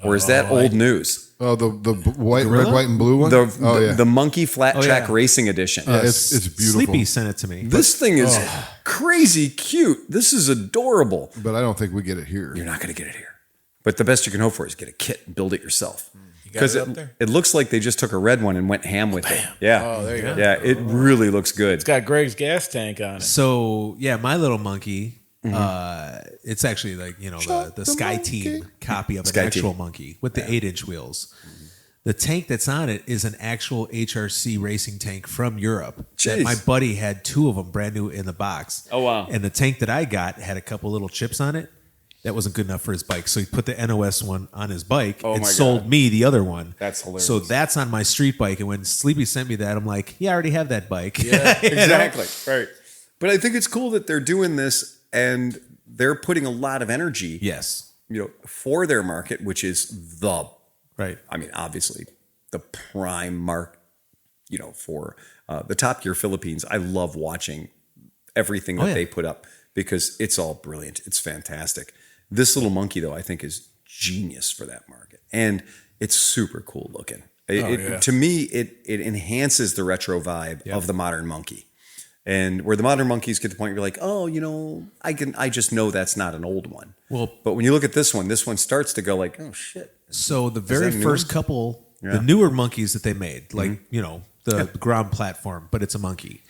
Or is that old news? Oh, the white, red, white, and blue one? The Monkey Flat Track Racing Edition. It's beautiful. Sleepy sent it to me. This thing is crazy cute. This is adorable. But I don't think we get it here. You're not going to get it here. But the best you can hope for is get a kit and build it yourself. Because it looks like they just took a red one and went ham with it. Yeah. Oh, there you go. Yeah, it really looks good. It's got Greg's gas tank on it. So, my little monkey, it's actually like, the Sky Team copy of an actual monkey with the 8-inch wheels. The tank that's on it is an actual HRC racing tank from Europe. That my buddy had 2 of them brand new in the box. Oh, wow. And the tank that I got had a couple little chips on it. That wasn't good enough for his bike. So he put the NOS one on his bike and sold me the other one. That's hilarious. So that's on my street bike. And when Sleepy sent me that, I'm like, I already have that bike. Yeah, exactly. Right. But I think it's cool that they're doing this and they're putting a lot of energy. Yes. For their market, which is obviously the prime mark, for the Top Gear Philippines. I love watching everything that they put up because it's all brilliant. It's fantastic. This little monkey, though, I think is genius for that market. And it's super cool looking. To me, it enhances the retro vibe of the modern monkey. And where the modern monkeys get to the point where you're like, oh, I just know that's not an old one. Well, but when you look at this one starts to go like, oh shit. So the very first couple, the newer monkeys that they made, like, the ground platform, but it's a monkey.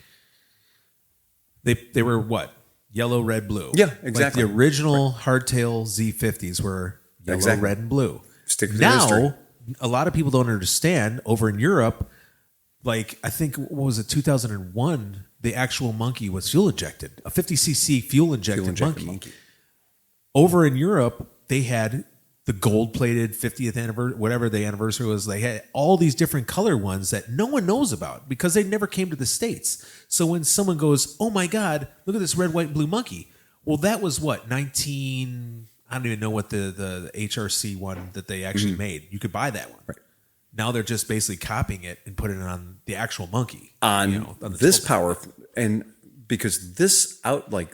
They were what? Yellow, red, blue. Yeah, exactly. Like the original hardtail Z50s were yellow, red, and blue. Stick to now, history. A lot of people don't understand over in Europe, like I think, what was it, 2001, the actual monkey was fuel injected, a 50cc fuel injected monkey. Over in Europe, they had the gold-plated 50th anniversary, whatever the anniversary was. They had all these different color ones that no one knows about because they never came to the States. So when someone goes, oh my God, look at this red, white, and blue monkey. Well, that was what, I don't even know what the HRC one that they actually made. You could buy that one. Right. Now they're just basically copying it and putting it on the actual monkey. On this power, and because this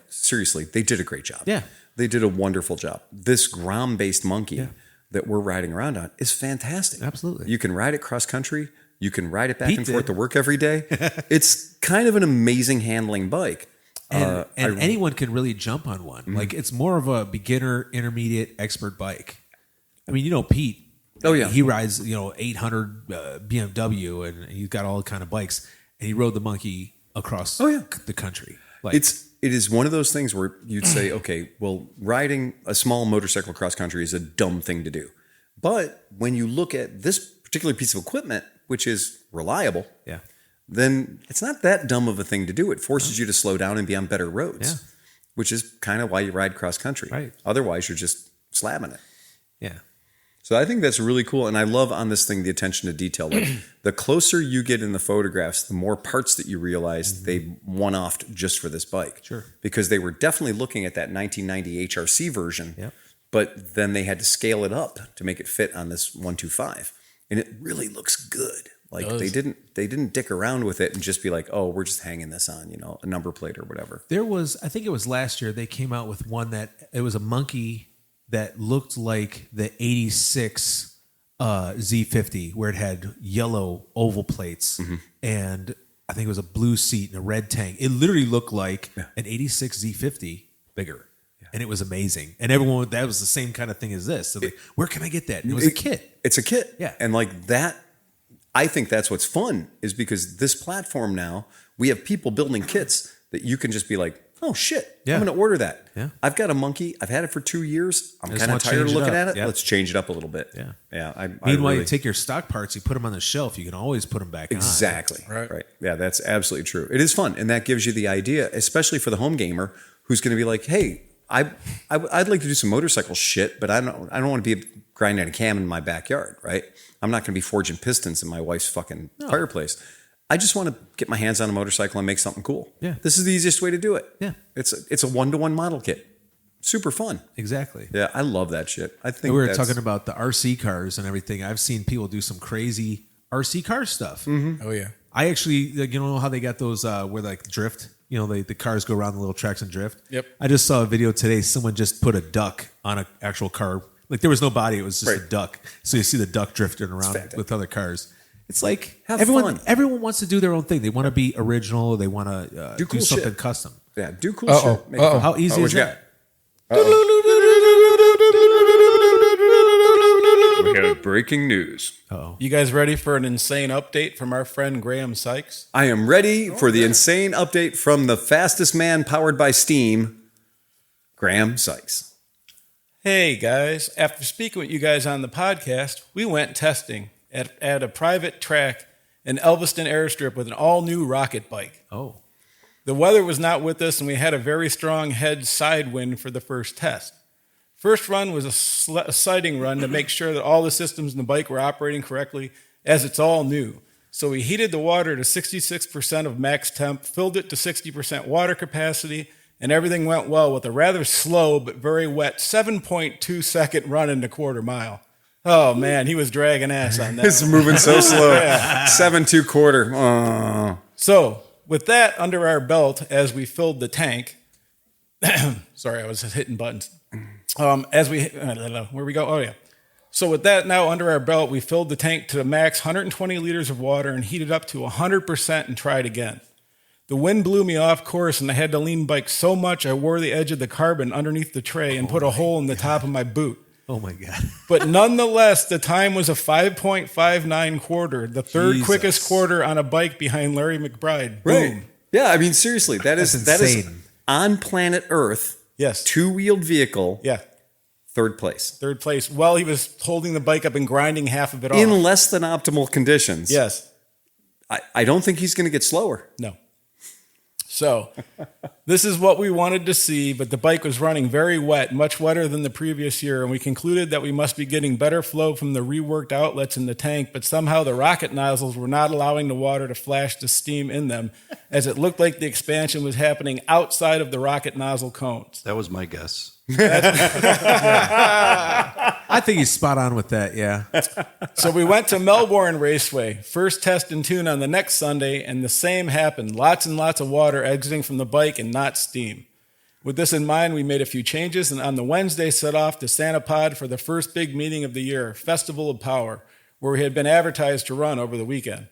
seriously, they did a great job. Yeah. They did a wonderful job. This Grom-based monkey that we're riding around on is fantastic. Absolutely. You can ride it cross country. You can ride it back and forth to work every day. It's kind of an amazing handling bike. And anyone can really jump on one. Like it's more of a beginner, intermediate, expert bike. I mean, Pete. Oh yeah, he rides 800 BMW, and he's got all kind of bikes. And he rode the monkey across the country. Like it is one of those things where you'd say, okay, well, riding a small motorcycle cross country is a dumb thing to do. But when you look at this particular piece of equipment, which is reliable, then it's not that dumb of a thing to do. It forces you to slow down and be on better roads, which is kind of why you ride cross country. Right. Otherwise, you're just slamming it. Yeah. So I think that's really cool. And I love on this thing the attention to detail. Like the closer you get in the photographs, the more parts that you realize they one-offed just for this bike. Sure. Because they were definitely looking at that 1990 HRC version, but then they had to scale it up to make it fit on this 125. And it really looks good. Like they didn't dick around with it and just be like, oh, we're just hanging this on, a number plate or whatever. There was, I think it was last year, they came out with one that it was a monkey that looked like the 86 Z50, where it had yellow oval plates and I think it was a blue seat and a red tank. It literally looked like an 86 Z50 bigger. And it was amazing. And everyone, that was the same kind of thing as this. So like, where can I get that? And it was a kit. It's a kit. Yeah. And like that, I think that's what's fun is because this platform now, we have people building kits that you can just be like, oh shit, I'm going to order that. Yeah. I've got a monkey. I've had it for 2 years. I'm I just kind of want to tired of change it looking up. at it. Yep. Let's change it up a little bit. Yeah. Yeah. Meanwhile, you take your stock parts, you put them on the shelf. You can always put them back on. Exactly. Right. Yeah, that's absolutely true. It is fun. And that gives you the idea, especially for the home gamer who's going to be like, hey, I'd like to do some motorcycle shit, but I don't want to be grinding a cam in my backyard, right? I'm not going to be forging pistons in my wife's fucking fireplace. I just want to get my hands on a motorcycle and make something cool. Yeah. This is the easiest way to do it. Yeah. It's a 1-to-1 model kit. Super fun. Exactly. Yeah, I love that shit. I think we were talking about the RC cars and everything. I've seen people do some crazy RC car stuff. Oh yeah. I actually, how they got those where like drift, the cars go around the little tracks and drift. Yep. I just saw a video today. Someone just put a duck on an actual car. Like there was no body. It was just a duck. So you see the duck drifting around with other cars. It's like everyone wants to do their own thing. They want to be original. They want to do something shit. Custom. Yeah, do cool shit. How easy is that? We have breaking news. You guys ready for an insane update from our friend Graham Sykes? I am ready for the insane update from the fastest man powered by steam, Graham Sykes. Hey guys, after speaking with you guys on the podcast, we went testing at a private track in Elviston Airstrip with an all-new rocket bike. Oh. The weather was not with us, and we had a very strong head side wind for the first test. First run was a sighting run to make sure that all the systems in the bike were operating correctly, as it's all new. So we heated the water to 66% of max temp, filled it to 60% water capacity, and everything went well with a rather slow but very wet 7.2 second run in the quarter mile. Oh man, he was dragging ass on that. It's moving so slow. 7.2 quarter. So with that under our belt, as we filled the tank, sorry, I was hitting buttons. Where we go? Oh yeah. So with that now under our belt, we filled the tank to the max 120 liters of water and heated up to 100% and tried again. The wind blew me off course, and I had to lean bike so much I wore the edge of the carbon underneath the tray and put a hole in the top of my boot. Oh my God. But nonetheless, the time was a 5.59 quarter, the third quickest quarter on a bike behind Larry McBride. Right. Boom. Yeah, I mean, seriously, that is insane. on planet Earth. Yes. Two-wheeled vehicle. Yeah. Third place. Third place. While he was holding the bike up and grinding half of it off. In less than optimal conditions. Yes. I don't think he's going to get slower. No. So, this is what we wanted to see, but the bike was running very wet, much wetter than the previous year, and we concluded that we must be getting better flow from the reworked outlets in the tank, but somehow the rocket nozzles were not allowing the water to flash the steam in them, as it looked like the expansion was happening outside of the rocket nozzle cones. That was my guess. I think he's spot on with that. Yeah. So we went to Melbourne Raceway, first test and tune on the next Sunday, and the same happened. Lots and lots of water exiting from the bike and not steam. With this in mind, we made a few changes, and on the Wednesday set off to Santa Pod for the first big meeting of the year, Festival of Power, where we had been advertised to run over the weekend.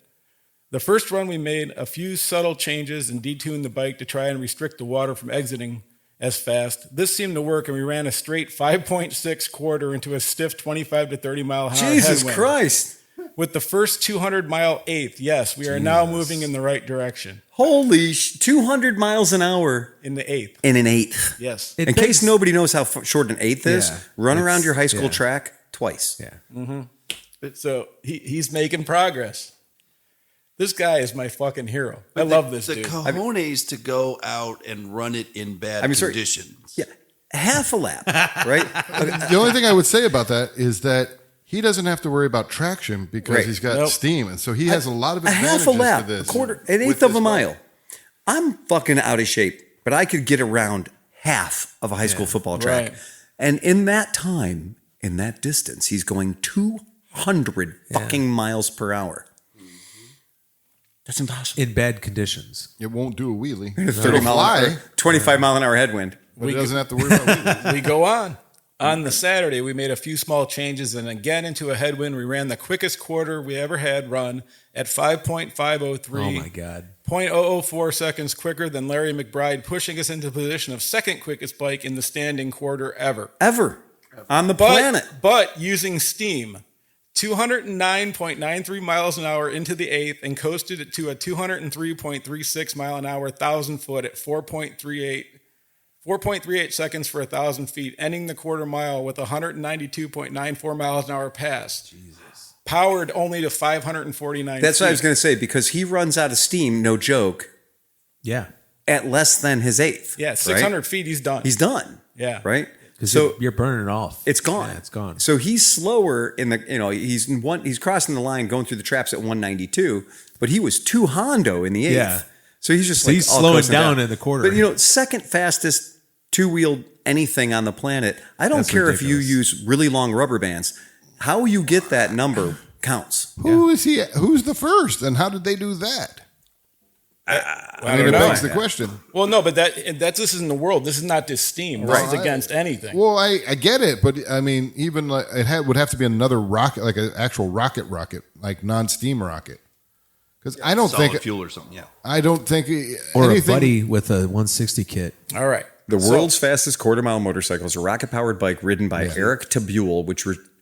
The first run, we made a few subtle changes and detuned the bike to try and restrict the water from exiting as fast. This seemed to work, and we ran a straight 5.6 quarter into a stiff 25 to 30 mile an hour Jesus headwind. Christ. With the first 200 mile eighth, yes, we are now moving in the right direction. Holy 200 miles an hour. In the eighth. In an eighth. Yes. In case nobody knows how short an eighth is, Yeah. run around your high school track twice. Yeah. So he's making progress. This guy is my fucking hero. I love this the dude. cojones to go out and run it in bad conditions. Yeah, half a lap, right? The only thing I would say about that is that he doesn't have to worry about traction because Right. he's got Nope. steam, and so he has a lot of A advantages half a lap, to this. a quarter, an with eighth of this a bike. mile. I'm fucking out of shape, but I could get around half of a high school football track. Right. And in that time, in that distance, he's going 200 fucking miles per hour. That's impossible. In bad conditions. It won't do a wheelie. 30 It'll mile fly, an hour, 25 mile an hour headwind. but it doesn't have to worry about wheelies. We go on. On the Saturday, we made a few small changes, and again into a headwind, we ran the quickest quarter we ever had run at 5.503. Oh my God. 0.004 seconds quicker than Larry McBride, pushing us into the position of second quickest bike in the standing quarter ever. Ever. On the planet. But using steam. 209.93 miles an hour into the eighth and coasted it to a 203.36 mile an hour 1,000 foot at 4.38 seconds for 1,000 feet, ending the quarter mile with 192.94 miles an hour pass. Jesus. Powered only to 549 That's feet. what I was going to say, because he runs out of steam, no joke, Yeah. at less than his eighth. Yeah, 600 feet, he's done. He's done. Yeah. Right? Because So you're burning it off. it's gone. Yeah, it's gone. So he's slower in the, he's crossing the line going through the traps at 192, but he was 2 Hondo in the eighth. Yeah. So he's just So he's all slowing coasting down in the quarter. But second fastest two-wheeled anything on the planet. I don't That's care ridiculous. if you use really long rubber bands. How you get that number counts. Who is he? Who's the first, and how did they do that? I mean, it begs the question. Well, no, but that's this isn't the world. This is not just steam. This is against anything. Well, I get it, but I mean, even like would have to be another rocket, like an actual rocket, like non-steam rocket. Because I don't Solid think fuel or something. Yeah. I don't think or anything. a buddy with a 160 kit. All right. The world's fastest quarter-mile motorcycle is a rocket-powered bike ridden by Eric Tabule,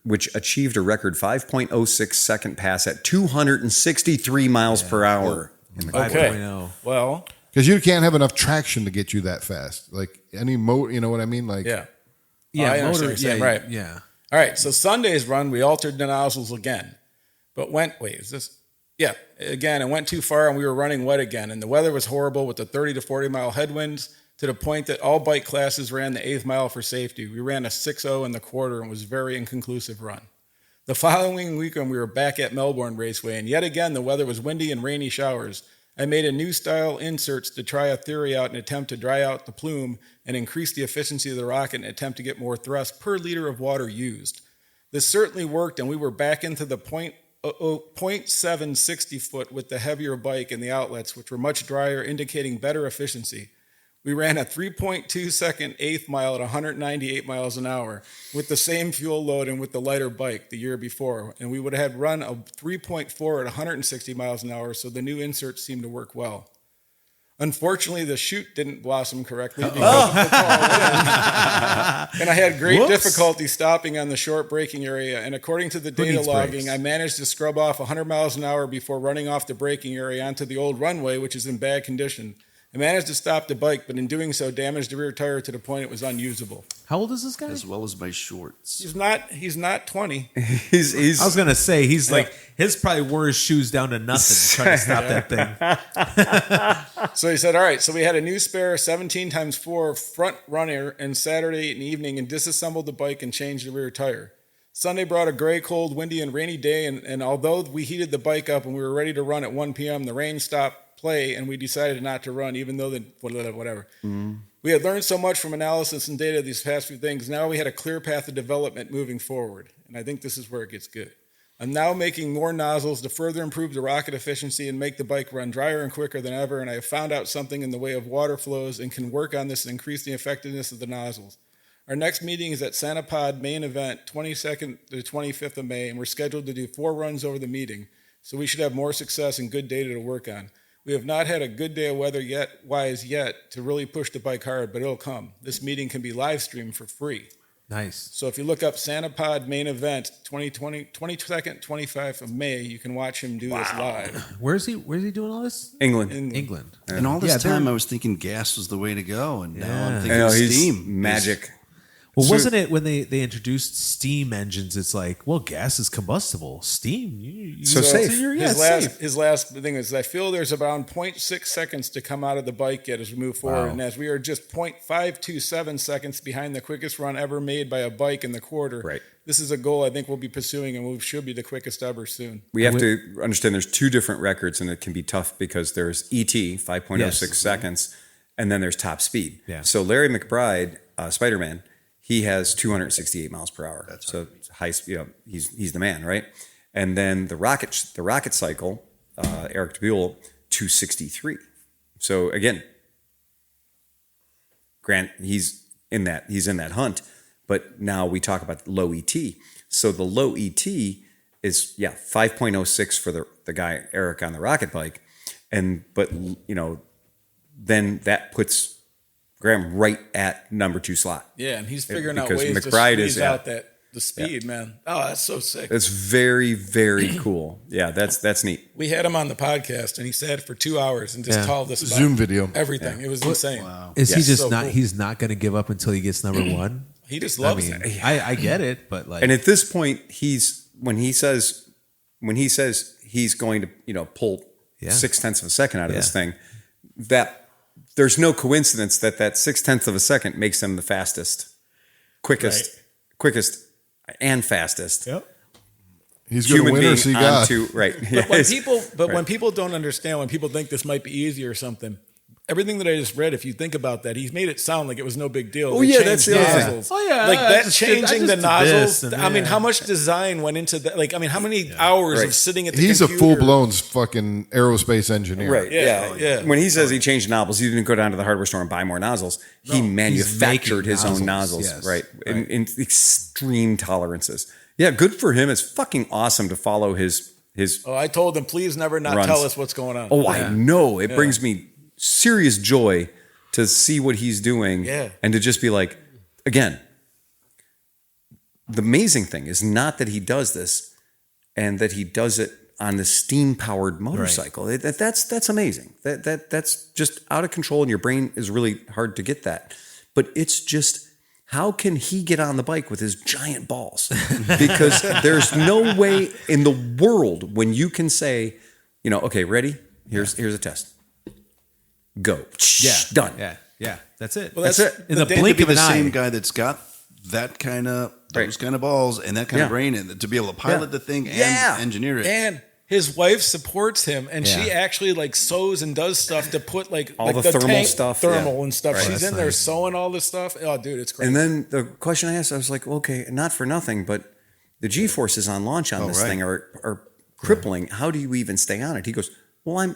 which achieved a record 5.06 second pass at 263 miles per hour. Okay. 5.0. Well, Because you can't have enough traction to get you that fast. Like any motor, you know what I mean? Like, yeah. Yeah, I understand motor. what you're saying, Yeah, right. Yeah. All right. So Sunday's run, we altered the nozzles again. But again, it went too far and we were running wet again. And the weather was horrible with the 30 to 40 mile headwinds to the point that all bike classes ran the 8th mile for safety. We ran a 6.0 in the quarter and was a very inconclusive run. The following weekend, we were back at Melbourne Raceway, and yet again, the weather was windy and rainy showers. I made a new style inserts to try a theory out and attempt to dry out the plume and increase the efficiency of the rocket and attempt to get more thrust per liter of water used. This certainly worked, and we were back into the 0.7 60 foot with the heavier bike and the outlets, which were much drier, indicating better efficiency. We ran a 3.2 second 8th mile at 198 miles an hour with the same fuel load and with the lighter bike the year before. And we would have run a 3.4 at 160 miles an hour, so the new inserts seemed to work well. Unfortunately, the chute didn't blossom correctly because of the tall wind. And I had great difficulty stopping on the short braking area. And according to the data logging, I managed to scrub off 100 miles an hour before running off the braking area onto the old runway, which is in bad condition. I managed to stop the bike, but in doing so, damaged the rear tire to the point it was unusable. How old is this guy? As well as my shorts. He's not 20. I was gonna say he's like his probably wore his shoes down to nothing trying to stop that thing. So he said, all right, so we had a new spare 17x4 front runner and Saturday evening and disassembled the bike and changed the rear tire. Sunday brought a gray, cold, windy, and rainy day, and although we heated the bike up and we were ready to run at 1 p.m., the rain stopped play and we decided not to run, even though whatever. We had learned so much from analysis and data these past few things. Now we had a clear path of development moving forward, and I think this is where it gets good. I'm now making more nozzles to further improve the rocket efficiency and make the bike run drier and quicker than ever, and I have found out something in the way of water flows and can work on this and increase the effectiveness of the nozzles. Our next meeting is at Santa Pod main event, 22nd to the 25th of May, and we're scheduled to do 4 runs over the meeting, so we should have more success and good data to work on. We have not had a good day of weather yet to really push the bike hard, but it'll come. This meeting can be live streamed for free. Nice. So if you look up Santa Pod main event, 22nd, 25th of May, you can watch him do this live. Where's he doing all this? England. England. And all this time I was thinking gas was the way to go, and now I'm thinking he's steam. magic. Well, wasn't it when they introduced steam engines? It's like, well, gas is combustible. Steam, so safe. His last thing is, I feel there's around 0.6 seconds to come out of the bike yet as we move forward, and as we are just 0.527 seconds behind the quickest run ever made by a bike in the quarter. Right. This is a goal I think we'll be pursuing, and we should be the quickest ever soon. We have to understand there's 2 different records, and it can be tough because there's ET, 5.06 seconds, and then there's top speed. Yeah. So Larry McBride, Spider-Man, he has 268 miles per hour. That's so high speed. He's the man, right? And then the rocket cycle, Eric DeBuell, 263. So again, Grant, he's in that hunt. But now we talk about low ET. So the low ET is 5.06 for the guy Eric on the rocket bike, but then that puts Graham right at number 2 slot. Yeah, and he's figuring out because ways McBride to squeeze out the speed, man. Oh, that's so sick. It's very, very cool. Yeah, that's neat. We had him on the podcast, and he sat for 2 hours and just told us about Zoom video. everything. Yeah. It was insane. Wow. Is he just so not? cool. He's not going to give up until he gets number 1. He just loves it. I get it, but like, And at this point, when he says he's going to pull 0.6 of a second out of this thing, that there's no coincidence that 0.6 of a second makes him the fastest, quickest, and fastest. Yep. He's going to win or see God. Right. When people don't understand, when people think this might be easy or something, everything that I just read, if you think about that, he's made it sound like it was no big deal. Oh, yeah, that's the other thing. Oh, yeah. Like that changing the nozzles. I mean, yeah. how much design went into that? Like, I mean, how many hours of sitting at the He's computer? a full-blown fucking aerospace engineer. Right. Yeah. Yeah. When he says he changed nozzles, he didn't go down to the hardware store and buy more nozzles. He manufactured his own nozzles. Yes. Right. In extreme tolerances. Yeah. Good for him. It's fucking awesome to follow his. Oh, I told him, please never not runs. tell us what's going on. Oh, I know. It brings me serious joy to see what he's doing and to just be like, again, the amazing thing is not that he does this and that he does it on the steam-powered motorcycle. Right. That's amazing. That's just out of control, and your brain is really hard to get that. But it's just, how can he get on the bike with his giant balls? Because there's no way in the world when you can say, okay, ready? Here's a test. Go. Done. Yeah. That's it. Well, That's it. In the To blink be of an the eye. same guy that's got that kind of those kind of balls and that kind of brain, and to be able to pilot the thing and engineer it. And his wife supports him, and she actually like sews and does stuff to put like All like the thermal tank stuff. thermal and stuff. Right. She's That's in there nice. sewing all this stuff. Oh, dude, it's great. And then the question I asked, I was like, okay, not for nothing, but the G-forces on launch on this thing are crippling. How do you even stay on it? He goes, well,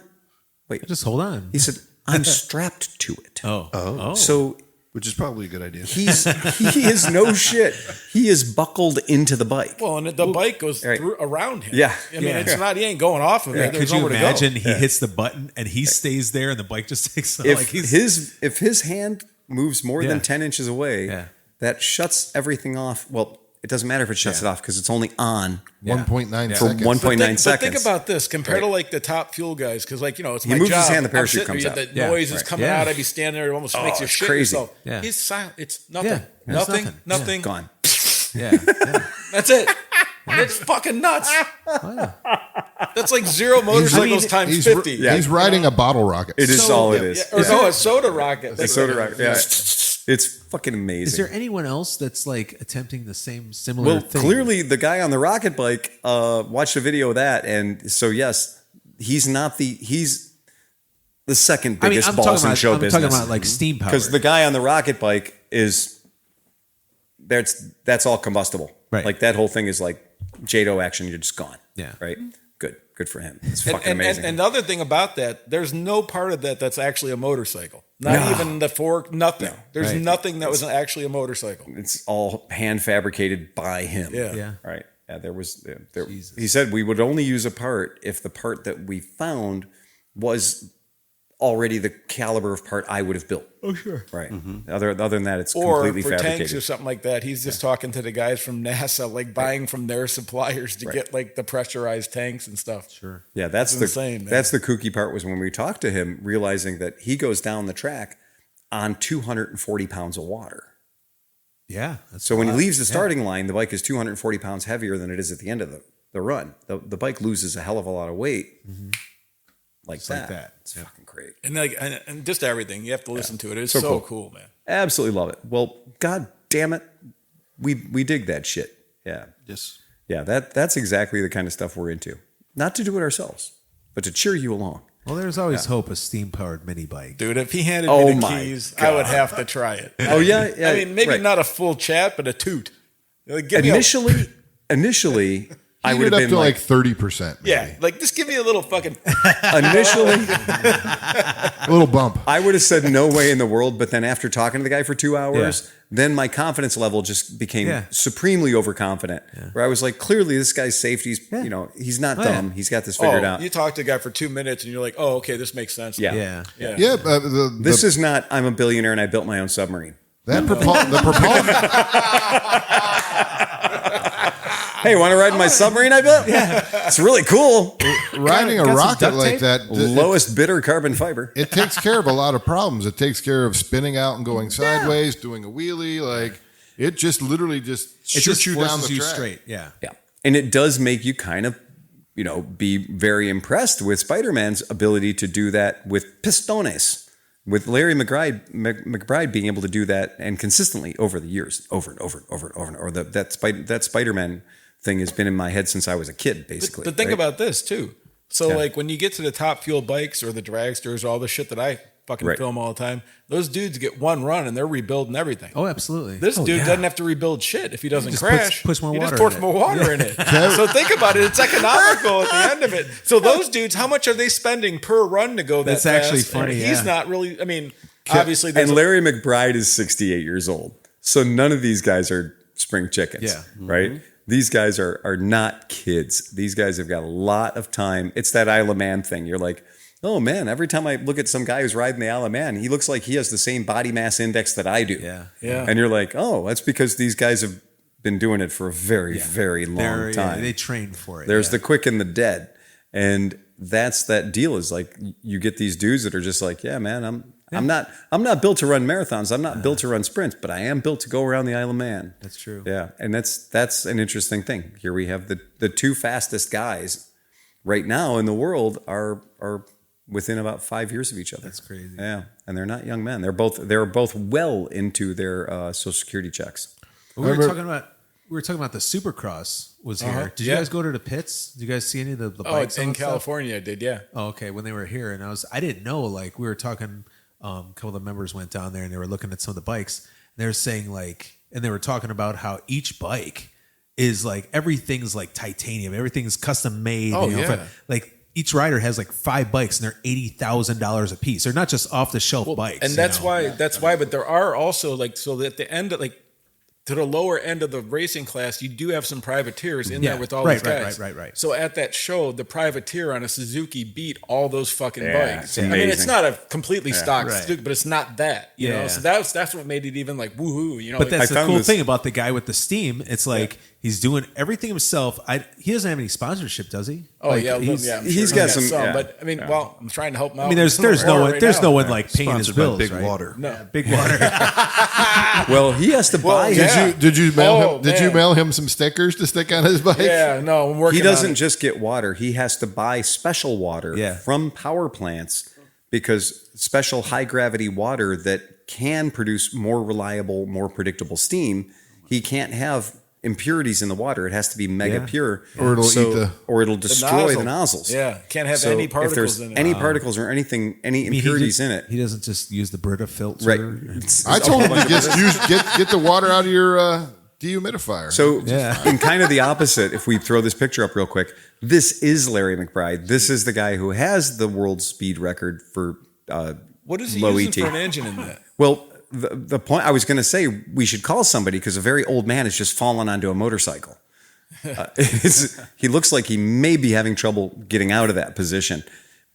Just hold on. he said, I'm strapped to it. Oh. So Which is probably a good idea. He is no shit. He is buckled into the bike. Well, and the bike goes through around him. Yeah. I mean, it's not. He ain't going off of it. Could There's you nowhere to imagine go. he hits the button and he stays there and the bike just takes off? If his hand moves more than 10 inches away, that shuts everything off. Well, it doesn't matter if it shuts it off because it's only on 1.9 for seconds. 1.9 seconds. But think about this compared to like the top fuel guys, because like it's my moves job. his hand, the parachute I'm sitting comes there, out. The noise is coming out. I'd be standing there. It almost makes you it's shit crazy. yourself. Yeah. He's silent. It's nothing. Yeah. Nothing. It's Nothing. Gone. Yeah. That's it. It's fucking nuts. That's like zero motorcycles times 50. He's riding a bottle rocket. It is all it is. Or no, a soda rocket. A soda rocket. Yeah. It's fucking amazing. Is there anyone else that's like attempting the similar thing? Clearly the guy on the rocket bike watched a video of that, and so yes, he's the second biggest boss in show business. I'm talking about like steam power. Because the guy on the rocket bike that's all combustible. Right. Like that whole thing is like JATO action. You're just gone. Yeah. Right. Good for him. It's fucking amazing. And the other thing about that, there's no part of that that's actually a motorcycle. Not even the fork. Nothing. There's nothing that was actually a motorcycle. It's all hand fabricated by him. Yeah. Right. Yeah. He said we would only use a part if the part that we found was already the caliber of part I would have built. Oh, sure. Right. Other than that, it's Or completely for fabricated. tanks or something like that. He's just talking to the guys from NASA, like buying from their suppliers to get like the pressurized tanks and stuff. Sure. Yeah, that's insane. Man. That's the kooky part was when we talked to him, realizing that he goes down the track on 240 pounds of water. Yeah. So when he leaves the starting line, the bike is 240 pounds heavier than it is at the end of the run. The bike loses a hell of a lot of weight. Mm-hmm. Like that. It's fucking great. And just everything. You have to listen to it. It's so cool, man. Absolutely love it. Well, God damn it. We dig that shit. Yeah. Yes. Yeah, that's exactly the kind of stuff we're into. Not to do it ourselves, but to cheer you along. Well, there's always hope, a steam-powered mini bike. Dude, if he handed me the keys, I would have to try it. Oh, yeah? I mean, maybe not a full chat, but a toot. Like, Initially, I would have up been to like 30%. Maybe. Yeah, like just give me a little fucking. Initially, a little bump. I would have said no way in the world, but then after talking to the guy for 2 hours, then my confidence level just became supremely overconfident. Where I was like, clearly this guy's safety's, he's not dumb. He's got this figured out. You talk to a guy for 2 minutes and you're like, oh, okay, this makes sense. Yeah. This is not. I'm a billionaire and I built my own submarine. The propulsion. Hey, want to ride in my submarine I built? Yeah. It's really cool. Riding a rocket like that. Lowest bidder carbon fiber. It takes care of a lot of problems. It takes care of spinning out and going sideways, doing a wheelie. Like it just literally shoots you down the track. Straight. Yeah. Yeah. And it does make you kind of, be very impressed with Spider-Man's ability to do that with pistones. With Larry McBride being able to do that and consistently over the years, over and over. Or that Spider-Man thing has been in my head since I was a kid, basically. But think about this too. So like when you get to the top fuel bikes or the dragsters, all the shit that I fucking film all the time, those dudes get one run and they're rebuilding everything. Oh, absolutely. This dude doesn't have to rebuild shit if he doesn't crash. Puts more he water just pours in it. more water in it. So think about it. It's economical at the end of it. So those dudes, how much are they spending per run to go that That's fast? actually funny. And he's not really, I mean, obviously. And Larry McBride is 68 years old. So none of these guys are spring chickens. Yeah. Right? Mm-hmm. These guys are not kids. These guys have got a lot of time. It's that Isle of Man thing. You're like, oh man, every time I look at some guy who's riding the Isle of Man, he looks like he has the same body mass index that I do. Yeah. And you're like, oh, that's because these guys have been doing it for a very, very long time. They train for it. There's the quick and the dead. And that's that deal is like you get these dudes that are just like, yeah, man, I'm not built to run marathons. I'm not built to run sprints, but I am built to go around the Isle of Man. That's true. Yeah. And that's an interesting thing. Here we have the two fastest guys right now in the world are within about 5 years of each other. That's crazy. Yeah. And they're not young men. They're both well into their Social Security checks. We were talking about the Supercross was here. Did you guys go to the pits? Did you guys see any of the bikes in and stuff? California? I did, yeah. Oh, okay. When they were here, and I didn't know. Like we were talking, a couple of the members went down there and they were looking at some of the bikes. And they were saying and they were talking about how each bike is like everything's like titanium, everything's custom made. Oh, yeah. Like each rider has like 5 bikes and they're $80,000 a piece. They're not just off the shelf bikes. And that's why. But there are also like, so at the end of like, to the lower end of the racing class, you do have some privateers in there with all these guys. Right. So at that show, the privateer on a Suzuki beat all those fucking bikes. It's amazing. I mean, it's not a completely stock Right. Suzuki, but it's not that. You know, so that's what made it even like woohoo. You know, but like, that's the cool thing about the guy with the Steam. It's like he's doing everything himself. He doesn't have any sponsorship, does he? Oh like, yeah, he's he's got some. Yeah. But I mean, well, I'm trying to help him out. I mean, there's no one like paying his Sponsored bills. by Big right? Water. No. Big Water. Well, he has to buy. Did you mail him? Did you man. mail him some stickers to stick on his bike? Yeah, no, I'm working. He doesn't on it. just get water. He has to buy special water from power plants because special high gravity water that can produce more reliable, more predictable steam. He can't have impurities in the water. It has to be mega pure, Or it'll destroy the nozzles. Yeah, can't have So any if particles there's in it. any particles or anything, any impurities in it, He doesn't just use the Brita filter. right? I told him to get the water out of your dehumidifier. So, in kind of the opposite, if we throw this picture up real quick, this is Larry McBride. This is the guy who has the world speed record for What is he low using ET. for an engine in that? Well, the point I was going to say, we should call somebody because a very old man has just fallen onto a motorcycle. He looks like he may be having trouble getting out of that position.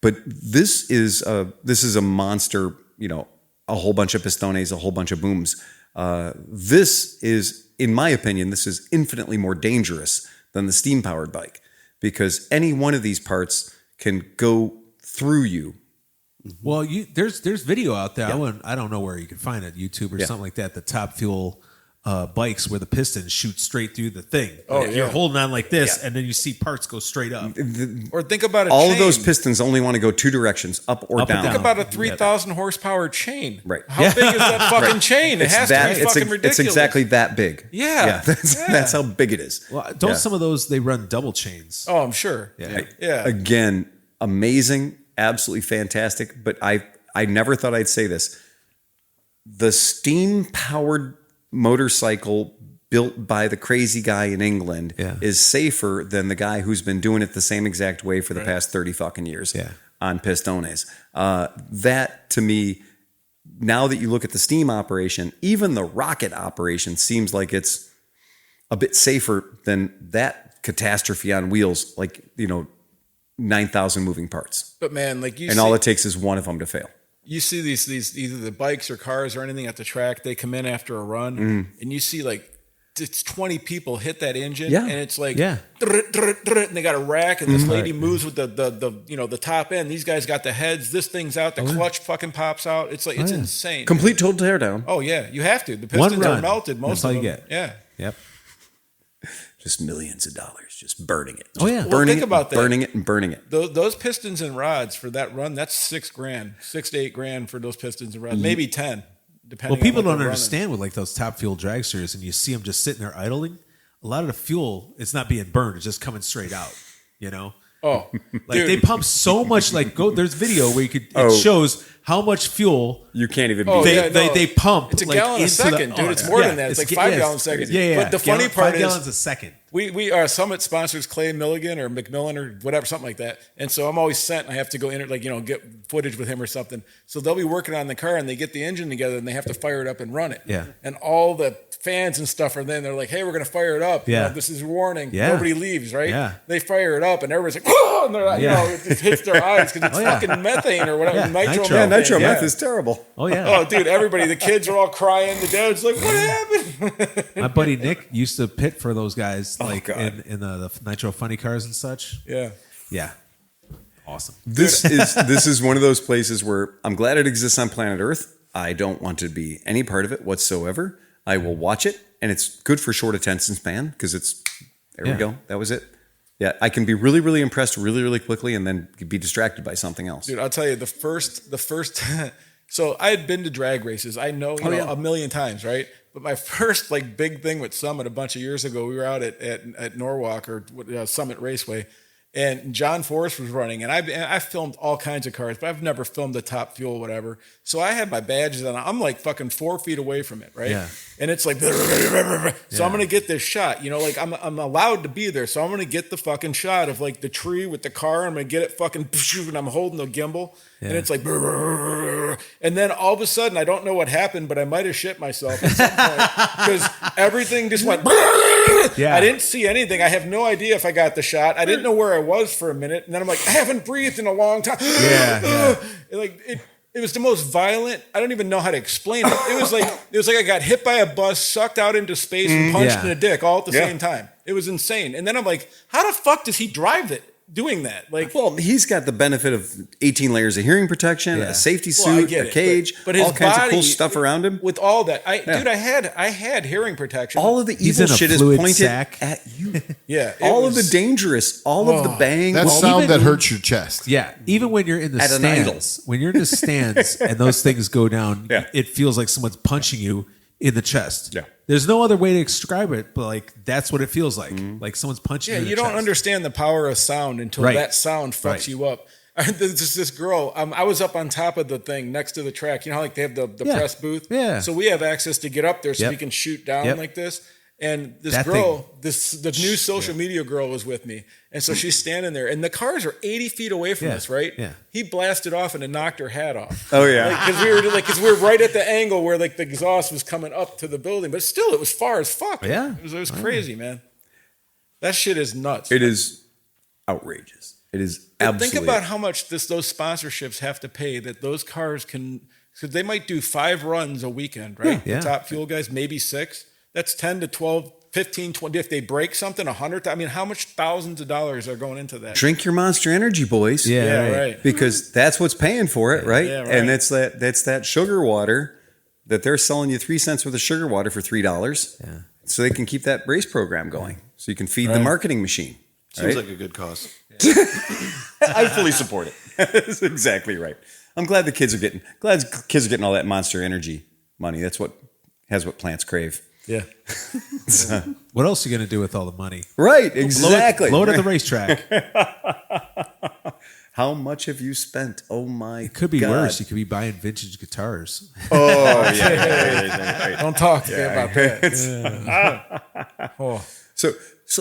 But this is a monster, you know, a whole bunch of pistones, a whole bunch of booms. This is, in my opinion, this is infinitely more dangerous than the steam-powered bike because any one of these parts can go through you. Well, there's video out there. I don't know where you can find it, YouTube or something like that. The Top Fuel bikes where the pistons shoot straight through the thing. You're holding on like this, and then you see parts go straight up. Or think about a All chain. of those pistons only want to go two directions, up or down. Think about a 3,000 horsepower chain. Right. How big is that fucking chain? It has to be fucking ridiculous. It's exactly that big. Yeah. That's how big it is. Well, don't some of those they run double chains? Oh, I'm sure. Yeah. Again, amazing, absolutely fantastic. But I never thought I'd say this. The steam-powered motorcycle built by the crazy guy in England is safer than the guy who's been doing it the same exact way for the past 30 fucking years on pistones. That, to me, now that you look at the steam operation, even the rocket operation seems like it's a bit safer than that catastrophe on wheels, like, 9,000 moving parts. But man, like you and see, all it takes is one of them to fail. You see these either the bikes or cars or anything at the track, they come in after a run and you see like it's 20 people hit that engine and it's like and they got a rack and this lady moves with the top end. These guys got the heads, this thing's out, the clutch fucking pops out. It's like it's insane. Complete total teardown. Oh yeah, you have to. The pistons are melted, most of them. That's all you get. Yeah. Yep. Just millions of dollars, just burning it. Oh yeah, burning think about that. Burning it and burning it. Those pistons and rods for that run, that's $6,000, $6 to $8,000 for those pistons and rods, maybe 10, depending. Well, people on what don't they're understand with like those Top Fuel dragsters, and you see them just sitting there idling. A lot of the fuel, it's not being burned; it's just coming straight out. Oh, like dude. they pump so much. Like there's video where it shows how much fuel you can't even. They pump. It's a like, gallon a second, dude. It's more than that. It's like 5 gallons a second. Yeah. But the funny part 5 is, gallons a second. We our Summit sponsors Clay Milligan or McMillan or whatever, something like that. And so I'm always sent. I have to go in, get footage with him or something. So they'll be working on the car and they get the engine together and they have to fire it up and run it. Yeah. And all the fans and stuff are then they're like, hey, we're going to fire it up. Yeah. This is a warning. Yeah. Nobody leaves, right? Yeah. They fire it up and everybody's like, oh, and they're like, it hits their eyes because it's fucking methane or whatever. Nitro methane. Nitro meth is terrible. Oh yeah. Oh, dude, everybody, the kids are all crying. The dad's like, what happened? My buddy Nick used to pit for those guys, in the Nitro Funny cars and such. Yeah. Yeah. Awesome. This is one of those places where I'm glad it exists on planet Earth. I don't want to be any part of it whatsoever. I will watch it, and it's good for short attention span because we go. That was it. Yeah, I can be really, really impressed really, really quickly and then be distracted by something else. Dude, I'll tell you, the first so I had been to drag races. I know, a million times, right? But my first big thing with Summit a bunch of years ago, we were out at Norwalk or Summit Raceway, and John Forrest was running, and I filmed all kinds of cars, but I've never filmed the Top Fuel, whatever. So I had my badges on. I'm like fucking 4 feet away from it, right? Yeah. And it's like, so I'm gonna get this shot. Like I'm allowed to be there, so I'm gonna get the fucking shot of like the tree with the car. I'm gonna get it fucking, and I'm holding the gimbal, and it's like, and then all of a sudden I don't know what happened, but I might have shit myself at some point because everything just went. I didn't see anything. I have no idea if I got the shot. I didn't know where I was for a minute, and then I'm like, I haven't breathed in a long time. It was the most violent. I don't even know how to explain it. It was like I got hit by a bus, sucked out into space, and punched in the dick all at the same time. It was insane. And then I'm like, how the fuck does he drive it? Doing that, well, he's got the benefit of 18 layers of hearing protection, a safety suit, a cage, but his all kinds body, of cool stuff around him. With all that, dude, I had hearing protection. All of the evil shit is pointed at you. All of the dangerous, all of the bang. That sound that hurts your chest. Yeah, even when you're in the stands, when you're in the stands and those things go down, it feels like someone's punching you in the chest. Yeah. There's no other way to describe it, but like that's what it feels like. Like someone's punching you in the chest. You don't understand the power of sound until that sound fucks you up. There's this girl. I was up on top of the thing next to the track. You know how like they have the press booth? Yeah. So we have access to get up there so we can shoot down like this. And this girl, the new social media girl was with me. And so she's standing there. And the cars are 80 feet away from us, right? Yeah. He blasted off and it knocked her hat off. Oh, yeah. Because we were right at the angle where like the exhaust was coming up to the building. But still, it was far as fuck. Yeah. It was crazy, man. That shit is nuts. It is outrageous. It is absolutely. Think about how much those sponsorships have to pay that those cars can. Because they might do 5 runs a weekend, right? Yeah. The Top Fuel guys, maybe 6. That's 10 to 12, 15, 20. If they break something, 100. I mean, how much thousands of dollars are going into that? Drink your Monster Energy, boys. Yeah, right. Because that's what's paying for it, right? Yeah, right. And that's that sugar water that they're selling you 3 cents worth of sugar water for $3. Yeah. So they can keep that race program going. So you can feed the marketing machine. Seems like a good cause. I fully support it. That's exactly right. I'm glad the kids are getting all that Monster Energy money. That's what plants crave. Yeah. What else are you going to do with all the money? Right, exactly. Blow it at the racetrack. How much have you spent? Oh my God. It could be worse. You could be buying vintage guitars. Oh, yeah. Don't talk to me about that. Oh. So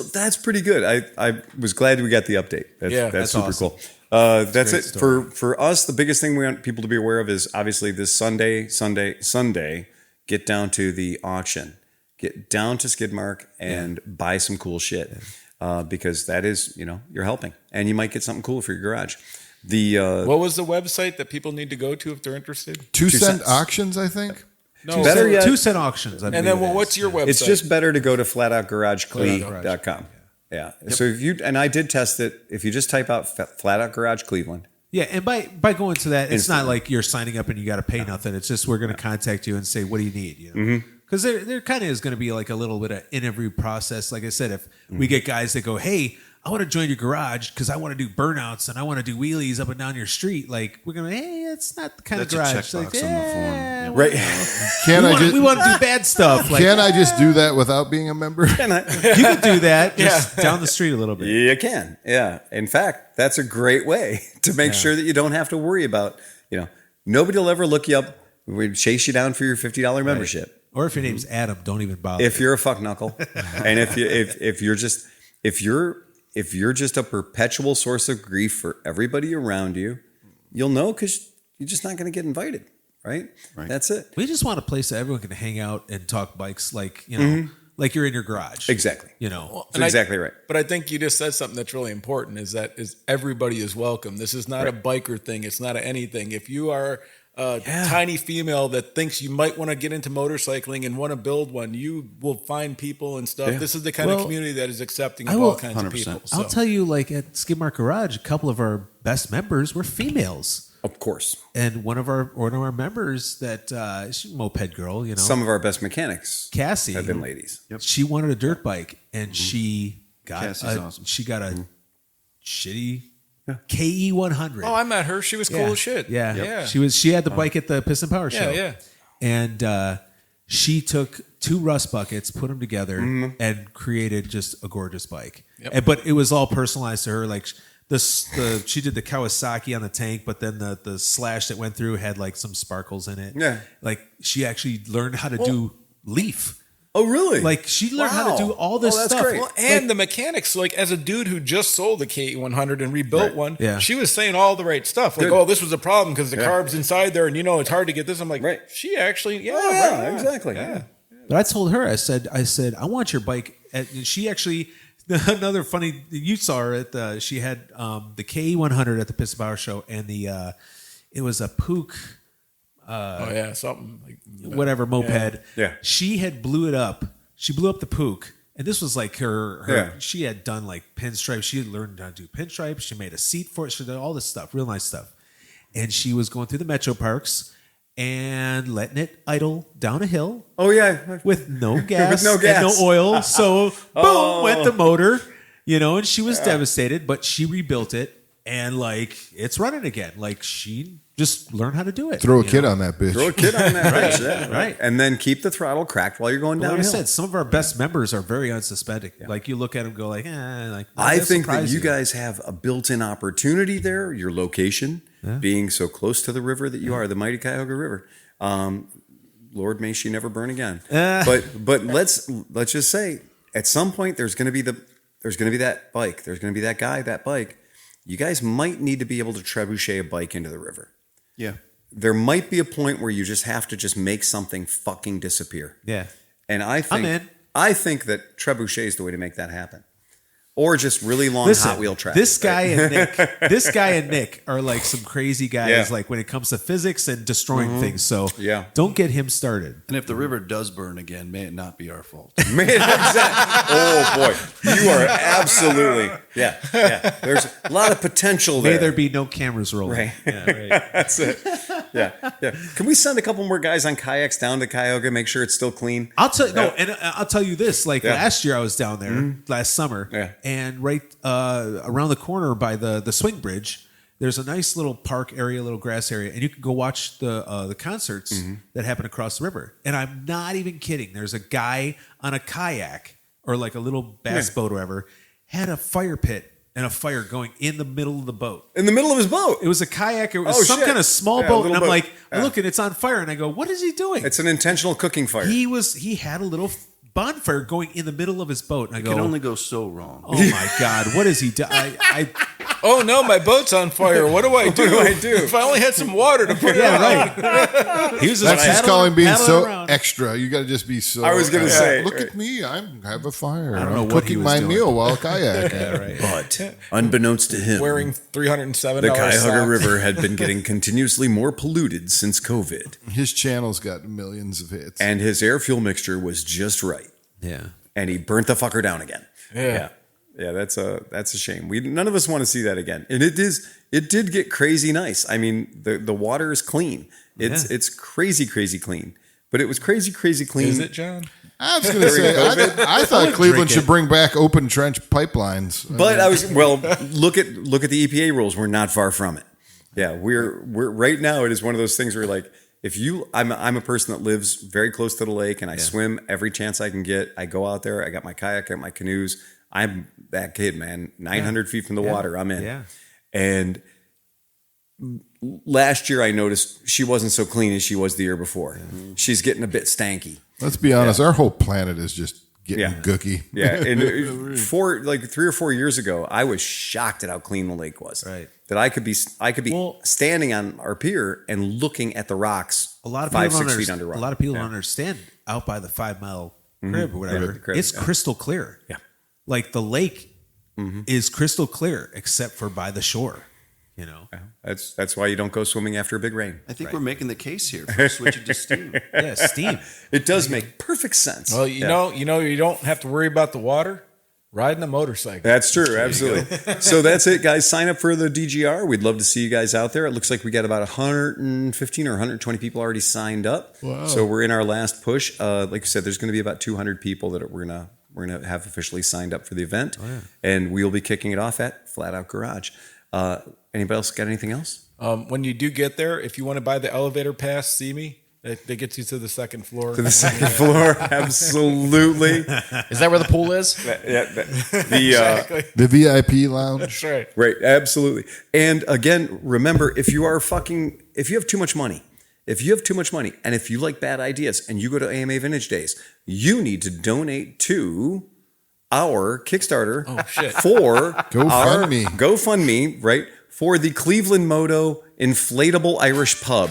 that's pretty good. I was glad we got the update. That's super awesome. Cool. That's it. For us, the biggest thing we want people to be aware of is obviously this Sunday, get down to the auction. Get down to Skidmark and buy some cool shit because that is, you're helping. And you might get something cool for your garage. What was the website that people need to go to if they're interested? 2 cent auctions, I think. No, better yet, 2 cent auctions. And then what's your website? It's just better to go to FLATOUTGarageCleve.com. Yeah. Yep. So and I did test it. If you just type out FLATOUT Garage Cleveland. Yeah, and by going to that, it's not like you're signing up and you got to pay nothing. It's just we're going to contact you and say, what do you need? Because there kind of is going to be like a little bit of interview process. Like I said, if we get guys that go, hey, I want to join your garage because I want to do burnouts and I want to do wheelies up and down your street. Like we're going to, hey, it's not the kind of garage. That's a checkbox on the form. Right. We want to do bad stuff. Like, can I just do that without being a member? You can do that just down the street a little bit. You can. Yeah. In fact, that's a great way to make sure that you don't have to worry about, nobody will ever look you up. We chase you down for your $50 membership. Or if your name's Adam, don't even bother. If you're a fuck knuckle, and if you're just a perpetual source of grief for everybody around you, you'll know because you're just not going to get invited, right? That's it. We just want a place that everyone can hang out and talk bikes, like like you're in your garage. Exactly. That's exactly right. But I think you just said something that's really important: is everybody is welcome. This is not a biker thing. It's not anything. If you are a tiny female that thinks you might want to get into motorcycling and want to build one, you will find people and stuff. This is the kind of community that is accepting of all kinds of people. I'll tell you, like at Skidmark Garage, a couple of our best members were females. Of course. And one of our members that she's a moped girl, Some of our best mechanics, Cassie, have been ladies. Yep. She wanted a dirt bike, and she got awesome. She got a shitty KE 100. Oh, I met her. She was cool as shit. Yeah. She had the bike at the Piston Power Show. Yeah. And she took 2 rust buckets, put them together, and created just a gorgeous bike. Yep. But it was all personalized to her. Like she did the Kawasaki on the tank, but then the slash that went through had like some sparkles in it. Yeah. Like she actually learned how to do leaf. Oh, really? Like she learned how to do all this that's stuff. great. Well, and the mechanics, like as a dude who just sold the KE100 and rebuilt one, Yeah. she was saying all the right stuff. Like, Good. this was a problem because the carb's inside there, and it's hard to get this. I'm like, she actually, exactly. Yeah. But I told her, I said, I want your bike. And she actually, another funny, you saw her at she had the KE100 at the Piston Power Show, and it was a Pook. Something like Whatever moped. Yeah. She had blew it up. She blew up the Pook. And this was like her Yeah. she had done like pinstripes. She had learned how to do pinstripes. She made a seat for it. She did all this stuff, real nice stuff. And she was going through the metro parks and letting it idle down a hill. Oh, yeah. With no gas, no gas. and no oil. So boom went the motor, and she was devastated, but she rebuilt it and like it's running again. Like she just learned how to do it. Throw a kid on that bitch. Throw a kid on that. Right, bitch, yeah. right. And then keep the throttle cracked while you're going Like I downhill. said, some of our best members are very unsuspecting. Like you look at them, go like, I think that you guys have a built-in opportunity there. Your location being so close to the river that you are, the mighty Cuyahoga River. Lord may she never burn again. But let's just say at some point there's going to be that bike. There's going to be that guy, that bike. You guys might need to be able to trebuchet a bike into the river. Yeah. There might be a point where you just have to just make something fucking disappear. Yeah. And I I'm in. think that trebuchet is the way to make that happen. Or just really long Listen, Hot Wheel tracks. This guy and Nick are like some crazy guys. Like when it comes to physics and destroying things. So don't get him started. And if the river does burn again, may it not be our fault. Man, exactly. Oh boy, you are absolutely yeah. There's a lot of potential there. May there be no cameras rolling. Right. Yeah, right. That's it. Yeah. Can we send a couple more guys on kayaks down to Cuyahoga? Make sure it's still clean. I'll tell you this. Like last year, I was down there last summer, and right around the corner by the swing bridge, there's a nice little park area, little grass area, and you can go watch the concerts that happen across the river. And I'm not even kidding. There's a guy on a kayak or like a little bass boat or whatever, had a fire pit and a fire going in the middle of the boat. In the middle of his boat? It was a kayak. It was some kind of small boat. And I'm like, look, and it's on fire. And I go, what is he doing? It's an intentional cooking fire. He had a little bonfire going in the middle of his boat. And I go, It can only go so wrong. oh my God, what is he doing? Oh no, my boat's on fire. What do I do? If I only had some water to put it out. Right. He was That's just calling being so around. extra. You got to just be so. I was going to say, look at me. I have a fire. I don't know I'm what he cooking was my doing. meal while kayaking. Yeah, right. But unbeknownst to him, Wearing $307 the Cuyahoga socks. River had been getting continuously more polluted since COVID. His channel's got millions of hits. And his air fuel mixture was just right. Yeah. And he burnt the fucker down again. Yeah. Yeah, that's a shame. None of us want to see that again. And it did get crazy nice. I mean, the water is clean. It's crazy clean. But it was crazy clean. Is it, John? I was going to say, I thought Cleveland should bring back open trench pipelines. But look at the EPA rules. We're not far from it. Yeah, we're right now. It is one of those things where like, I'm a person that lives very close to the lake, and I swim every chance I can get. I go out there. I got my kayak, I got my canoes. I'm that kid, man. 900 feet from the water, I'm in. Yeah. And last year, I noticed she wasn't so clean as she was the year before. Yeah. She's getting a bit stanky. Let's be honest. Our whole planet is just getting gooky. Yeah, and 3 or 4 years ago, I was shocked at how clean the lake was. Right. That I could be standing on our pier and looking at the rocks. A lot of 5-6 feet underwater. A lot of people don't understand out by the 5 mile crib or whatever. It's crystal clear. Yeah. Like the lake is crystal clear except for by the shore. You know, that's why you don't go swimming after a big rain. I think we're making the case here for switching to steam. Yeah, steam. It does make perfect sense. Well, you know, you don't have to worry about the water. Riding a motorcycle. That's true. Absolutely. So that's it, guys. Sign up for the DGR. We'd love to see you guys out there. It looks like we got about 115 or 120 people already signed up. Wow. So we're in our last push. Like I said, there's going to be about 200 people that we're gonna have officially signed up for the event, and we'll be kicking it off at FLATOUT Garage. Anybody else got anything else? When you do get there, if you want to buy the elevator pass, see me. They get you to the second floor. To the second floor, absolutely. Is that where the pool is? Exactly. The VIP lounge. That's right. Right, absolutely. And again, remember, if you have too much money, and if you like bad ideas and you go to AMA Vintage Days, you need to donate to our Kickstarter for GoFundMe, right? For the ClevelandMoto Inflatable Irish Pub.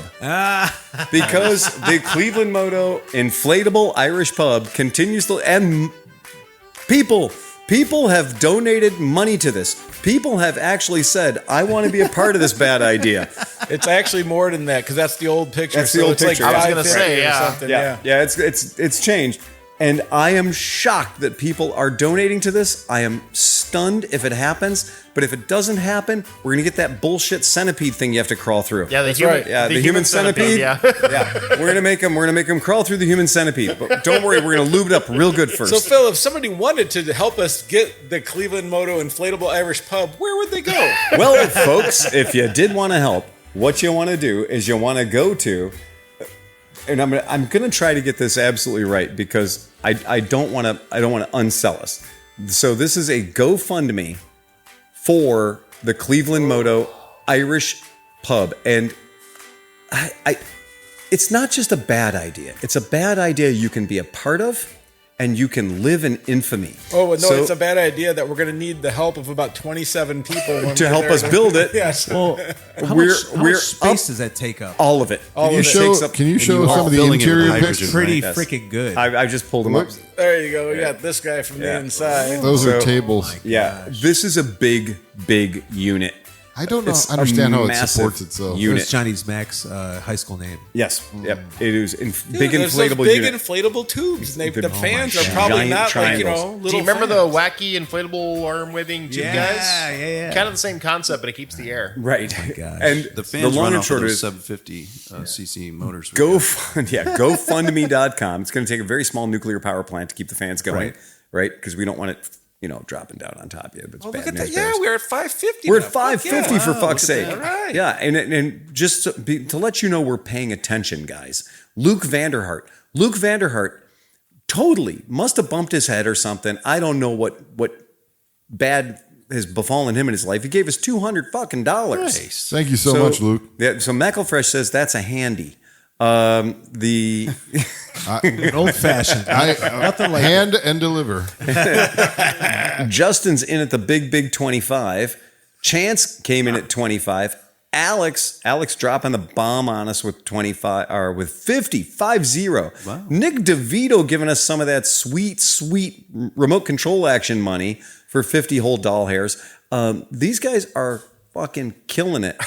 Because the ClevelandMoto Inflatable Irish Pub continues to, and people have donated money to this. People have actually said, I want to be a part of this bad idea. It's actually more than that because that's the old picture. That's the old picture. Like I was going to say, something. Yeah, it's changed. And I am shocked that people are donating to this. I am stunned if it happens. But if it doesn't happen, we're gonna get that bullshit centipede thing you have to crawl through. Yeah, the human centipede. Yeah, we're gonna make them crawl through the human centipede. But don't worry, we're gonna lube it up real good first. So Phil, if somebody wanted to help us get the ClevelandMoto Inflatable Irish Pub, where would they go? Well, folks, if you did want to help, what you want to do is you want to go to. And I'm gonna try to get this absolutely right because I don't want to unsell us. So this is a GoFundMe for the ClevelandMoto Irish Pub, and it's not just a bad idea. It's a bad idea you can be a part of, and you can live in infamy. Oh, no, it's a bad idea that we're going to need the help of about 27 people to help us build it. Yes. Well, how much space does that take up? All of it. Can you show some of the interior pictures? Pretty freaking good. I just pulled them up. There you go. We got this guy from the inside. Those are tables. Yeah, this is a big unit. I don't understand how it supports itself. It was Johnny's Max high school name. Yes. Yep. It is big there's inflatable those big unit. inflatable tubes. And the fans are God. probably Giant not triangles. little Do you remember fans. the wacky inflatable arm waving tube guys? Yeah. Kind of the same concept, but it keeps the air. Right. Oh my gosh. And The fans long run and off short of is those 750 cc motors. GoFundMe.com. It's going to take a very small nuclear power plant to keep the fans going, right? Because we don't want it, dropping down on top of you. It's Oh, bad look at news that. Yeah, bears. we're at 550. We're now. at 550 Yeah. for fuck's sake. All right. Yeah, and just to let you know we're paying attention, guys. Luke Vanderhart totally must have bumped his head or something. I don't know what bad has befallen him in his life. He gave us $200 fucking dollars. Nice. Thank you so much, Luke. Yeah, so McElfresh says that's a handy. An old fashioned. Nothing like hand and deliver. Justin's in at the big 25. Chance came in at 25. Alex dropping the bomb on us with 25 or with 50. Wow. Nick DeVito giving us some of that sweet remote control action money for 50 whole doll hairs. These guys are fucking killing it.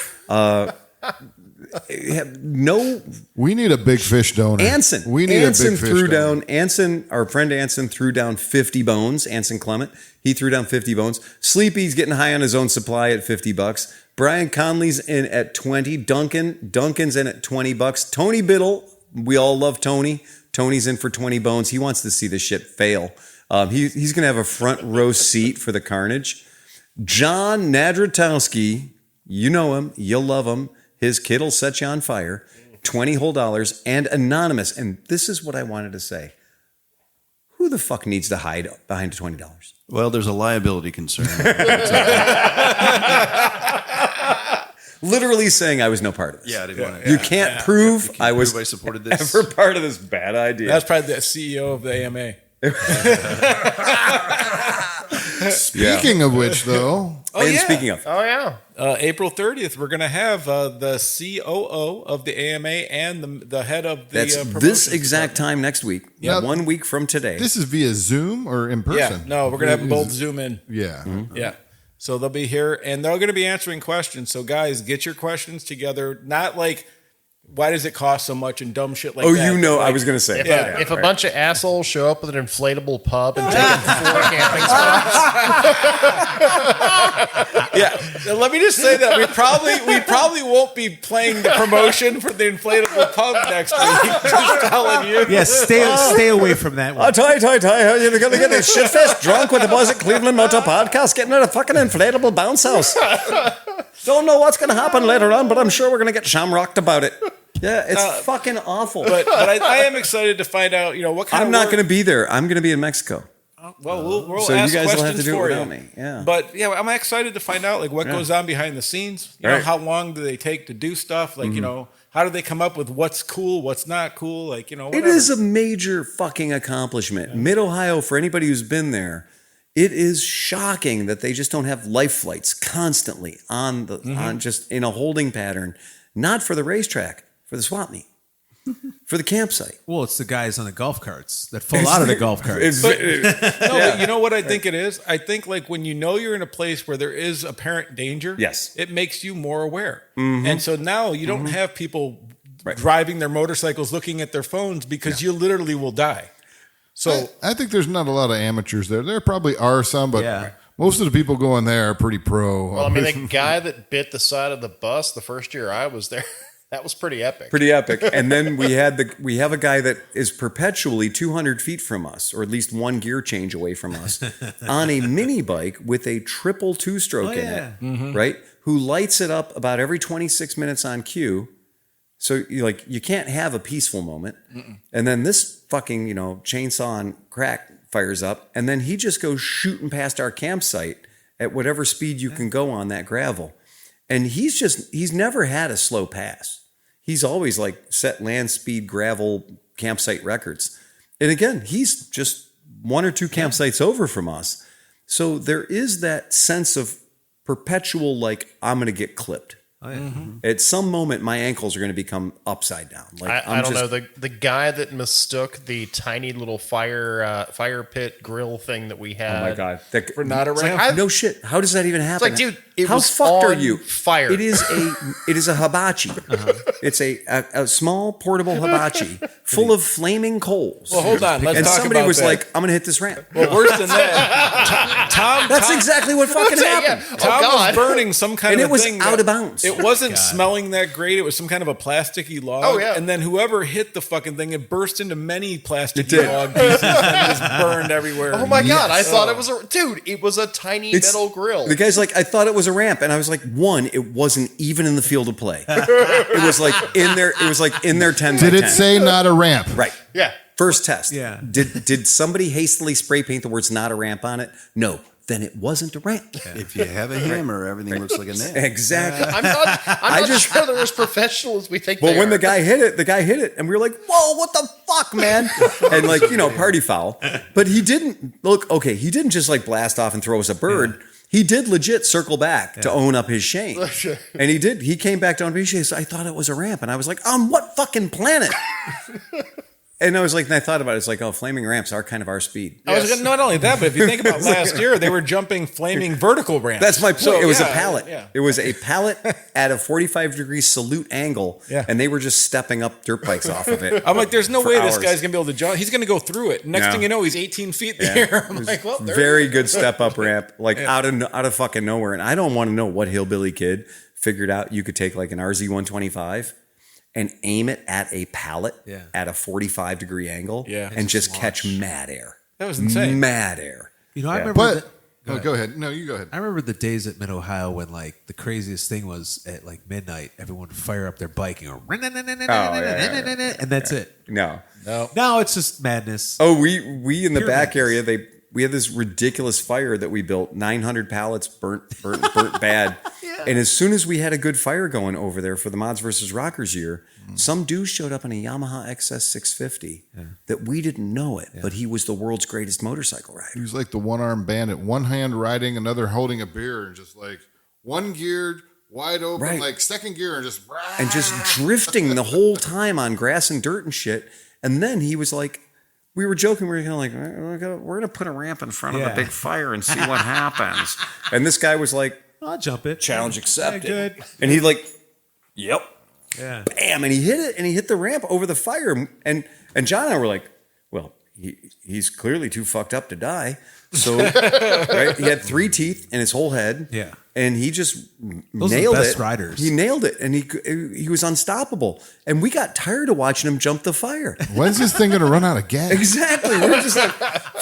We need a big fish donor. Anson. We need Anson a big fish threw donor. down. Anson, our friend Anson, threw down 50 bones. Anson Clement. He threw down 50 bones. Sleepy's getting high on his own supply at $50. Brian Conley's in at 20. Duncan's in at $20. Tony Biddle. We all love Tony. Tony's in for 20 bones. He wants to see this shit fail. He's going to have a front row seat for the carnage. John Nadratowski. You know him. You'll love him. His kid will set you on fire. 20 whole dollars. And Anonymous. And this is what I wanted to say. Who the fuck needs to hide behind $20? Well, there's a liability concern. Literally saying I was no part of this. Yeah, I didn't want to. You can't prove I was I supported this. ever part of this bad idea. That's probably the CEO of the AMA. Speaking of which, though, Speaking of, April 30th, we're going to have the COO of the AMA and the head of the that's promotions this exact department. time next week. Yeah. 1 week from today. this is via Zoom or in person? Yeah, no, we're going to have them both Zoom in. Yeah. Yeah. So they'll be here and they're going to be answering questions. So guys, get your questions together. Not like, why does it cost so much and dumb shit like that. you know, Like, I was going to say. If a bunch of assholes show up with an inflatable pub and take 4 camping spots, Yeah, let me just say that we probably won't be playing the promotion for the inflatable pub next week. Just telling you. Yeah, stay away from that one. Ty, you're going to get this shit fest drunk with the boys at Cleveland Moto Podcast getting at a fucking inflatable bounce house. Don't know what's going to happen later on, but I'm sure we're going to get shamrocked about it. Yeah, it's fucking awful. But I am excited to find out, what kind I'm of not going to be there. I'm going to be in Mexico. Well, we'll So you ask guys will questions have to do it for without you. me. Yeah. But yeah, I'm excited to find out what goes on behind the scenes. You know, how long do they take to do stuff? How do they come up with what's cool, what's not cool? Whatever. It is a major fucking accomplishment. Yeah. Mid-Ohio, for anybody who's been there, it is shocking that they just don't have life flights constantly on just in a holding pattern, not for the racetrack, for the swap meet. For the campsite. Well, it's the guys on the golf carts that fall out of the golf carts. But you know what I think it is? I think when you're in a place where there is apparent danger, yes, it makes you more aware. And so now you don't have people driving their motorcycles looking at their phones because you literally will die. So I think there's not a lot of amateurs there. There probably are some, but most of the people going there are pretty pro. Well, I mean, the guy that bit the side of the bus the first year I was there, that was pretty epic. Pretty epic. And then we have a guy that is perpetually 200 feet from us, or at least one gear change away from us, on a mini bike with a triple two-stroke in it, right? Who lights it up about every 26 minutes on cue. So you can't have a peaceful moment. And then this fucking, chainsaw on crack fires up, and then he just goes shooting past our campsite at whatever speed you can go on that gravel. And he's never had a slow pass. He's always set land speed gravel campsite records. And again, he's just one or two campsites over from us. So there is that sense of perpetual, I'm going to get clipped. Oh, yeah. At some moment, my ankles are going to become upside down. I don't know. The guy that mistook the tiny little fire pit grill thing that we had. Oh my god! For not a ramp? No shit. How does that even happen? It's dude, it how was fucked on are you? Fire. It is a hibachi. It's a small portable hibachi full of flaming coals. Well, hold on. Let's and talk somebody about was that. like, "I'm going to hit this ramp." Well, worse than that, Tom. That's exactly what fucking happened. Yeah. Tom was burning some kind and of it was thing out of bounds. It wasn't smelling that great. It was some kind of a plasticky log. Oh, yeah. And then whoever hit the fucking thing, it burst into many plasticky log pieces and just burned everywhere. Oh my god! I thought it was it was a tiny metal grill. The guy's like, I thought it was a ramp, and I was like, one, it wasn't even in the field of play. It was in there. It was in their 10. Did it say not a ramp? Right. Yeah. First test. Yeah. Did somebody hastily spray paint the words "not a ramp" on it? No. Then it wasn't a ramp. If you have a hammer, everything looks like a nail. Exactly. I'm not sure they're as professional as we think. Well, they when are. the guy hit it, and we were like, "Whoa, what the fuck, man!" And party foul. But he didn't look okay. He didn't just blast off and throw us a bird. Yeah. He did legit circle back to own up his shame. And he did. He came back to own his shame. So I thought it was a ramp, and I was like, "On what fucking planet?" And I was and I thought about it. It's flaming ramps are kind of our speed. I was not only that, but if you think about last year, they were jumping flaming vertical ramps. That's my point. So, it was a pallet. Yeah. It was a pallet at a 45-degree salute angle, and they were just stepping up dirt bikes off of it. I'm like, there's no way hours. this guy's going to be able to jump. He's going to go through it. Next thing you know, he's 18 feet in the air. I'm like, well, very good step-up ramp, out of fucking nowhere. And I don't want to know what hillbilly kid figured out you could take an RZ125 and aim it at a pallet at a 45-degree angle and just catch mad air. That was insane. Mad air. I remember... Go ahead. No, you go ahead. I remember the days at Mid-Ohio when the craziest thing was at midnight, everyone would fire up their bike and go... And that's it. No. Now it's just madness. Oh, we in the back area, we had this ridiculous fire that we built, 900 pallets burnt bad. And as soon as we had a good fire going over there for the Mods versus Rockers year, some dude showed up in a Yamaha XS 650 that we didn't know it, but he was the world's greatest motorcycle rider. He was like the one-armed bandit, one hand riding, another holding a beer, and just one geared, wide open, second gear, and just drifting the whole time on grass and dirt and shit. And then he was we were joking. We were we're going to put a ramp in front of a big fire and see what happens. And this guy was like, I'll jump it. Challenge accepted. Yeah, good. And he yep. Yeah. Bam. And he hit it, and he hit the ramp over the fire. And John and I were like, well, he's clearly too fucked up to die. So right, he had 3 teeth in his whole head. Yeah. And he just Those are nailed the best it. riders. He nailed it, and he was unstoppable. And we got tired of watching him jump the fire. When's this thing going to run out of gas? Exactly. We're just like,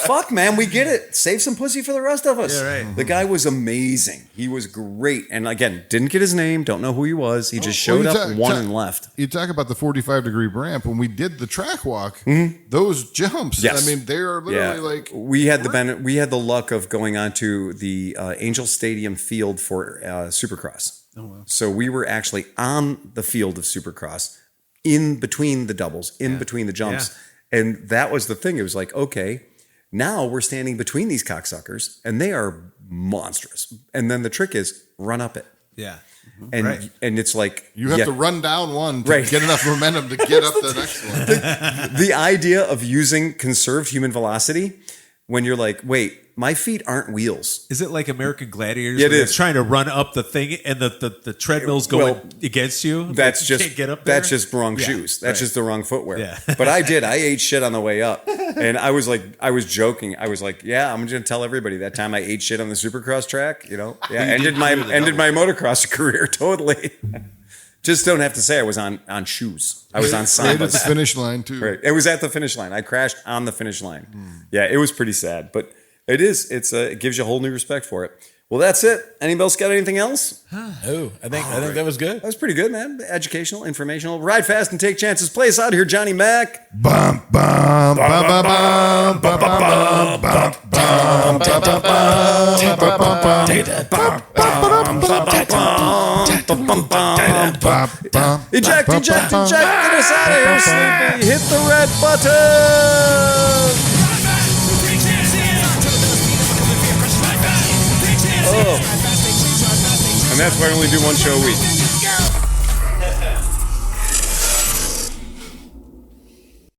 fuck, man, we get it. Save some pussy for the rest of us. Yeah, right. The guy was amazing. He was great. And again, didn't get his name, don't know who he was. He just showed up, won, and left. You talk about the 45-degree ramp. When we did the track walk, those jumps, Yes. I mean, they are literally like... We had the luck of going onto the Angel Stadium field for Supercross. Oh, wow. So we were actually on the field of Supercross in between the doubles, in between the jumps. Yeah. And that was the thing. It was like, okay, now we're standing between these cocksuckers and they are monstrous. And then the trick is run up it. Yeah. And and it's like you have to run down one to get enough momentum to get up the next one. The idea of using conserved human velocity when you're like, wait, my feet aren't wheels. Is it like American Gladiators? Yeah, it where is. It's trying to run up the thing and the treadmill's going against you. That's you just can't get up there? That's just wrong shoes. That's just the wrong footwear. Yeah. But I ate shit on the way up, and I was joking. I was like, yeah, I'm going to tell everybody that time I ate shit on the Supercross track. Ended my motocross career totally. Just don't have to say I was on shoes. I was on Right at Sambas. the finish line too. Right. It was at the finish line. I crashed on the finish line. Yeah, it was pretty sad, but it is. It gives you a whole new respect for it. Well, that's it. Anybody else got anything else? Oh, I think that was good. That was pretty good, man. Educational, informational. Ride fast and take chances. Play us out here, Johnny Mac. Bum, bum, bum, bum, bum, bum, bum, bum, bum, Eject, get us out of here, Sleepy. Hit the red button. Oh. And that's why I only do one show a week.